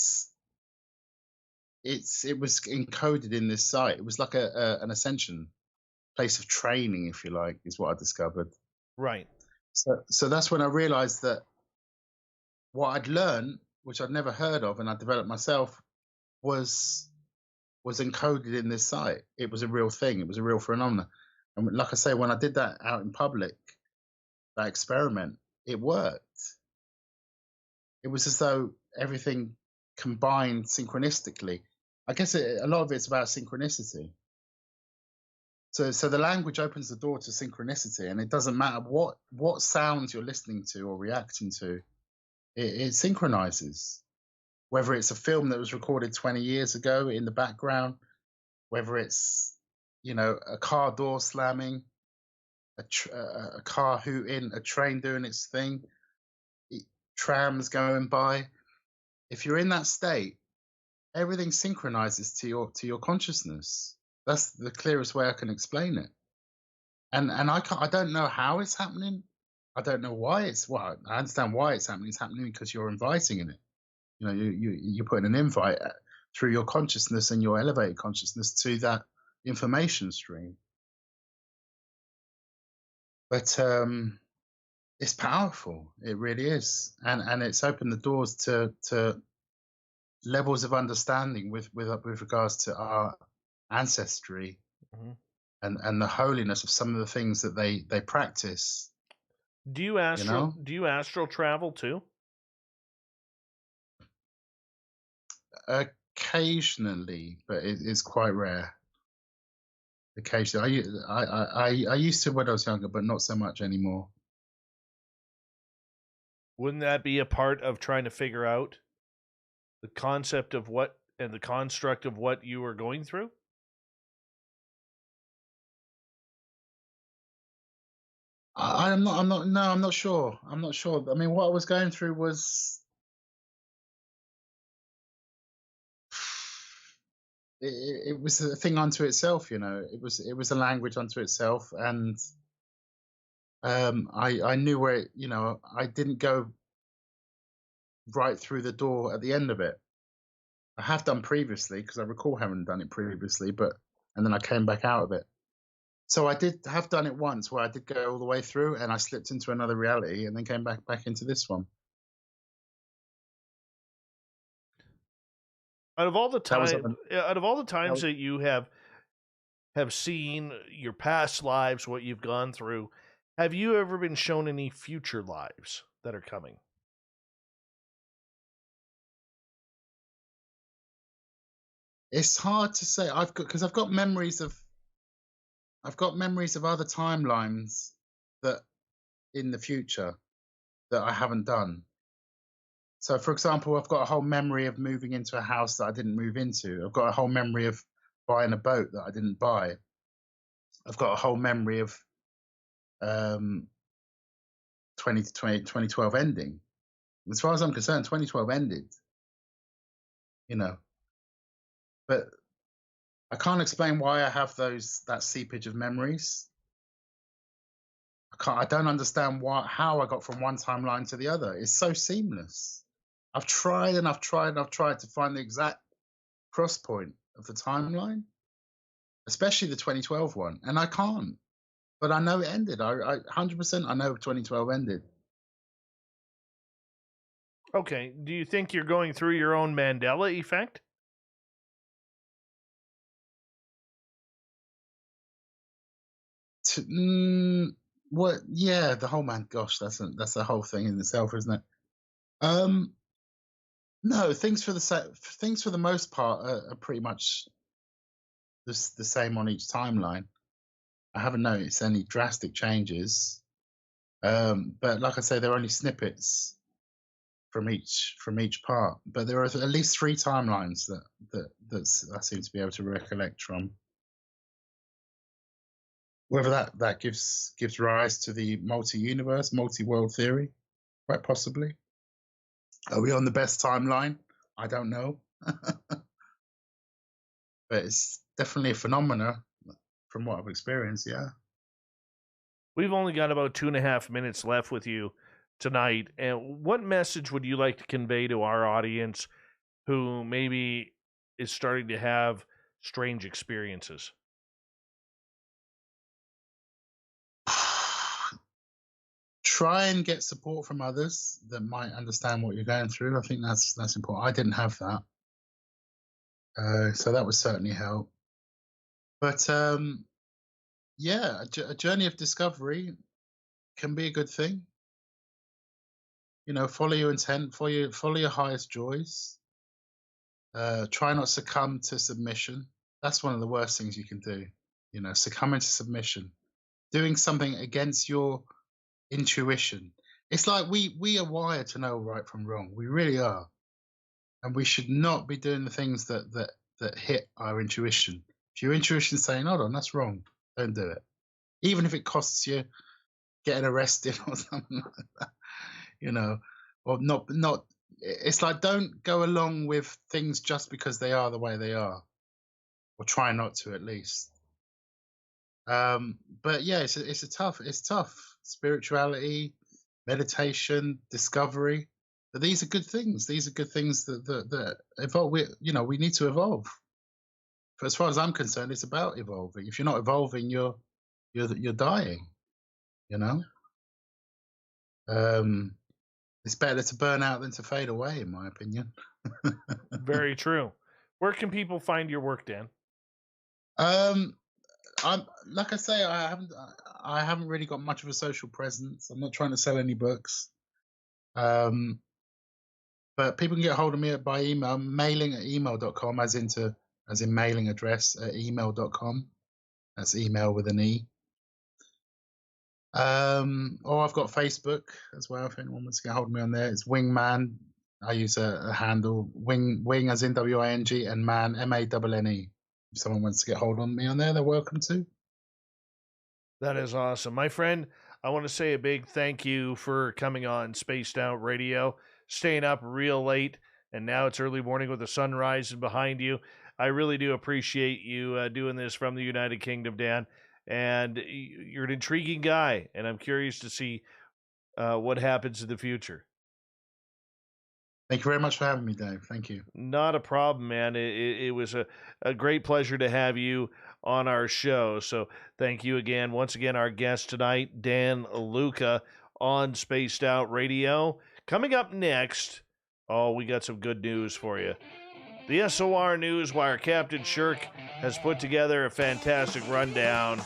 was encoded in this site. It was like an ascension, place of training, if you like, is what I discovered.
Right.
So that's when I realized that what I'd learned, which I'd never heard of, and I developed myself, was encoded in this site. It was a real thing. It was a real phenomenon. And like I say, when I did that out in public, that experiment, it worked. It was as though everything combined synchronistically. I guess a lot of it's about synchronicity. So the language opens the door to synchronicity, and it doesn't matter what sounds you're listening to or reacting to, it synchronizes. Whether it's a film that was recorded 20 years ago in the background, whether it's a car door slamming, a car hooting, a train doing its thing, trams going by. If you're in that state, everything synchronizes to your consciousness. That's the clearest way I can explain it. And I don't know how it's happening. I don't know why I understand why it's happening. It's happening because you're inviting in it. You're putting an invite through your consciousness and your elevated consciousness to that information stream. But it's powerful. It really is, and it's opened the doors to levels of understanding with regards to our ancestry,
mm-hmm.
and the holiness of some of the things that they practice.
Do you astral travel too?
Occasionally, but it is quite rare. Occasionally, I used to when I was younger, but not so much anymore.
Wouldn't that be a part of trying to figure out the concept of what and the construct of what you were going through?
I'm not sure. I'm not sure. I mean, what I was going through was it was a thing unto itself, It was a language unto itself, and I knew where I didn't go right through the door at the end of it. I have done previously because I recall having done it previously, and then I came back out of it. So I did have done it once where I did go all the way through, and I slipped into another reality, and then came back into this one.
Out of all the times that you have seen your past lives, what you've gone through, have you ever been shown any future lives that are coming?
It's hard to say. I've got memories of other timelines that in the future that I haven't done. So, for example, I've got a whole memory of moving into a house that I didn't move into. I've got a whole memory of buying a boat that I didn't buy. I've got a whole memory of 2012 ending. As far as I'm concerned, 2012 ended, you know. But I can't explain why I have that seepage of memories. I don't understand how I got from one timeline to the other. It's so seamless. I've tried and I've tried and I've tried to find the exact cross point of the timeline, especially the 2012 one, and I can't. But I know it ended. I 100% I know 2012 ended.
Okay. Do you think you're going through your own Mandela effect?
What? Yeah, the whole man. Gosh, that's a whole thing in itself, isn't it? No, things for the most part are pretty much the same on each timeline. I haven't noticed any drastic changes, but like I say, they're only snippets from each part. But there are at least 3 timelines that I seem to be able to recollect from. Whether that gives rise to the multi-universe, multi-world theory, quite possibly. Are we on the best timeline? I don't know. But it's definitely a phenomena from what I've experienced, yeah.
We've only got about 2.5 minutes left with you tonight. And what message would you like to convey to our audience who maybe is starting to have strange experiences?
Try and get support from others that might understand what you're going through. I think that's important. I didn't have that. So that would certainly help. But yeah, a journey of discovery can be a good thing. You know, follow your intent, follow your highest joys. Try not to succumb to submission. That's one of the worst things you can do. You know, succumbing to submission, doing something against your intuition. It's like we are wired to know right from wrong. We really are, and we should not be doing the things that hit our intuition. If your intuition's saying, "Hold on, that's wrong," don't do it, even if it costs you getting arrested or something like that. You know, or not. It's like, don't go along with things just because they are the way they are, or try not to, at least. But yeah, it's tough. Spirituality, meditation, discovery. But these are good things. These are good things that evolve. We need to evolve. But as far as I'm concerned, it's about evolving. If you're not evolving, you're dying. You know. It's better to burn out than to fade away, in my opinion.
Very true. Where can people find your work, Dan?
I'm like I say, I haven't really got much of a social presence. I'm not trying to sell any books. But people can get hold of me by email, mailing at email.com, as in mailing address at email.com. That's email with an E. Or I've got Facebook as well. If anyone wants to get hold of me on there, it's Wingman. I use a handle, wing as in WING, and man, MANNE. If someone wants to get hold of me on there, they're welcome to.
That is awesome. My friend, I want to say a big thank you for coming on Spaced Out Radio, staying up real late, and now it's early morning with the sun rising behind you. I really do appreciate you doing this from the United Kingdom, Dan. And you're an intriguing guy, and I'm curious to see what happens in the future.
Thank you very much for having me, Dave. Thank you.
Not a problem, man. It was a great pleasure to have you on our show. So thank you again. Once again, our guest tonight, Dan Luca on Spaced Out Radio. Coming up next, we got some good news for you. The SOR Newswire, Captain Shirk, has put together a fantastic rundown.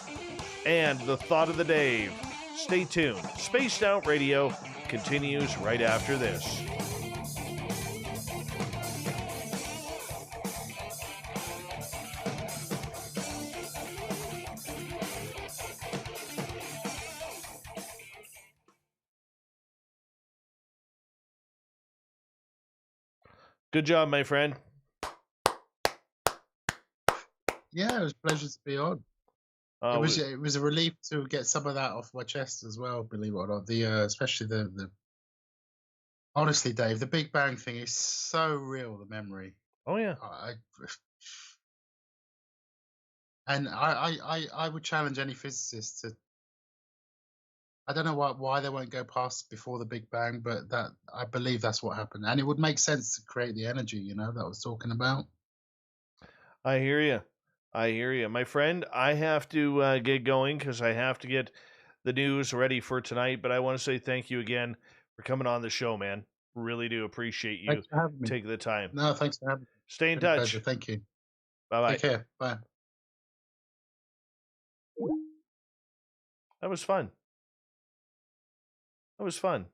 And the thought of the day. Stay tuned. Spaced Out Radio continues right after this. Good job, my friend.
Yeah, it was a pleasure to be on.
Oh,
It was a relief to get some of that off my chest as well. Believe it or not, especially the honestly, Dave, the Big Bang thing is so real. The memory.
Oh yeah.
I would challenge any physicist to. I don't know why they won't go past before the Big Bang, but that I believe that's what happened, and it would make sense to create the energy, that I was talking about.
I hear you. My friend, I have to get going because I have to get the news ready for tonight, but I want to say thank you again for coming on the show, man. Really do appreciate you
Thanks for having me.
taking the time.
No, thanks for having me.
Stay in
Been a
touch.
pleasure. Thank you.
Bye-bye.
Take care. Bye.
That was fun. That was fun.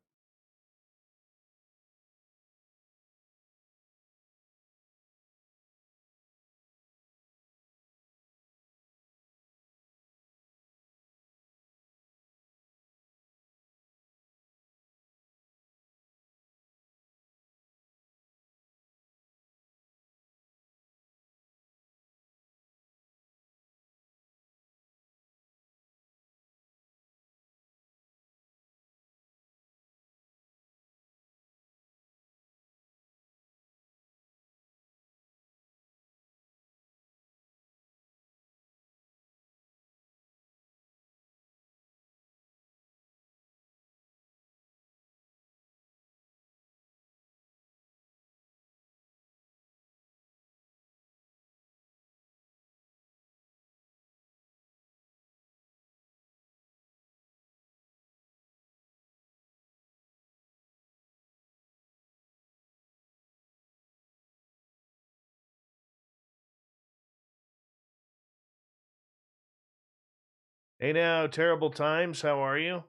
Hey now, Terrible Times, how are you?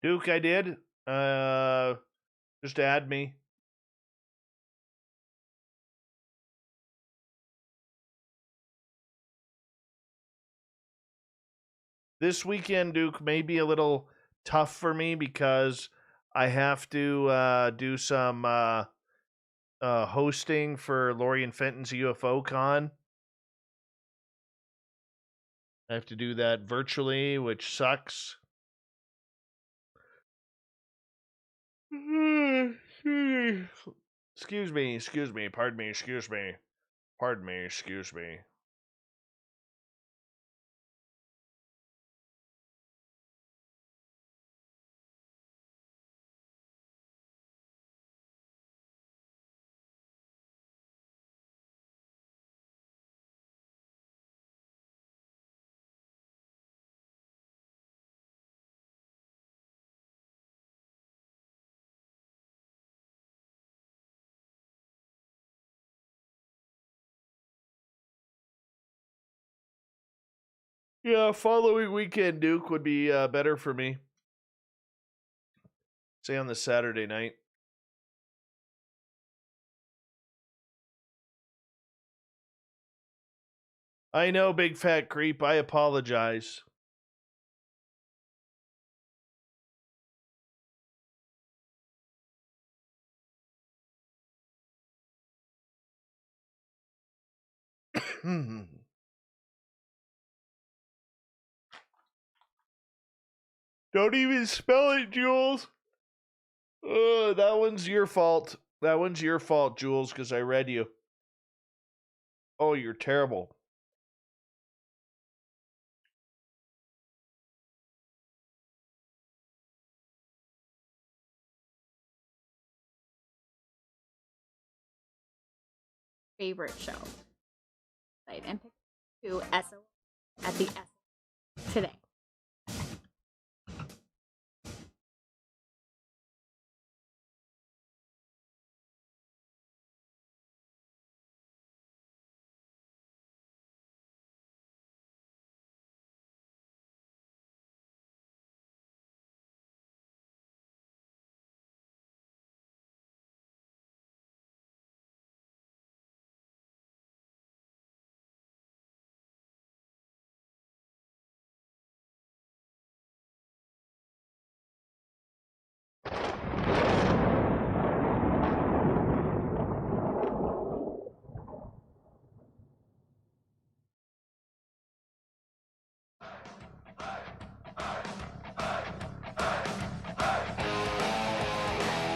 Duke, I did. Just add me. This weekend, Duke, may be a little tough for me because I have to do some hosting for Lori and Fenton's UFO Con. I have to do that virtually, which sucks. Excuse me, pardon me, excuse me. Yeah, following weekend, Duke, would be better for me. Say on the Saturday night. I know, big fat creep. I apologize. Don't even spell it, Jules. That one's your fault. That one's your fault, Jules, because I read you. Oh, you're terrible.
Favorite show. Right, and pick to SO at the S today.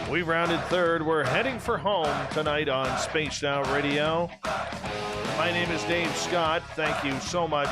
We've rounded third. We're heading for home tonight on Spaced Out Radio. My name is Dave Scott. Thank you so much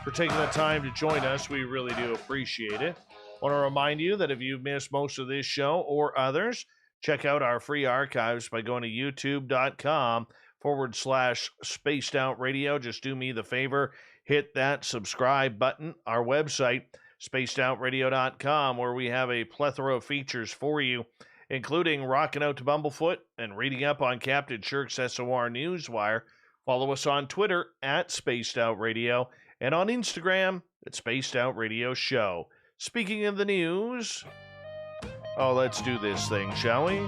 for taking the time to join us. We really do appreciate it. Want to remind you that if you've missed most of this show or others, check out our free archives by going to youtube.com/Spaced Out Radio. Just do me the favor, hit that subscribe button. Our website, spacedoutradio.com, where we have a plethora of features for you, including rocking out to Bumblefoot and reading up on Captain Shirk's SOR Newswire. Follow us on Twitter at Spaced Out Radio and on Instagram at Spaced Out Radio Show. Speaking of the news, let's do this thing, shall we?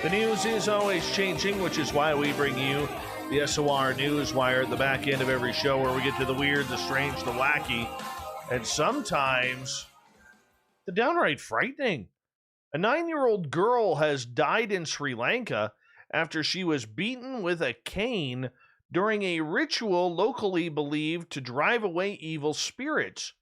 The news is always changing, which is why we bring you the SOR Newswire at the back end of every show, where we get to the weird, the strange, the wacky, and sometimes the downright frightening. A 9-year-old girl has died in Sri Lanka after she was beaten with a cane during a ritual locally believed to drive away evil spirits.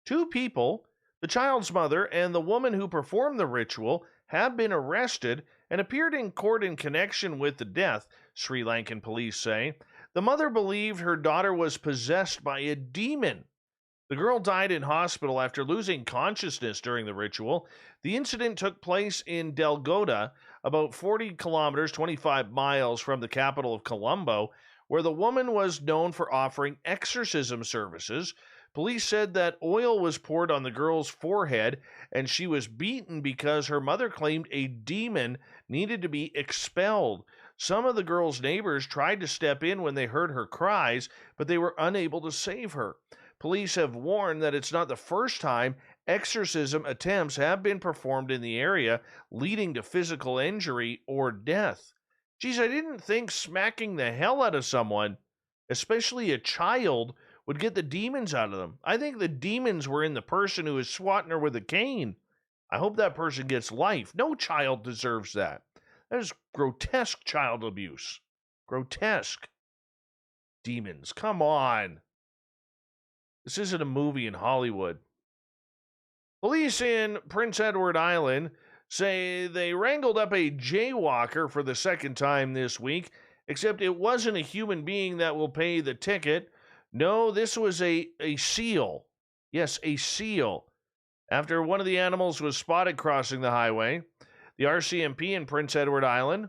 2 people, the child's mother and the woman who performed the ritual, have been arrested and appeared in court in connection with the death, Sri Lankan police say. The mother believed her daughter was possessed by a demon. The girl died in hospital after losing consciousness during the ritual. The incident took place in Delgota, about 40 kilometers, 25 miles from the capital of Colombo, where the woman was known for offering exorcism services. Police said that oil was poured on the girl's forehead and she was beaten because her mother claimed a demon needed to be expelled. Some of the girl's neighbors tried to step in when they heard her cries, but they were unable to save her. Police have warned that it's not the first time exorcism attempts have been performed in the area, leading to physical injury or death. Geez, I didn't think smacking the hell out of someone, especially a child, would get the demons out of them. I think the demons were in the person who was swatting her with a cane. I hope that person gets life. No child deserves that. That is grotesque child abuse. Grotesque. Demons, come on. This isn't a movie in Hollywood. Police in Prince Edward Island say they wrangled up a jaywalker for the second time this week, except it wasn't a human being that will pay the ticket. No, this was a seal. Yes, a seal. After one of the animals was spotted crossing the highway, the RCMP in Prince Edward Island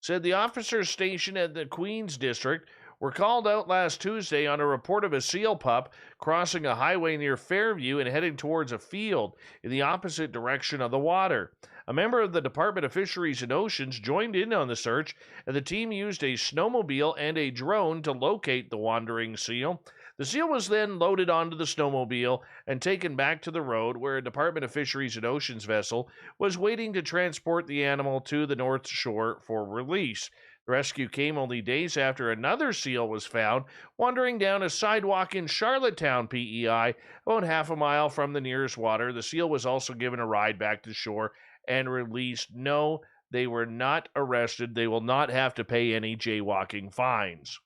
said the officers stationed at the Queen's District were called out last Tuesday on a report of a seal pup crossing a highway near Fairview and heading towards a field in the opposite direction of the water. A member of the Department of Fisheries and Oceans joined in on the search, and the team used a snowmobile and a drone to locate the wandering seal. The seal was then loaded onto the snowmobile and taken back to the road, where a Department of Fisheries and Oceans vessel was waiting to transport the animal to the North Shore for release. The rescue came only days after another seal was found wandering down a sidewalk in Charlottetown, PEI, about half a mile from the nearest water. The seal was also given a ride back to shore and released. No, they were not arrested. They will not have to pay any jaywalking fines.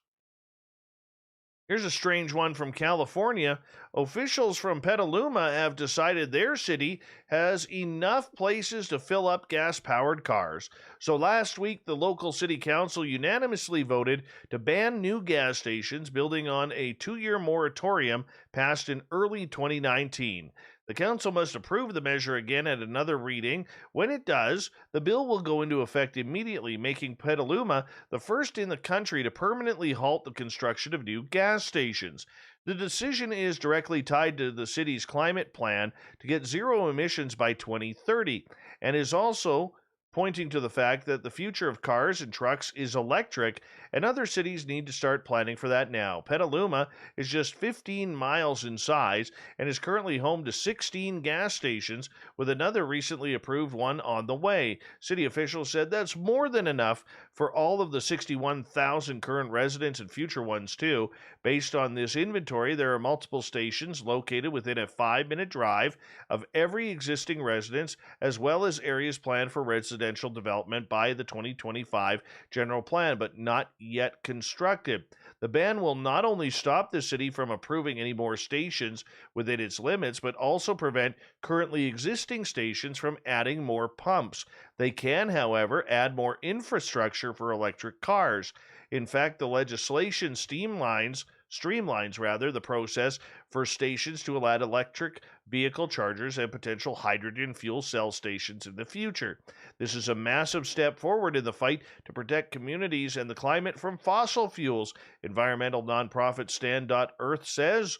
Here's a strange one from California. Officials from Petaluma have decided their city has enough places to fill up gas-powered cars. So last week, the local city council unanimously voted to ban new gas stations, building on a 2-year moratorium passed in early 2019. The council must approve the measure again at another reading. When it does, the bill will go into effect immediately, making Petaluma the first in the country to permanently halt the construction of new gas stations. The decision is directly tied to the city's climate plan to get zero emissions by 2030, and is also pointing to the fact that the future of cars and trucks is electric, and other cities need to start planning for that now. Petaluma is just 15 miles in size and is currently home to 16 gas stations, with another recently approved one on the way. City officials said that's more than enough for all of the 61,000 current residents and future ones too. Based on this inventory, there are multiple stations located within a 5-minute drive of every existing residence, as well as areas planned for residential residential development by the 2025 general plan, but not yet constructed. The ban will not only stop the city from approving any more stations within its limits, but also prevent currently existing stations from adding more pumps. They can, however, add more infrastructure for electric cars. In fact, the legislation streamlines the process for stations to allow electric vehicle chargers and potential hydrogen fuel cell stations in the future. This is a massive step forward in the fight to protect communities and the climate from fossil fuels. Environmental nonprofit Stand.Earth says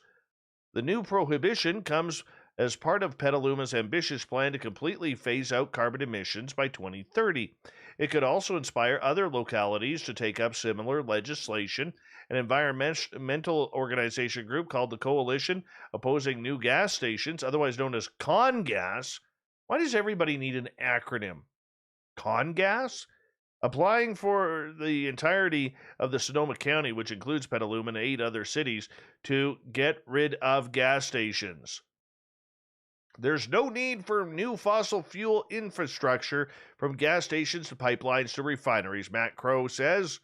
the new prohibition comes as part of Petaluma's ambitious plan to completely phase out carbon emissions by 2030. It could also inspire other localities to take up similar legislation. An environmental organization group called the Coalition Opposing New Gas Stations, otherwise known as CONGAS. Why does everybody need an acronym? CONGAS? Applying for the entirety of the Sonoma County, which includes Petaluma and 8 other cities, to get rid of gas stations. There's no need for new fossil fuel infrastructure from gas stations to pipelines to refineries, Matt Crow says.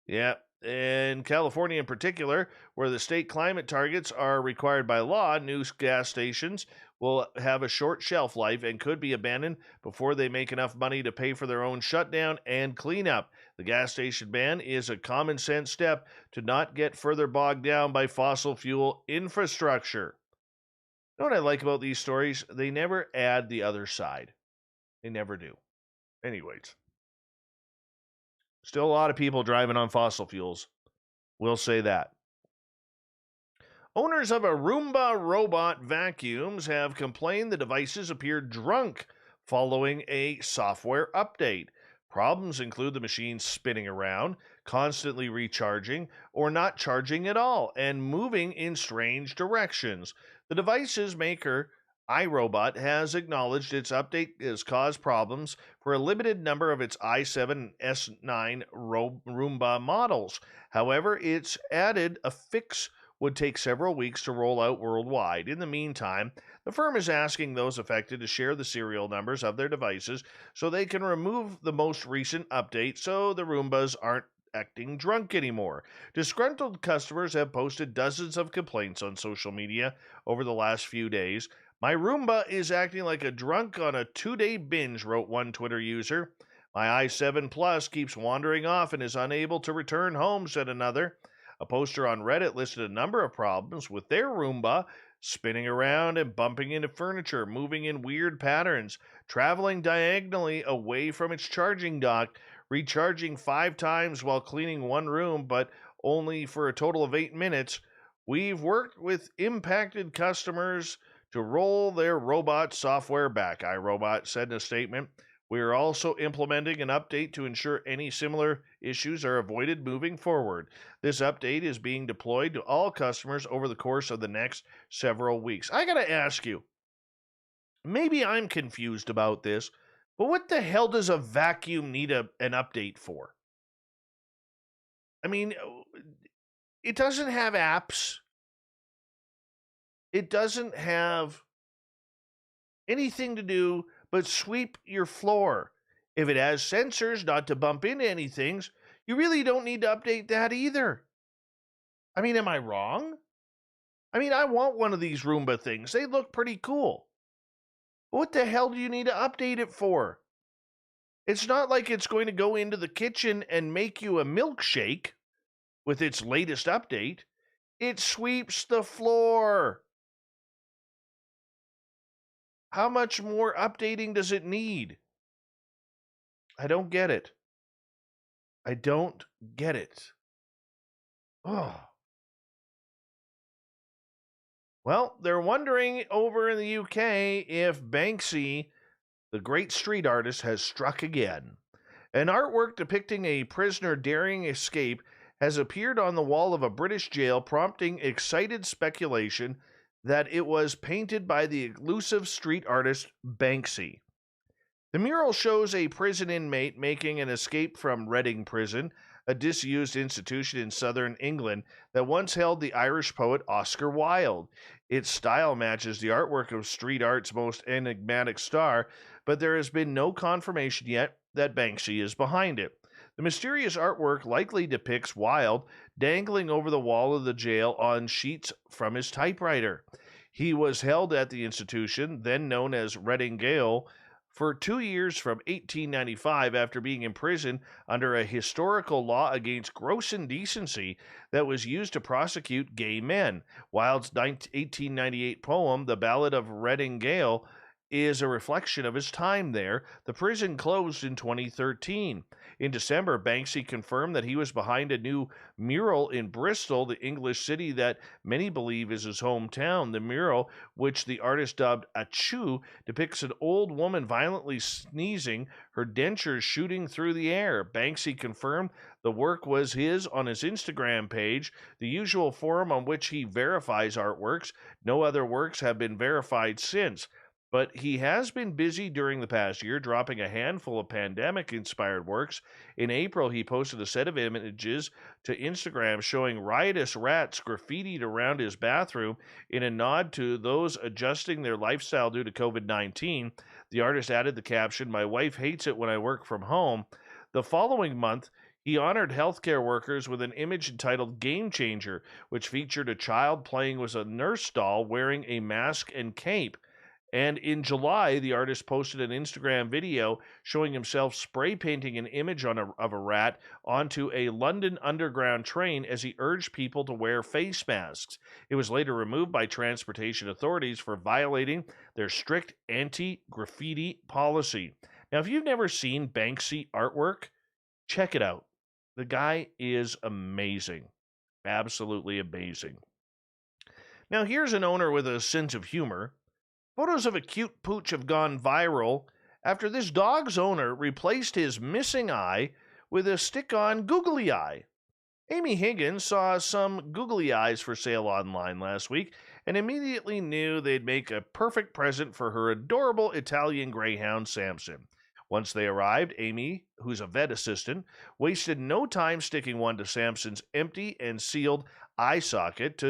Yeah, in California in particular, where the state climate targets are required by law, new gas stations will have a short shelf life and could be abandoned before they make enough money to pay for their own shutdown and cleanup. The gas station ban is a common sense step to not get further bogged down by fossil fuel infrastructure. You know what I like about these stories? They never add the other side. They never do. Anyways. Still a lot of people driving on fossil fuels. We'll say that. Owners of a Roomba robot vacuums have complained the devices appear drunk following a software update. Problems include the machine spinning around, constantly recharging, or not charging at all, and moving in strange directions. The device's maker, iRobot, has acknowledged its update has caused problems for a limited number of its i7 and S9 Roomba models. However, it's added a fix would take several weeks to roll out worldwide. In the meantime, the firm is asking those affected to share the serial numbers of their devices so they can remove the most recent update so the Roombas aren't acting drunk anymore. Disgruntled customers have posted dozens of complaints on social media over the last few days. My Roomba is acting like a drunk on a 2-day binge, wrote one Twitter user. My i7 Plus keeps wandering off and is unable to return home, said another. A poster on Reddit listed a number of problems with their Roomba: spinning around and bumping into furniture, moving in weird patterns, traveling diagonally away from its charging dock, recharging 5 times while cleaning one room, but only for a total of 8 minutes. We've worked with impacted customers to roll their robot software back, iRobot said in a statement. We are also implementing an update to ensure any similar issues are avoided moving forward. This update is being deployed to all customers over the course of the next several weeks. I gotta ask you, maybe I'm confused about this, but what the hell does a vacuum need an update for? I mean, it doesn't have apps. It doesn't have anything to do but sweep your floor. If it has sensors not to bump into anything, you really don't need to update that either. I mean, am I wrong? I mean, I want one of these Roomba things. They look pretty cool. What the hell do you need to update it for? It's not like it's going to go into the kitchen and make you a milkshake with its latest update. It sweeps the floor. How much more updating does it need? I don't get it. I don't get it. Oh. Well, they're wondering over in the UK if Banksy, the great street artist, has struck again. An artwork depicting a prisoner daring escape has appeared on the wall of a British jail, prompting excited speculation that it was painted by the elusive street artist Banksy. The mural shows a prison inmate making an escape from Reading Prison, a disused institution in southern England that once held the Irish poet Oscar Wilde. Its style matches the artwork of street art's most enigmatic star, but there has been no confirmation yet that Banksy is behind it. The mysterious artwork likely depicts Wilde dangling over the wall of the jail on sheets from his typewriter. He was held at the institution, then known as Reading Gaol, for 2 years from 1895 after being imprisoned under a historical law against gross indecency that was used to prosecute gay men. Wilde's 1898 poem, The Ballad of Reading Gaol, is a reflection of his time there. The prison closed in 2013. In December, Banksy confirmed that he was behind a new mural in Bristol, the English city that many believe is his hometown. The mural, which the artist dubbed Achoo, depicts an old woman violently sneezing, her dentures shooting through the air. Banksy confirmed the work was his on his Instagram page, the usual forum on which he verifies artworks. No other works have been verified since. But he has been busy during the past year, dropping a handful of pandemic-inspired works. In April, he posted a set of images to Instagram showing riotous rats graffitied around his bathroom in a nod to those adjusting their lifestyle due to COVID-19. The artist added the caption, "My wife hates it when I work from home." The following month, he honored healthcare workers with an image entitled Game Changer, which featured a child playing with a nurse doll wearing a mask and cape. And in July, the artist posted an Instagram video showing himself spray painting an image of a rat onto a London Underground train as he urged people to wear face masks. It was later removed by transportation authorities for violating their strict anti-graffiti policy. Now, if you've never seen Banksy artwork, check it out. The guy is amazing. Absolutely amazing. Now, here's an owner with a sense of humor. Photos of a cute pooch have gone viral after this dog's owner replaced his missing eye with a stick-on googly eye. Amy Higgins saw some googly eyes for sale online last week and immediately knew they'd make a perfect present for her adorable Italian greyhound Samson. Once they arrived, Amy, who's a vet assistant, wasted no time sticking one to Samson's empty and sealed eye socket.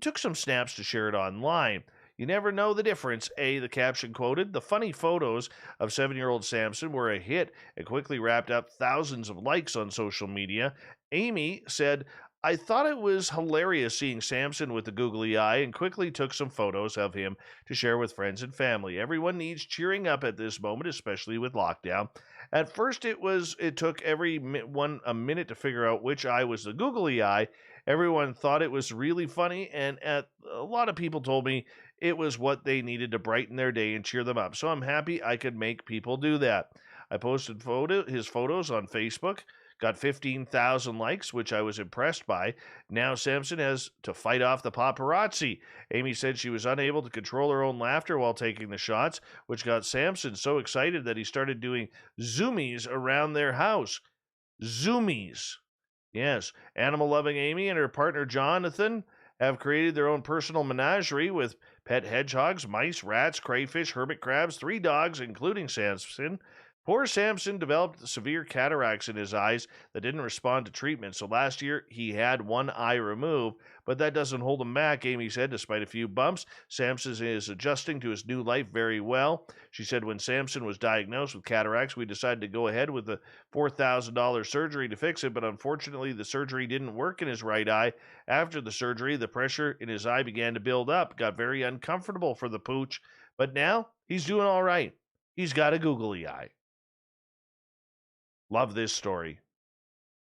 Took some snaps to share it online. "You never know the difference, the caption quoted. The funny photos of 7-year-old Samson were a hit and quickly wrapped up thousands of likes on social media. Amy said, "I thought it was hilarious seeing Samson with the googly eye and quickly took some photos of him to share with friends and family. Everyone needs cheering up at this moment, especially with lockdown. At first, it took everyone a minute to figure out which eye was the googly eye. Everyone thought it was really funny, and a lot of people told me it was what they needed to brighten their day and cheer them up. So I'm happy I could make people do that." I posted his photos on Facebook, got 15,000 likes, which I was impressed by. Now Samson has to fight off the paparazzi. Amy said she was unable to control her own laughter while taking the shots, which got Samson so excited that he started doing zoomies around their house. Zoomies. Yes, animal-loving Amy and her partner Jonathan have created their own personal menagerie with pet hedgehogs, mice, rats, crayfish, hermit crabs, 3 dogs, including Samson. Poor Samson developed severe cataracts in his eyes that didn't respond to treatment, so last year he had one eye removed, but that doesn't hold him back, Amy said. Despite a few bumps, Samson is adjusting to his new life very well. She said when Samson was diagnosed with cataracts, we decided to go ahead with the $4,000 surgery to fix it, but unfortunately the surgery didn't work in his right eye. After the surgery, the pressure in his eye began to build up, got very uncomfortable for the pooch, but now he's doing all right. He's got a googly eye. Love this story.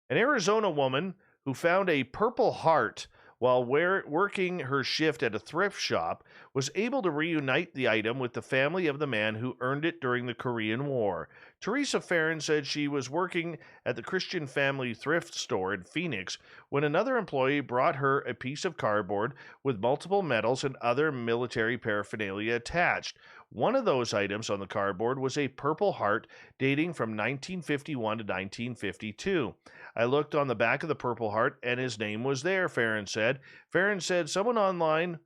An Arizona woman who found a Purple Heart while working her shift at a thrift shop was able to reunite the item with the family of the man who earned it during the Korean War. Teresa Farron said she was working at the Christian Family Thrift Store in Phoenix when another employee brought her a piece of cardboard with multiple medals and other military paraphernalia attached. One of those items on the cardboard was a Purple Heart dating from 1951 to 1952. I looked on the back of the Purple Heart and his name was there, Farron said. Farron said someone online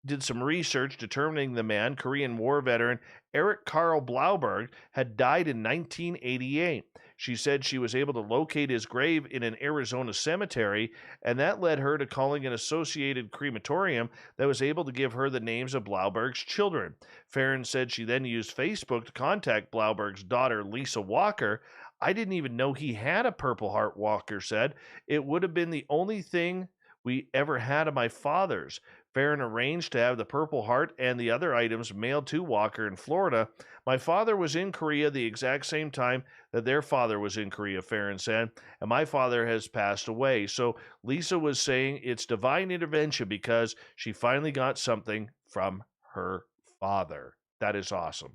did some research determining the man, Korean War veteran Eric Carl Blauberg, had died in 1988. She said she was able to locate his grave in an Arizona cemetery, and that led her to calling an associated crematorium that was able to give her the names of Blauberg's children. Farron said she then used Facebook to contact Blauberg's daughter, Lisa Walker. I didn't even know he had a Purple Heart, Walker said. It would have been the only thing we ever had of my father's. Farron arranged to have the Purple Heart and the other items mailed to Walker in Florida. My father was in Korea the exact same time that their father was in Korea, Farron said, and my father has passed away. So Lisa was saying it's divine intervention because she finally got something from her father. That is awesome.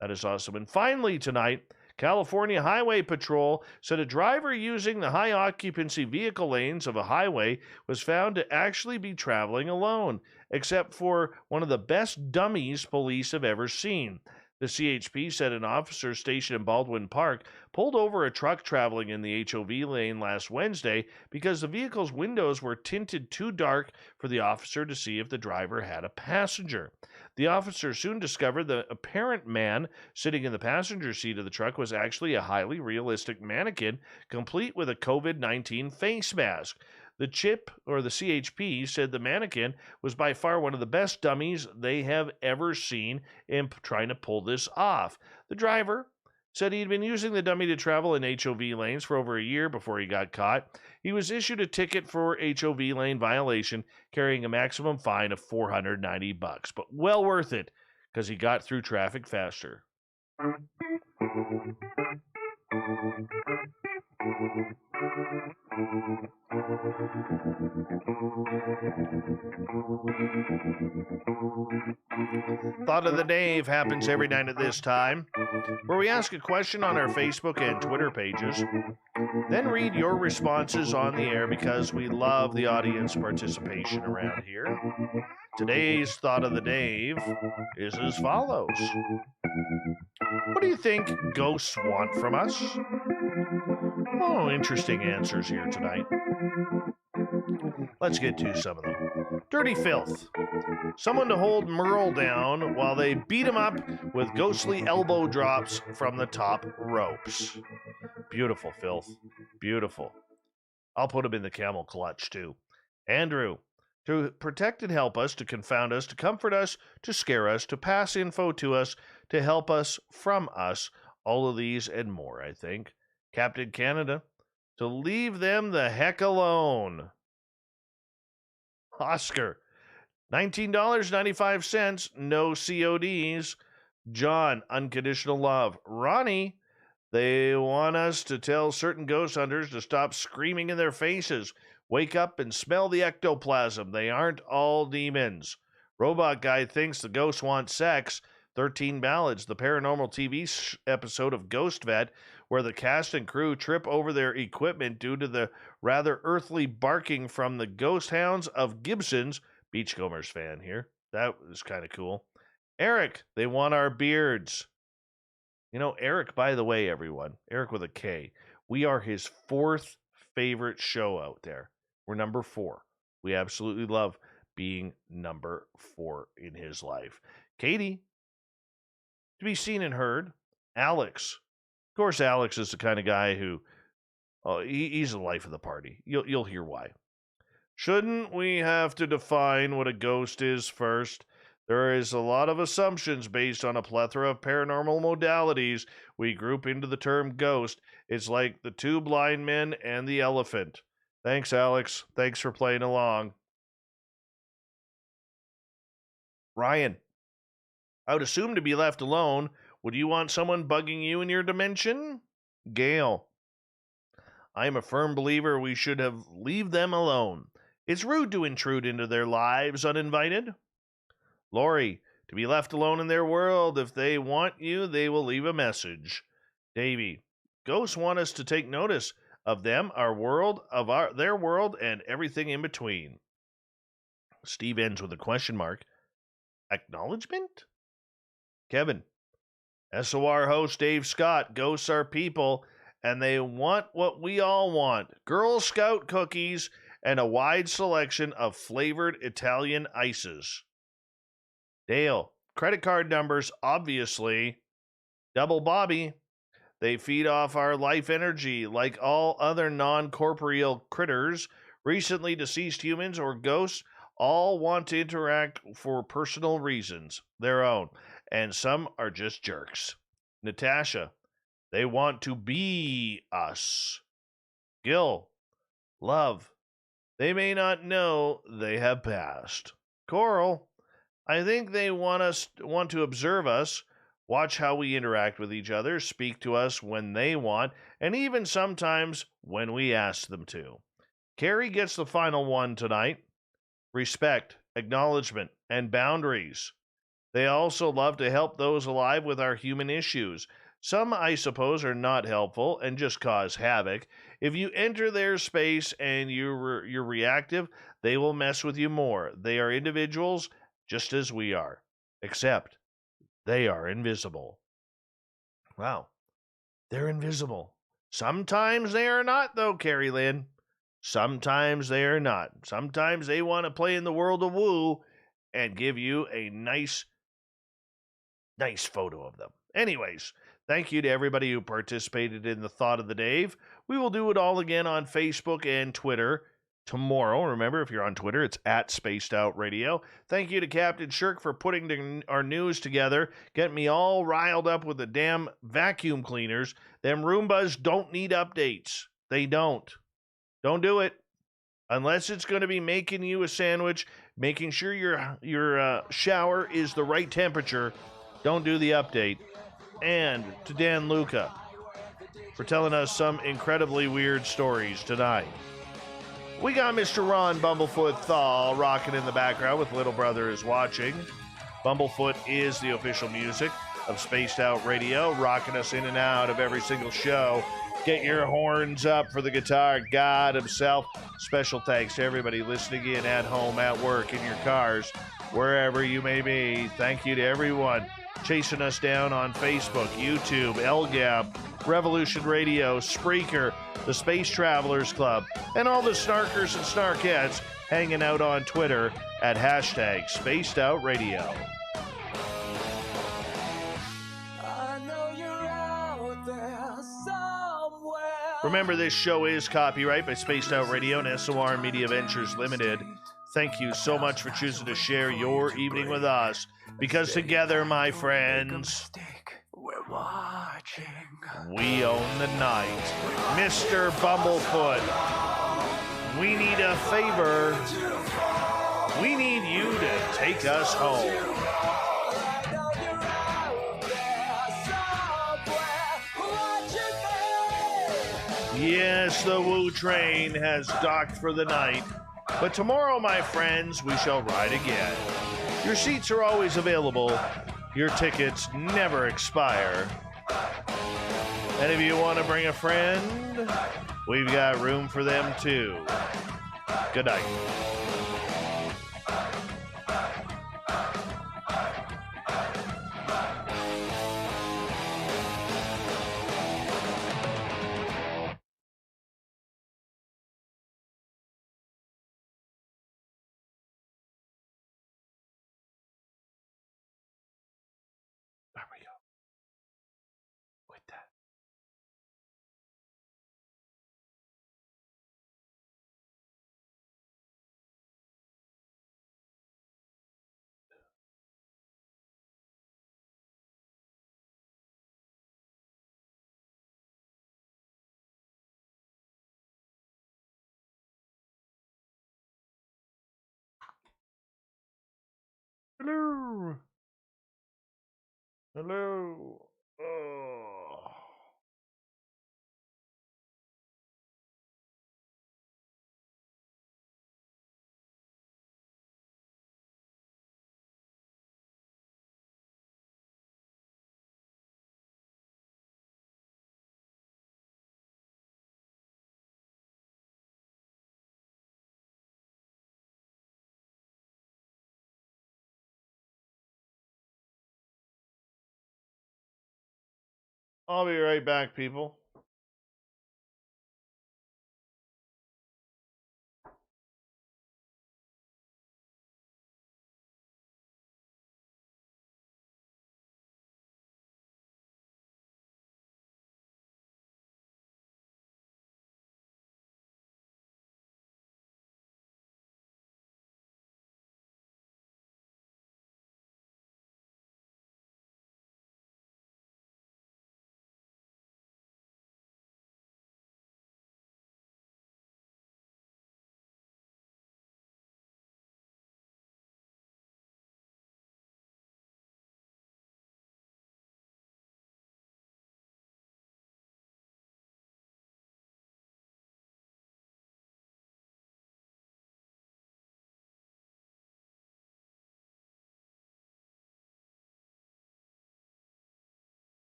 That is awesome. And finally tonight, California Highway Patrol said a driver using the high occupancy vehicle lanes of a highway was found to actually be traveling alone, except for one of the best dummies police have ever seen. The CHP said an officer stationed in Baldwin Park pulled over a truck traveling in the HOV lane last Wednesday because the vehicle's windows were tinted too dark for the officer to see if the driver had a passenger. The officer soon discovered the apparent man sitting in the passenger seat of the truck was actually a highly realistic mannequin, complete with a COVID-19 face mask. The CHP said the mannequin was by far one of the best dummies they have ever seen in trying to pull this off. The driver said he'd been using the dummy to travel in HOV lanes for over a year before he got caught. He was issued a ticket for HOV lane violation, carrying a maximum fine of $490, but well worth it because he got through traffic faster. Thought of the Dave happens every night at this time, where we ask a question on our Facebook and Twitter pages, then read your responses on the air because we love the audience participation around here. Today's Thought of the Dave is as follows. What do you think ghosts want from us? Oh, interesting answers here tonight. Let's get to some of them. Dirty filth. Someone to hold Merle down while they beat him up with ghostly elbow drops from the top ropes. Beautiful filth. Beautiful. I'll put him in the camel clutch, too. Andrew. To protect and help us, to confound us, to comfort us, to scare us, to pass info to us, to help us from us. All of these and more, I think. Captain Canada. To leave them the heck alone. Oscar. $19.95, no CODs. John, unconditional love. Ronnie, they want us to tell certain ghost hunters to stop screaming in their faces. Wake up and smell the ectoplasm. They aren't all demons. Robot Guy thinks the ghosts want sex. 13 Ballads, the paranormal TV episode of Ghost Vet, where the cast and crew trip over their equipment due to the rather earthly barking from the ghost hounds of Gibson's. Beachcombers fan here. That was kind of cool. Eric, they want our beards. You know, Eric, by the way, everyone, Eric with a K, we are his 4th favorite show out there. We're number 4. We absolutely love being number 4 in his life. Katie, to be seen and heard. Alex. Of course, Alex is the kind of guy who, he's the life of the party. You'll hear why. Shouldn't we have to define what a ghost is first? There is a lot of assumptions based on a plethora of paranormal modalities we group into the term ghost. It's like the 2 blind men and the elephant. Thanks, Alex. Thanks for playing along. Ryan. I would assume to be left alone. Would you want someone bugging you in your dimension? Gail. I am a firm believer we should have leave them alone. It's rude to intrude into their lives uninvited. Lori, to be left alone in their world. If they want you, they will leave a message. Davy, ghosts want us to take notice of them, our world, of their world, and everything in between. Steve ends with a question mark. Acknowledgement? Kevin, SOR host Dave Scott, ghosts are people, and they want what we all want. Girl Scout cookies and a wide selection of flavored Italian ices. Dale, credit card numbers, obviously. Double Bobby, They feed off our life energy like all other non corporeal critters. Recently deceased humans or ghosts all want to interact for personal reasons, their own, and some are just jerks. Natasha, they want to be us. Gil, love, they may not know they have passed. Coral, I think they want to observe us, watch how we interact with each other, speak to us when they want, and even sometimes when we ask them to. Carrie gets the final one tonight. Respect, acknowledgement, and boundaries. They also love to help those alive with our human issues. Some, I suppose, are not helpful and just cause havoc. If you enter their space and you're reactive, they will mess with you more. They are individuals just as we are, except they are invisible. Wow, they're invisible. Sometimes they are not, though, Carrie Lynn. Sometimes they are not. Sometimes they want to play in the world of woo and give you a nice photo of them. Anyways, thank you to everybody who participated in the Thought of the Dave. We will do it all again on Facebook and Twitter tomorrow. Remember, if you're on Twitter, it's at Spaced Out Radio. Thank you to Captain Shirk for putting our news together, getting me all riled up with the damn vacuum cleaners. Them Roombas don't need updates. They don't. Don't do it. Unless it's going to be making you a sandwich, making sure your shower is the right temperature, don't do the update. And to Dan Luca for telling us some incredibly weird stories tonight. We got Mr. Ron Bumblefoot Thaw rocking in the background with Little Brother is Watching. Bumblefoot is the official music of Spaced Out Radio, rocking us in and out of every single show. Get your horns up for the guitar god himself. Special thanks to everybody listening in at home, at work, in your cars, wherever you may be. Thank you to everyone chasing us down on Facebook, YouTube, LGAP, Revolution Radio, Spreaker, the Space Travelers Club, and all the snarkers and snarkettes hanging out on Twitter at hashtag Spaced Out Radio. Remember, this show is copyright by Spaced Out Radio and SOR Media Ventures Limited. Thank you so much for choosing to share your evening with us, because together, my friends,
we're watching.
We own the night. Mr. Bumblefoot, we need a favor. We need you to take us home. Yes, the Woo train has docked for the night, but tomorrow, my friends, we shall ride again. Your seats are always available. Your tickets never expire. And if you want to bring a friend, we've got room for them too. Good night. Hello. Hello. Oh. I'll be right back, people.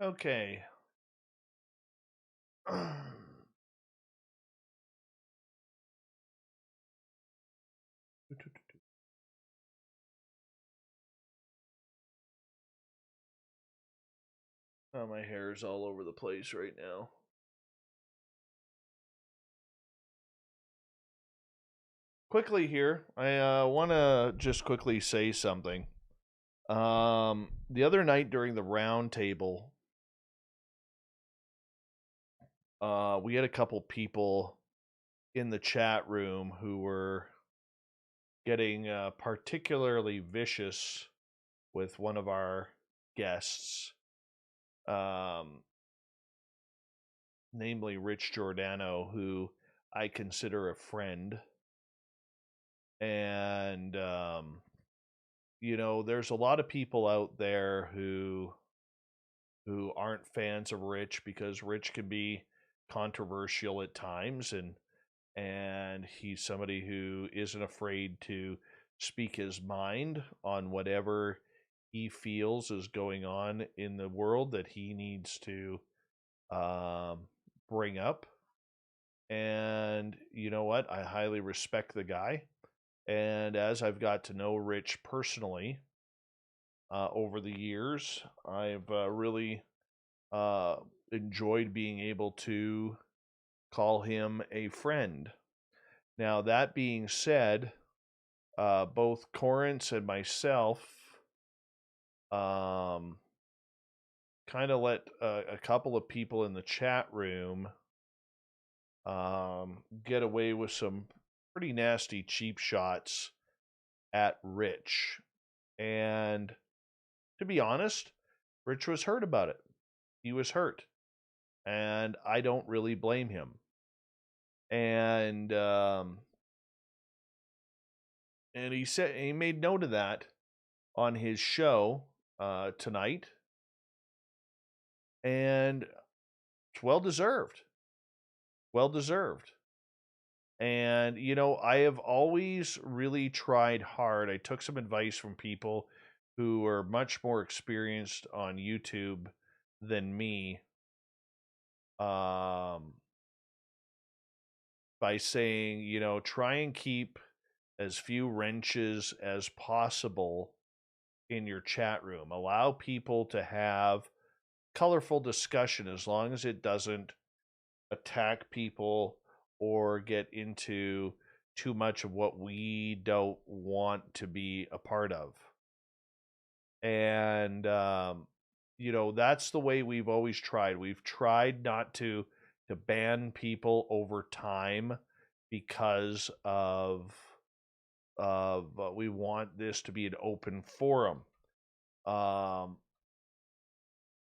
Okay. Oh, my hair is all over the place right now. Quickly here, I want to just quickly say something. The other night during the round table, we had a couple people in the chat room who were getting particularly vicious with one of our guests, namely Rich Giordano, who I consider a friend. And, you know, there's a lot of people out there who aren't fans of Rich because Rich can be controversial at times, and he's somebody who isn't afraid to speak his mind on whatever he feels is going on in the world that he needs to bring up. And you know what? I highly respect the guy. And as I've got to know Rich personally over the years, I've really enjoyed being able to call him a friend. Now, that being said, both Corrance and myself kind of let a couple of people in the chat room get away with some pretty nasty cheap shots at Rich. And to be honest, Rich was hurt about it. He was hurt. And I don't really blame him. And he said he made note of that on his show tonight. And it's well deserved. Well deserved. And, you know, I have always really tried hard. I took some advice from people who are much more experienced on YouTube than me, by saying, you know, try and keep as few wrenches as possible in your chat room. Allow people to have colorful discussion as long as it doesn't attack people or get into too much of what we don't want to be a part of. And, you know, that's the way we've always tried. We've tried not to ban people over time because of we want this to be an open forum. Over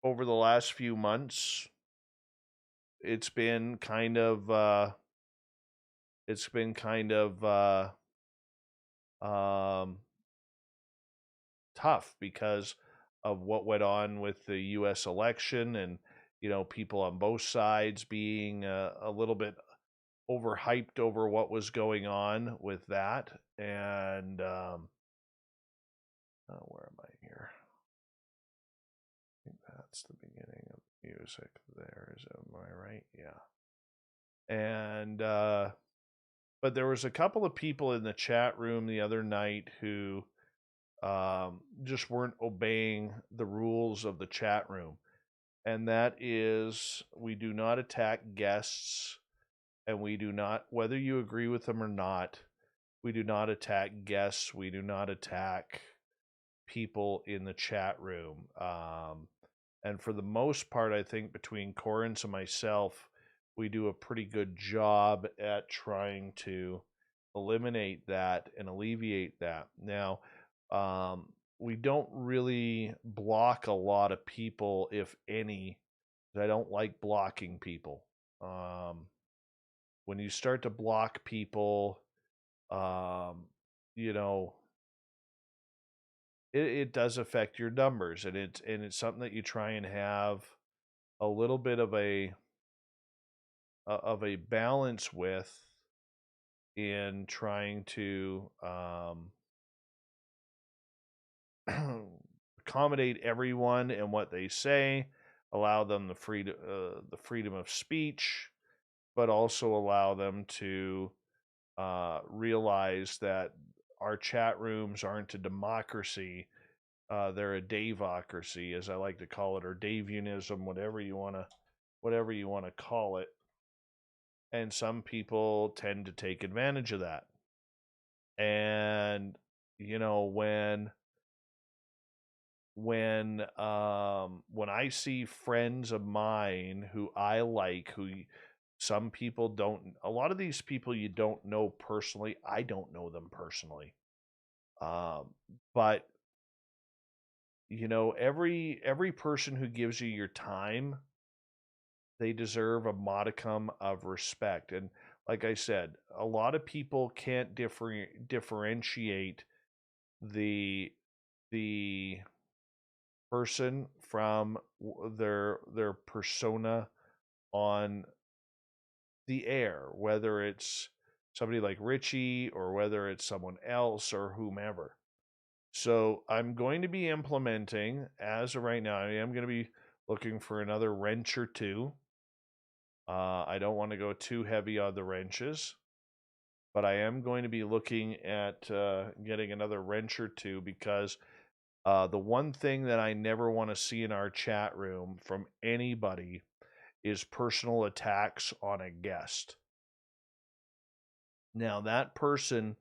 the last few months, it's been kind of tough because of what went on with the U.S. election, and you know, people on both sides being a little bit overhyped over what was going on with that. And where am I here? I think that's the beginning of the music. There is, am I right? Yeah. And but there was a couple of people in the chat room the other night who just weren't obeying the rules of the chat room. And that is, we do not attack guests, and we do not, whether you agree with them or not, we do not attack guests. We do not attack people in the chat room. And for the most part, I think between Corrance and myself, we do a pretty good job at trying to eliminate that and alleviate that. Now, we don't really block a lot of people, if any. I don't like blocking people. When you start to block people, you know, it does affect your numbers, and it's something that you try and have a little bit of a balance with in trying to accommodate everyone and what they say, allow them the freedom of speech, but also allow them to realize that our chat rooms aren't a democracy. They're a Davocracy, as I like to call it, or Daveunism, whatever you want to call it. And some people tend to take advantage of that. And when I see friends of mine who I like, who some people don't, a lot of these people you don't know personally. I don't know them personally. But every person who gives you your time, they deserve a modicum of respect. And like I said, a lot of people can't differentiate the person from their persona on the air, whether it's somebody like Richie or whether it's someone else or whomever. So I'm going to be implementing, as of right now, I am going to be looking for another wrench or two. I don't want to go too heavy on the wrenches, but I am going to be looking at getting another wrench or two, because the one thing that I never want to see in our chat room from anybody is personal attacks on a guest. Now, that person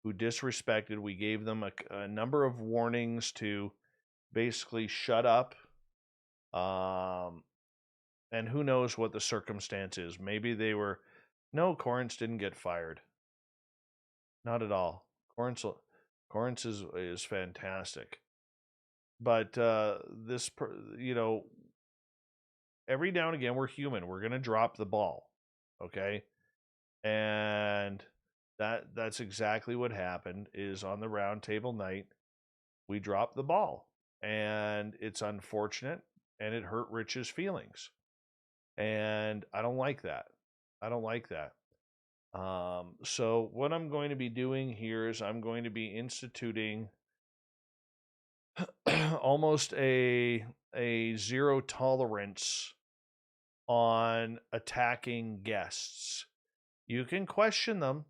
who disrespected, we gave them a number of warnings to basically shut up. And who knows what the circumstance is. Maybe they were... No, Corrance didn't get fired. Not at all. Corrance is fantastic. But every now and again, we're human. We're going to drop the ball. Okay? And that's exactly what happened, is on the round table night, we dropped the ball. And it's unfortunate, and it hurt Rich's feelings. And I don't like that. So what I'm going to be doing here is I'm going to be instituting almost a zero tolerance on attacking guests. You can question them.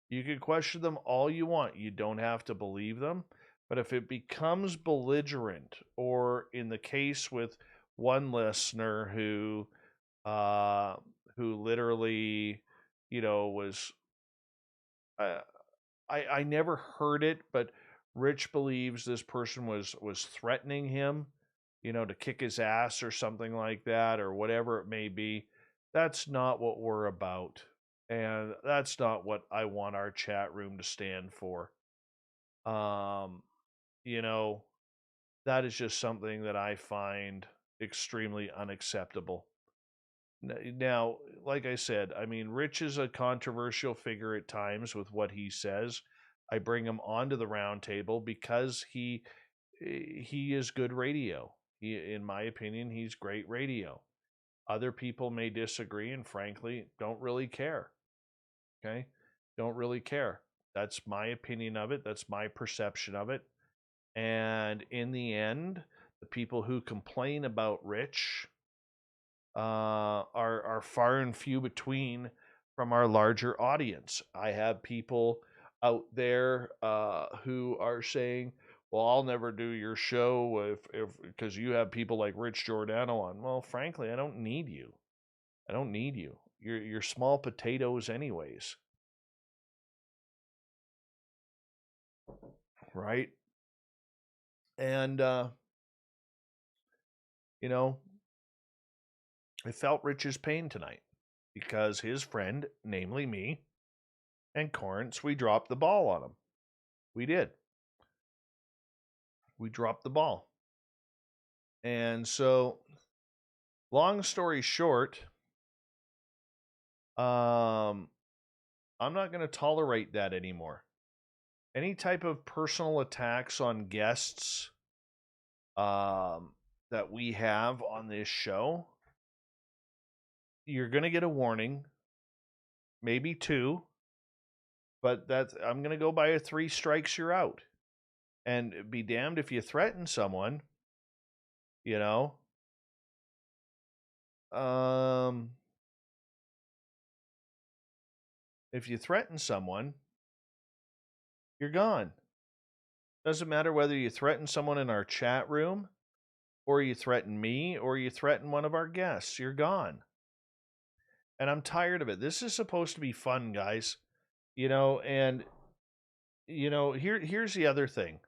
You can question them all you want. You don't have to believe them. But if it becomes belligerent, or in the case with one listener who literally, was... I never heard it, but Rich believes this person was threatening him, to kick his ass or something like that, or whatever it may be. That's not what we're about. And that's not what I want our chat room to stand for. That is just something that I find extremely unacceptable. Now, like I said, I mean, Rich is a controversial figure at times with what he says. I bring him onto the round table because he is good radio. In my opinion, he's great radio. Other people may disagree and frankly don't really care. Okay? Don't really care. That's my opinion of it. That's my perception of it. And in the end, the people who complain about Rich are far and few between from our larger audience. I have people out there who are saying, well, I'll never do your show if because you have people like Rich Giordano on. Well, frankly, I don't need you. You're small potatoes anyways. Right? And I felt Rich's pain tonight because his friend, namely me, and Corrance, we dropped the ball on him. We did. We dropped the ball. And so, long story short, I'm not going to tolerate that anymore. Any type of personal attacks on guests that we have on this show, you're going to get a warning, maybe 2, but I'm going to go by a 3 strikes, you're out. And be damned if you threaten someone, you know. If you threaten someone, you're gone. Doesn't matter whether you threaten someone in our chat room, or you threaten me, or you threaten one of our guests. You're gone. And I'm tired of it. This is supposed to be fun, guys. And here's the other thing.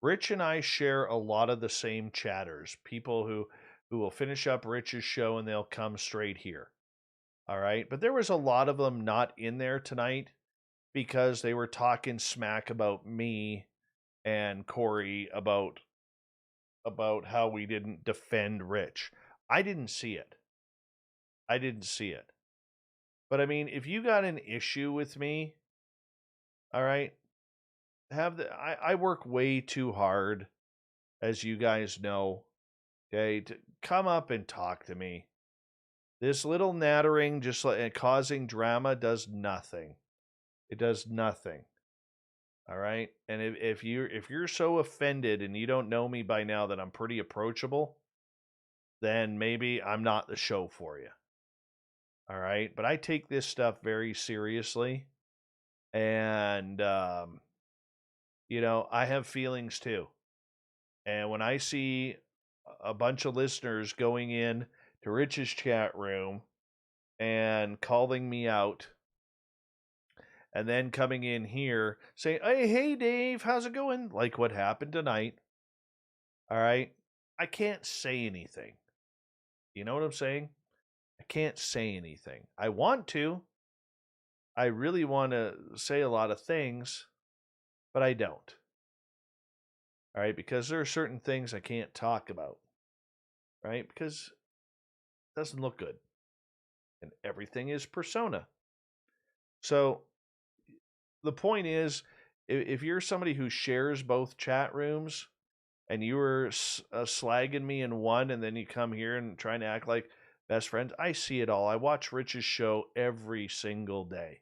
Rich and I share a lot of the same chatters. People who will finish up Rich's show and they'll come straight here. All right. But there was a lot of them not in there tonight because they were talking smack about me and Corey about how we didn't defend Rich. I didn't see it. But I mean, if you got an issue with me, all right, I work way too hard, as you guys know, okay, to come up and talk to me. This little nattering, just like causing drama, does nothing. It does nothing. All right, and if you're so offended and you don't know me by now that I'm pretty approachable, then maybe I'm not the show for you. All right, but I take this stuff very seriously, and I have feelings too. And when I see a bunch of listeners going in to Rich's chat room and calling me out, and then coming in here saying, hey, Dave, how's it going? Like what happened tonight. All right. I can't say anything. You know what I'm saying? I can't say anything. I want to. I really want to say a lot of things, but I don't. All right. Because there are certain things I can't talk about. Right? Because it doesn't look good. And everything is persona. So the point is, if you're somebody who shares both chat rooms and you were slagging me in one and then you come here and trying to act like best friends, I see it all. I watch Rich's show every single day.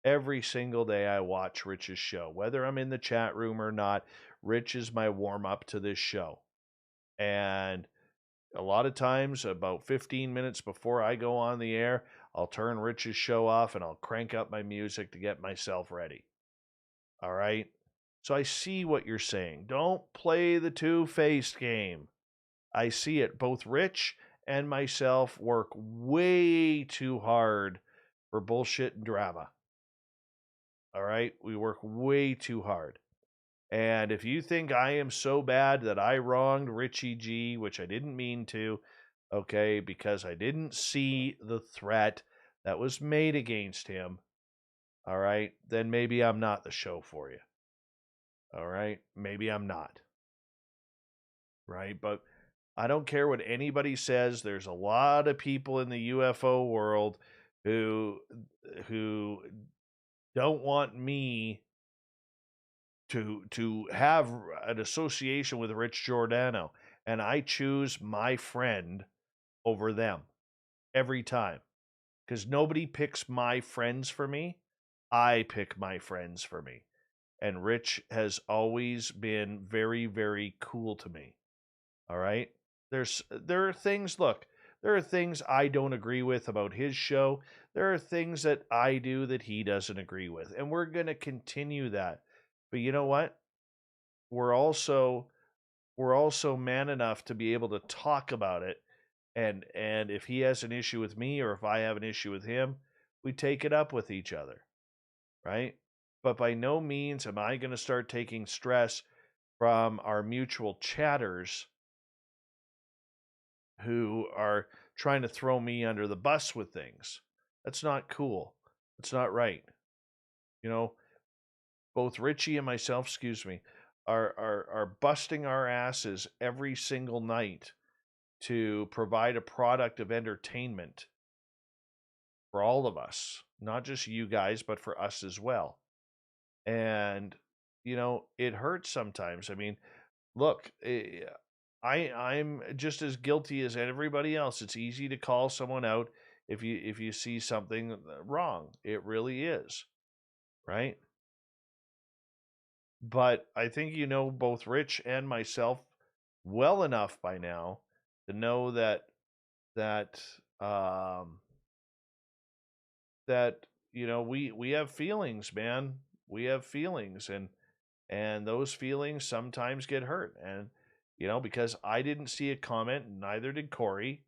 Every single day I watch Rich's show. Whether I'm in the chat room or not, Rich is my warm-up to this show. And a lot of times, about 15 minutes before I go on the air, I'll turn Rich's show off and I'll crank up my music to get myself ready. All right? So I see what you're saying. Don't play the two-faced game. I see it. Both Rich and myself work way too hard for bullshit and drama. All right? We work way too hard. And if you think I am so bad that I wronged Richie G, which I didn't mean to, okay, because I didn't see the threat that was made against him, all right, then maybe I'm not the show for you. All right? Maybe I'm not. Right? But I don't care what anybody says. There's a lot of people in the UFO world who don't want me to have an association with Rich Giordano, and I choose my friend over them every time, because nobody picks my friends for me. I pick my friends for me, and Rich has always been very, very cool to me. All right, there are things. Look, there are things I don't agree with about his show. There are things that I do that he doesn't agree with, and we're going to continue that. But you know what? We're also man enough to be able to talk about it, and if he has an issue with me or if I have an issue with him, we take it up with each other, right? But by no means am I going to start taking stress from our mutual chatters who are trying to throw me under the bus with things. That's not cool. That's not right. Both Richie and myself, are busting our asses every single night to provide a product of entertainment for all of us, not just you guys, but for us as well. And, it hurts sometimes. I mean, look, I'm just as guilty as everybody else. It's easy to call someone out. if you see something wrong. It really is, right? But I think you know both Rich and myself well enough by now to know that um that we have feelings, man. We have feelings, and those feelings sometimes get hurt. And because I didn't see a comment, neither did Corey,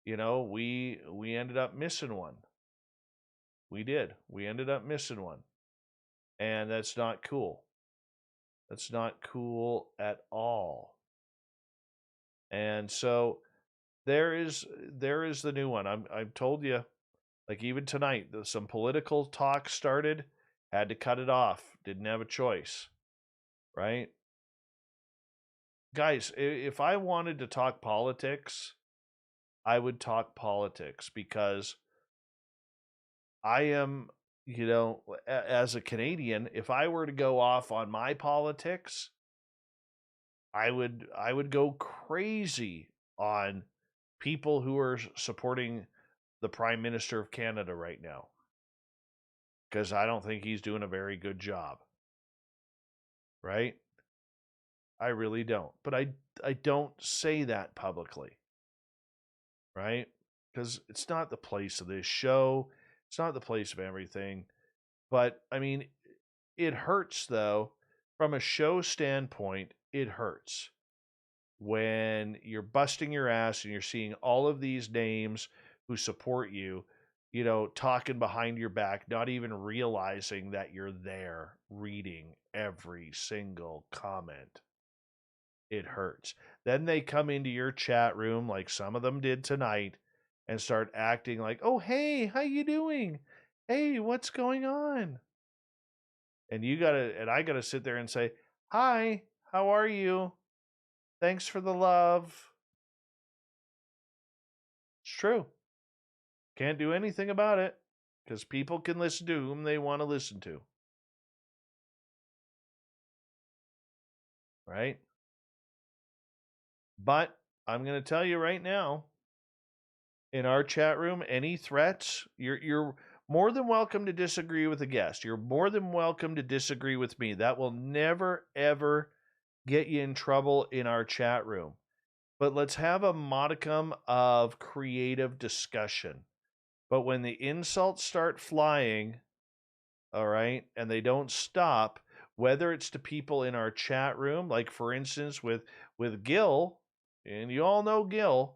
we ended up missing one. We did. We ended up missing one. And that's not cool. That's not cool at all. And so there is the new one. I've told you, like, even tonight, some political talk started, had to cut it off. Didn't have a choice, right? Guys, if I wanted to talk politics, I would talk politics, because I am, as a Canadian, if I were to go off on my politics, I would go crazy on people who are supporting the Prime Minister of Canada right now, because I don't think he's doing a very good job. Right? I really don't. But I don't say that publicly. Right? Because it's not the place of this show. It's not the place of everything. But I mean, it hurts, though. From a show standpoint, it hurts when you're busting your ass and you're seeing all of these names who support you, talking behind your back, not even realizing that you're there reading every single comment. It hurts. Then they come into your chat room, like some of them did tonight, and start acting like, "Oh, hey, how you doing? Hey, what's going on?" And I gotta sit there and say, "Hi, how are you? Thanks for the love." It's true. Can't do anything about it, because people can listen to whom they want to listen to. Right? But I'm going to tell you right now, in our chat room, any threats, you're more than welcome to disagree with the guest. You're more than welcome to disagree with me. That will never, ever get you in trouble in our chat room. But let's have a modicum of creative discussion. But when the insults start flying, all right, and they don't stop, whether it's to people in our chat room, like for instance with Gil, and you all know Gil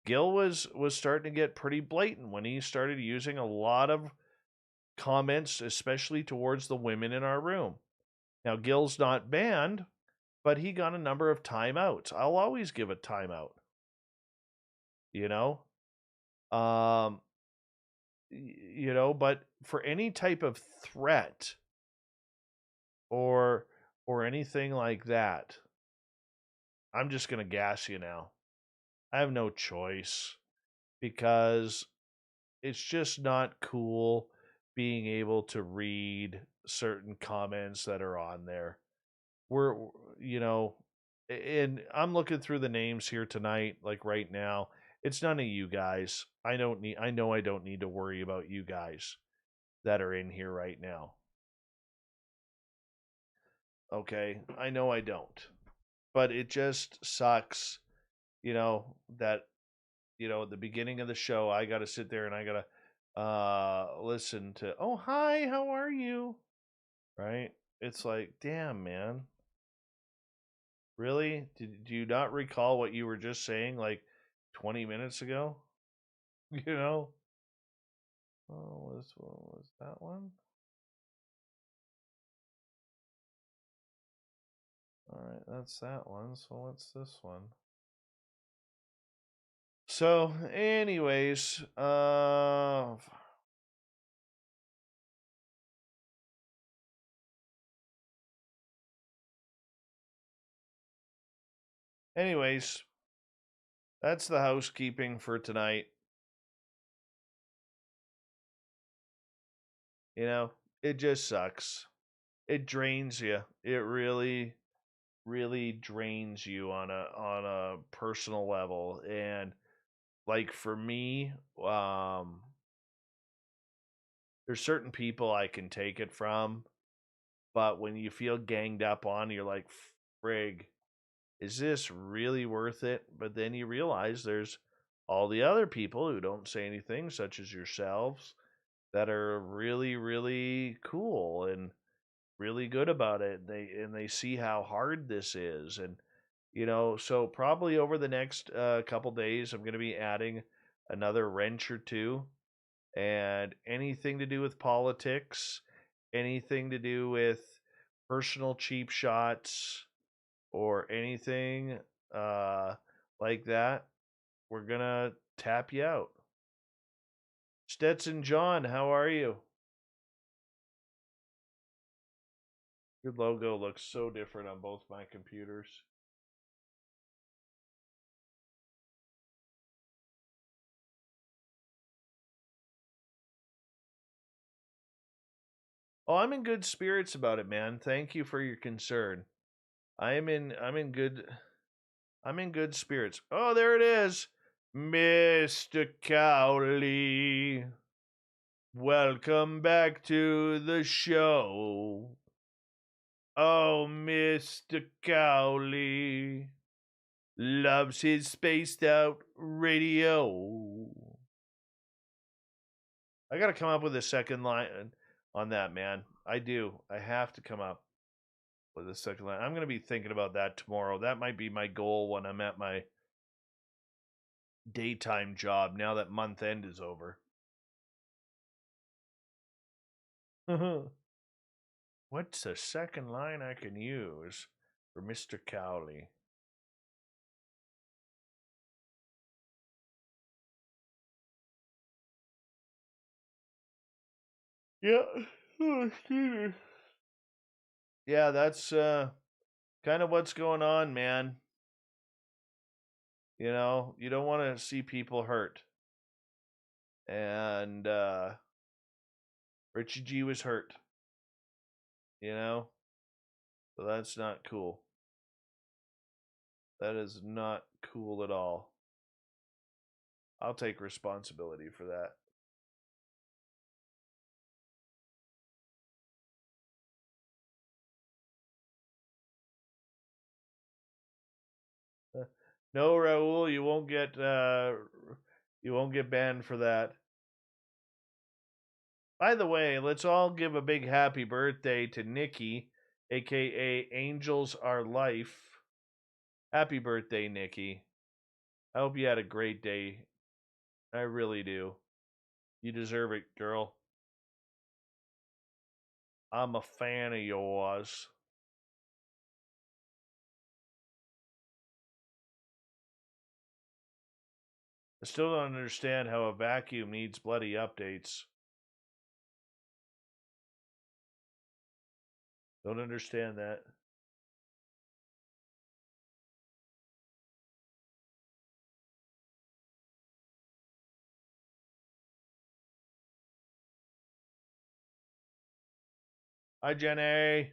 was starting to get pretty blatant when he started using a lot of comments, especially towards the women in our room. Now, Gil's not banned, but he got a number of timeouts. I'll always give a timeout. But for any type of threat or anything like that, I'm just going to gas you now. I have no choice, because it's just not cool being able to read certain comments that are on there. And I'm looking through the names here tonight, like right now. It's none of you guys. I know I don't need to worry about you guys that are in here right now. Okay, I know I don't. But it just sucks, that at the beginning of the show I got to sit there and I got to listen to, "Oh, hi, how are you?" Right? It's like, damn, man. Really? Do you not recall what you were just saying like 20 minutes ago? Oh, what was that one? All right, that's that one. So what's this one? So, anyways, that's the housekeeping for tonight. It just sucks. It drains you. It really, really drains you on a personal level. And like for me, there's certain people I can take it from, but when you feel ganged up on, you're like, frig, is this really worth it? But then you realize there's all the other people who don't say anything, such as yourselves, that are really, really cool and really good about it. They see how hard this is, and so probably over the next couple days, I'm going to be adding another wrench or two, and anything to do with politics, anything to do with personal cheap shots, or anything like that, we're gonna tap you out. Stetson John, how are you? Your logo looks so different on both my computers. Oh, I'm in good spirits about it, man. Thank you for your concern. I'm in good spirits. Oh, there it is. Mr. Cowley. Welcome back to the show. Oh, Mr. Cowley loves his spaced out radio. I gotta come up with a second line on that, man. I do. I have to come up with a second line. I'm gonna be thinking about that tomorrow. That might be my goal when I'm at my daytime job now that month end is over. What's the second line I can use for Mr. Cowley? Yeah. Oh, excuse me. Yeah, that's kind of what's going on, man. You don't want to see people hurt. And Richie G was hurt. So that's not cool. That is not cool at all. I'll take responsibility for that. No, Raul, you won't get banned for that. By the way, let's all give a big happy birthday to Nikki, aka Angels Are Life. Happy birthday, Nikki. I hope you had a great day. I really do. You deserve it, girl. I'm a fan of yours. I still don't understand how a vacuum needs bloody updates. Don't understand that. Hi, Jenny.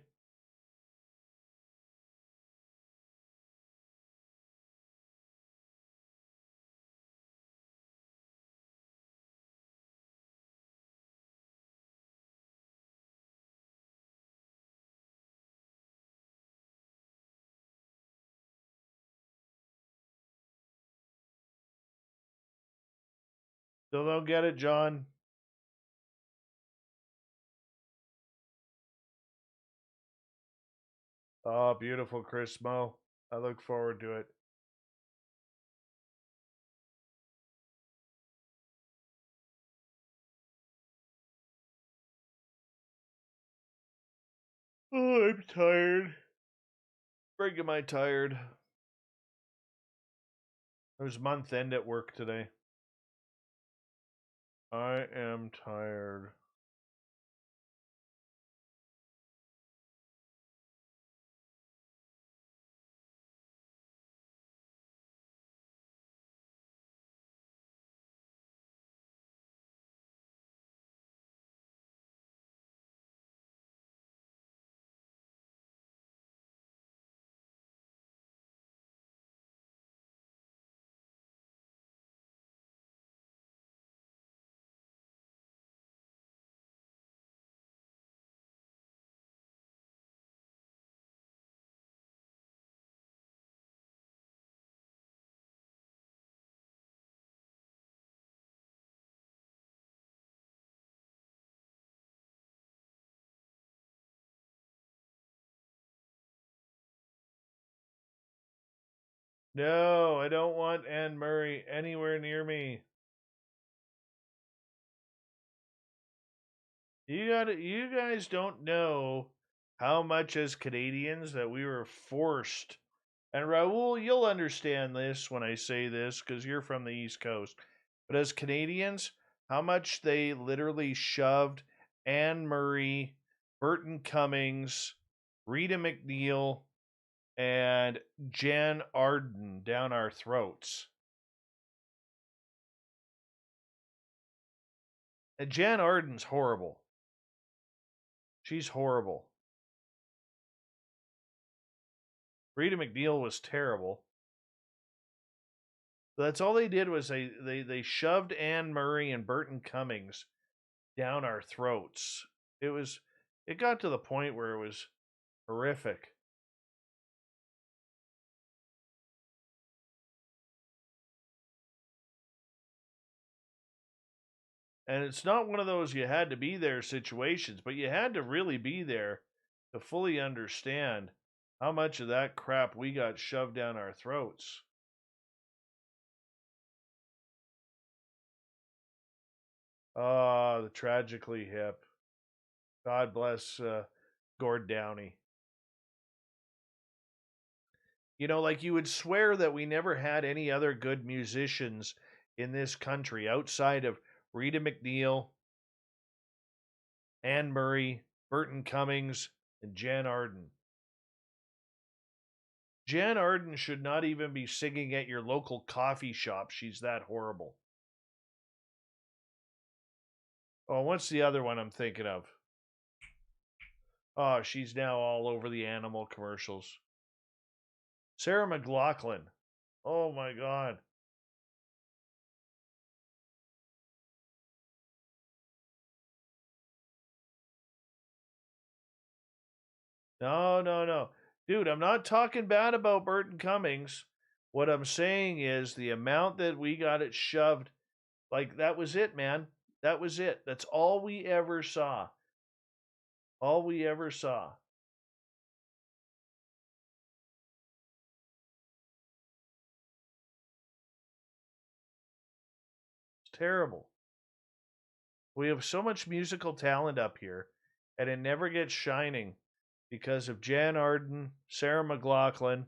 Still don't get it, John. Oh, beautiful, Chris Mo. I look forward to it. Oh, I'm tired. Frig, am I tired? There's month end at work today. I am tired. No, I don't want Anne Murray anywhere near me. You guys don't know how much as Canadians that we were forced. And Raul, you'll understand this when I say this because you're from the East Coast. But as Canadians, how much they literally shoved Anne Murray, Burton Cummings, Rita McNeil, and Jan Arden down our throats. And Jan Arden's horrible. She's horrible. Rita McNeil was terrible. That's all they did was they shoved Anne Murray and Burton Cummings down our throats. It got to the point where it was horrific. And it's not one of those you had to be there situations, but you had to really be there to fully understand how much of that crap we got shoved down our throats. The tragically hip. God bless Gord Downey. You know, like you would swear that we never had any other good musicians in this country outside of Rita McNeil, Anne Murray, Burton Cummings, and Jan Arden. Jan Arden should not even be singing at your local coffee shop. She's that horrible. Oh, what's the other one I'm thinking of? Oh, she's now all over the animal commercials. Sarah McLachlan. Oh my God. No. Dude, I'm not talking bad about Burton Cummings. What I'm saying is the amount that we got it shoved, like that was it, man. That was it. That's all we ever saw. All we ever saw. It's terrible. We have so much musical talent up here, and it never gets shining because of Jan Arden, Sarah McLachlan,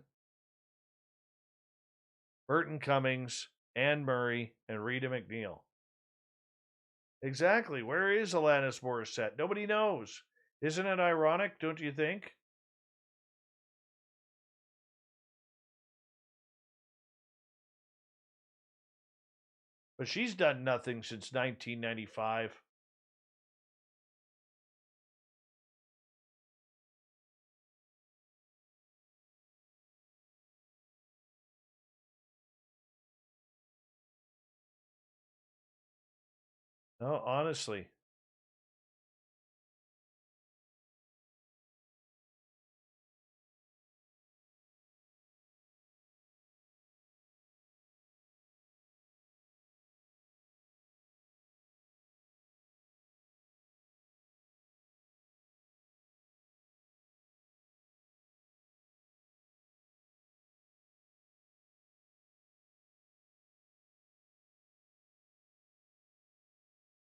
Burton Cummings, Anne Murray, and Rita McNeil. Exactly. Where is Alanis Morissette? Nobody knows. Isn't it ironic, don't you think? But she's done nothing since 1995. No, honestly.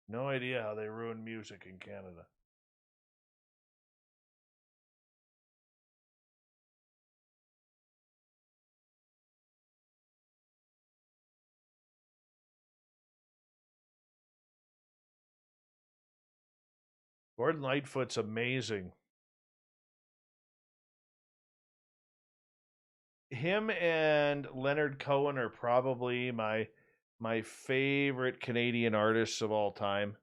No idea how they ruin music in Canada. Gordon Lightfoot's amazing. Him and Leonard Cohen are probably my favorite Canadian artists of all time.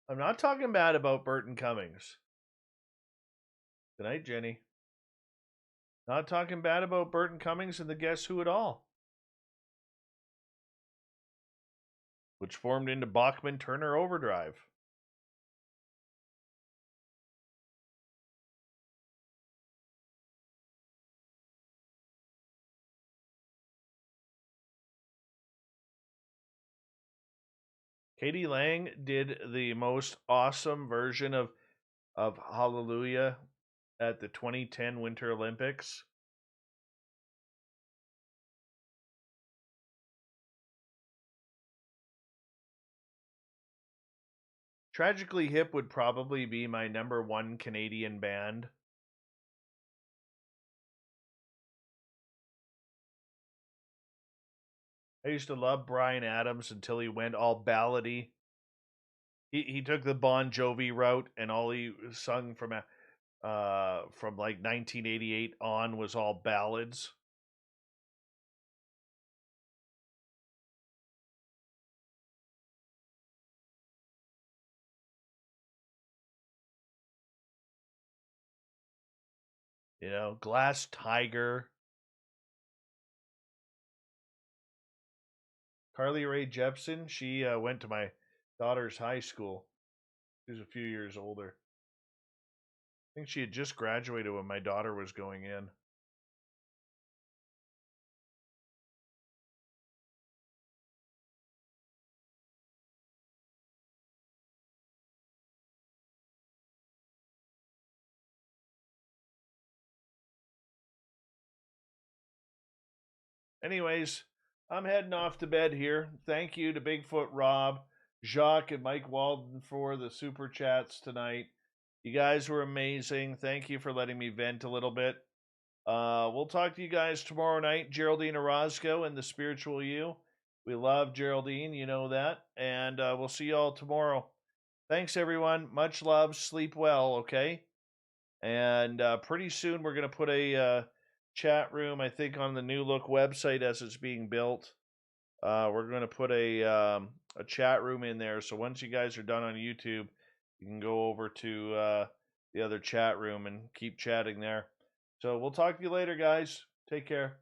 I'm not talking bad about Burton Cummings. Good night, Jenny. Not talking bad about Burton Cummings and the Guess Who at all. Which formed into Bachman Turner Overdrive. Katie Lang did the most awesome version of Hallelujah at the 2010 Winter Olympics. Tragically Hip would probably be my number one Canadian band. I used to love Bryan Adams until he went all ballady. He took the Bon Jovi route, and all he sung from like 1988 on was all ballads. You know, Glass Tiger. Carly Rae Jepsen, she went to my daughter's high school. She was a few years older. I think she had just graduated when my daughter was going in. Anyways, I'm heading off to bed here. Thank you to Bigfoot Rob, Jacques, and Mike Walden for the super chats tonight. You guys were amazing. Thank you for letting me vent a little bit. We'll talk to you guys tomorrow night. Geraldine Orozco and the Spiritual You. We love Geraldine, you know that. And we'll see you all tomorrow. Thanks, everyone. Much love. Sleep well, okay? And pretty soon we're going to put a chat room, I think, on the New Look website as it's being built. We're going to put a chat room in there. So once you guys are done on YouTube, you can go over to the other chat room and keep chatting there. So we'll talk to you later, guys. Take care.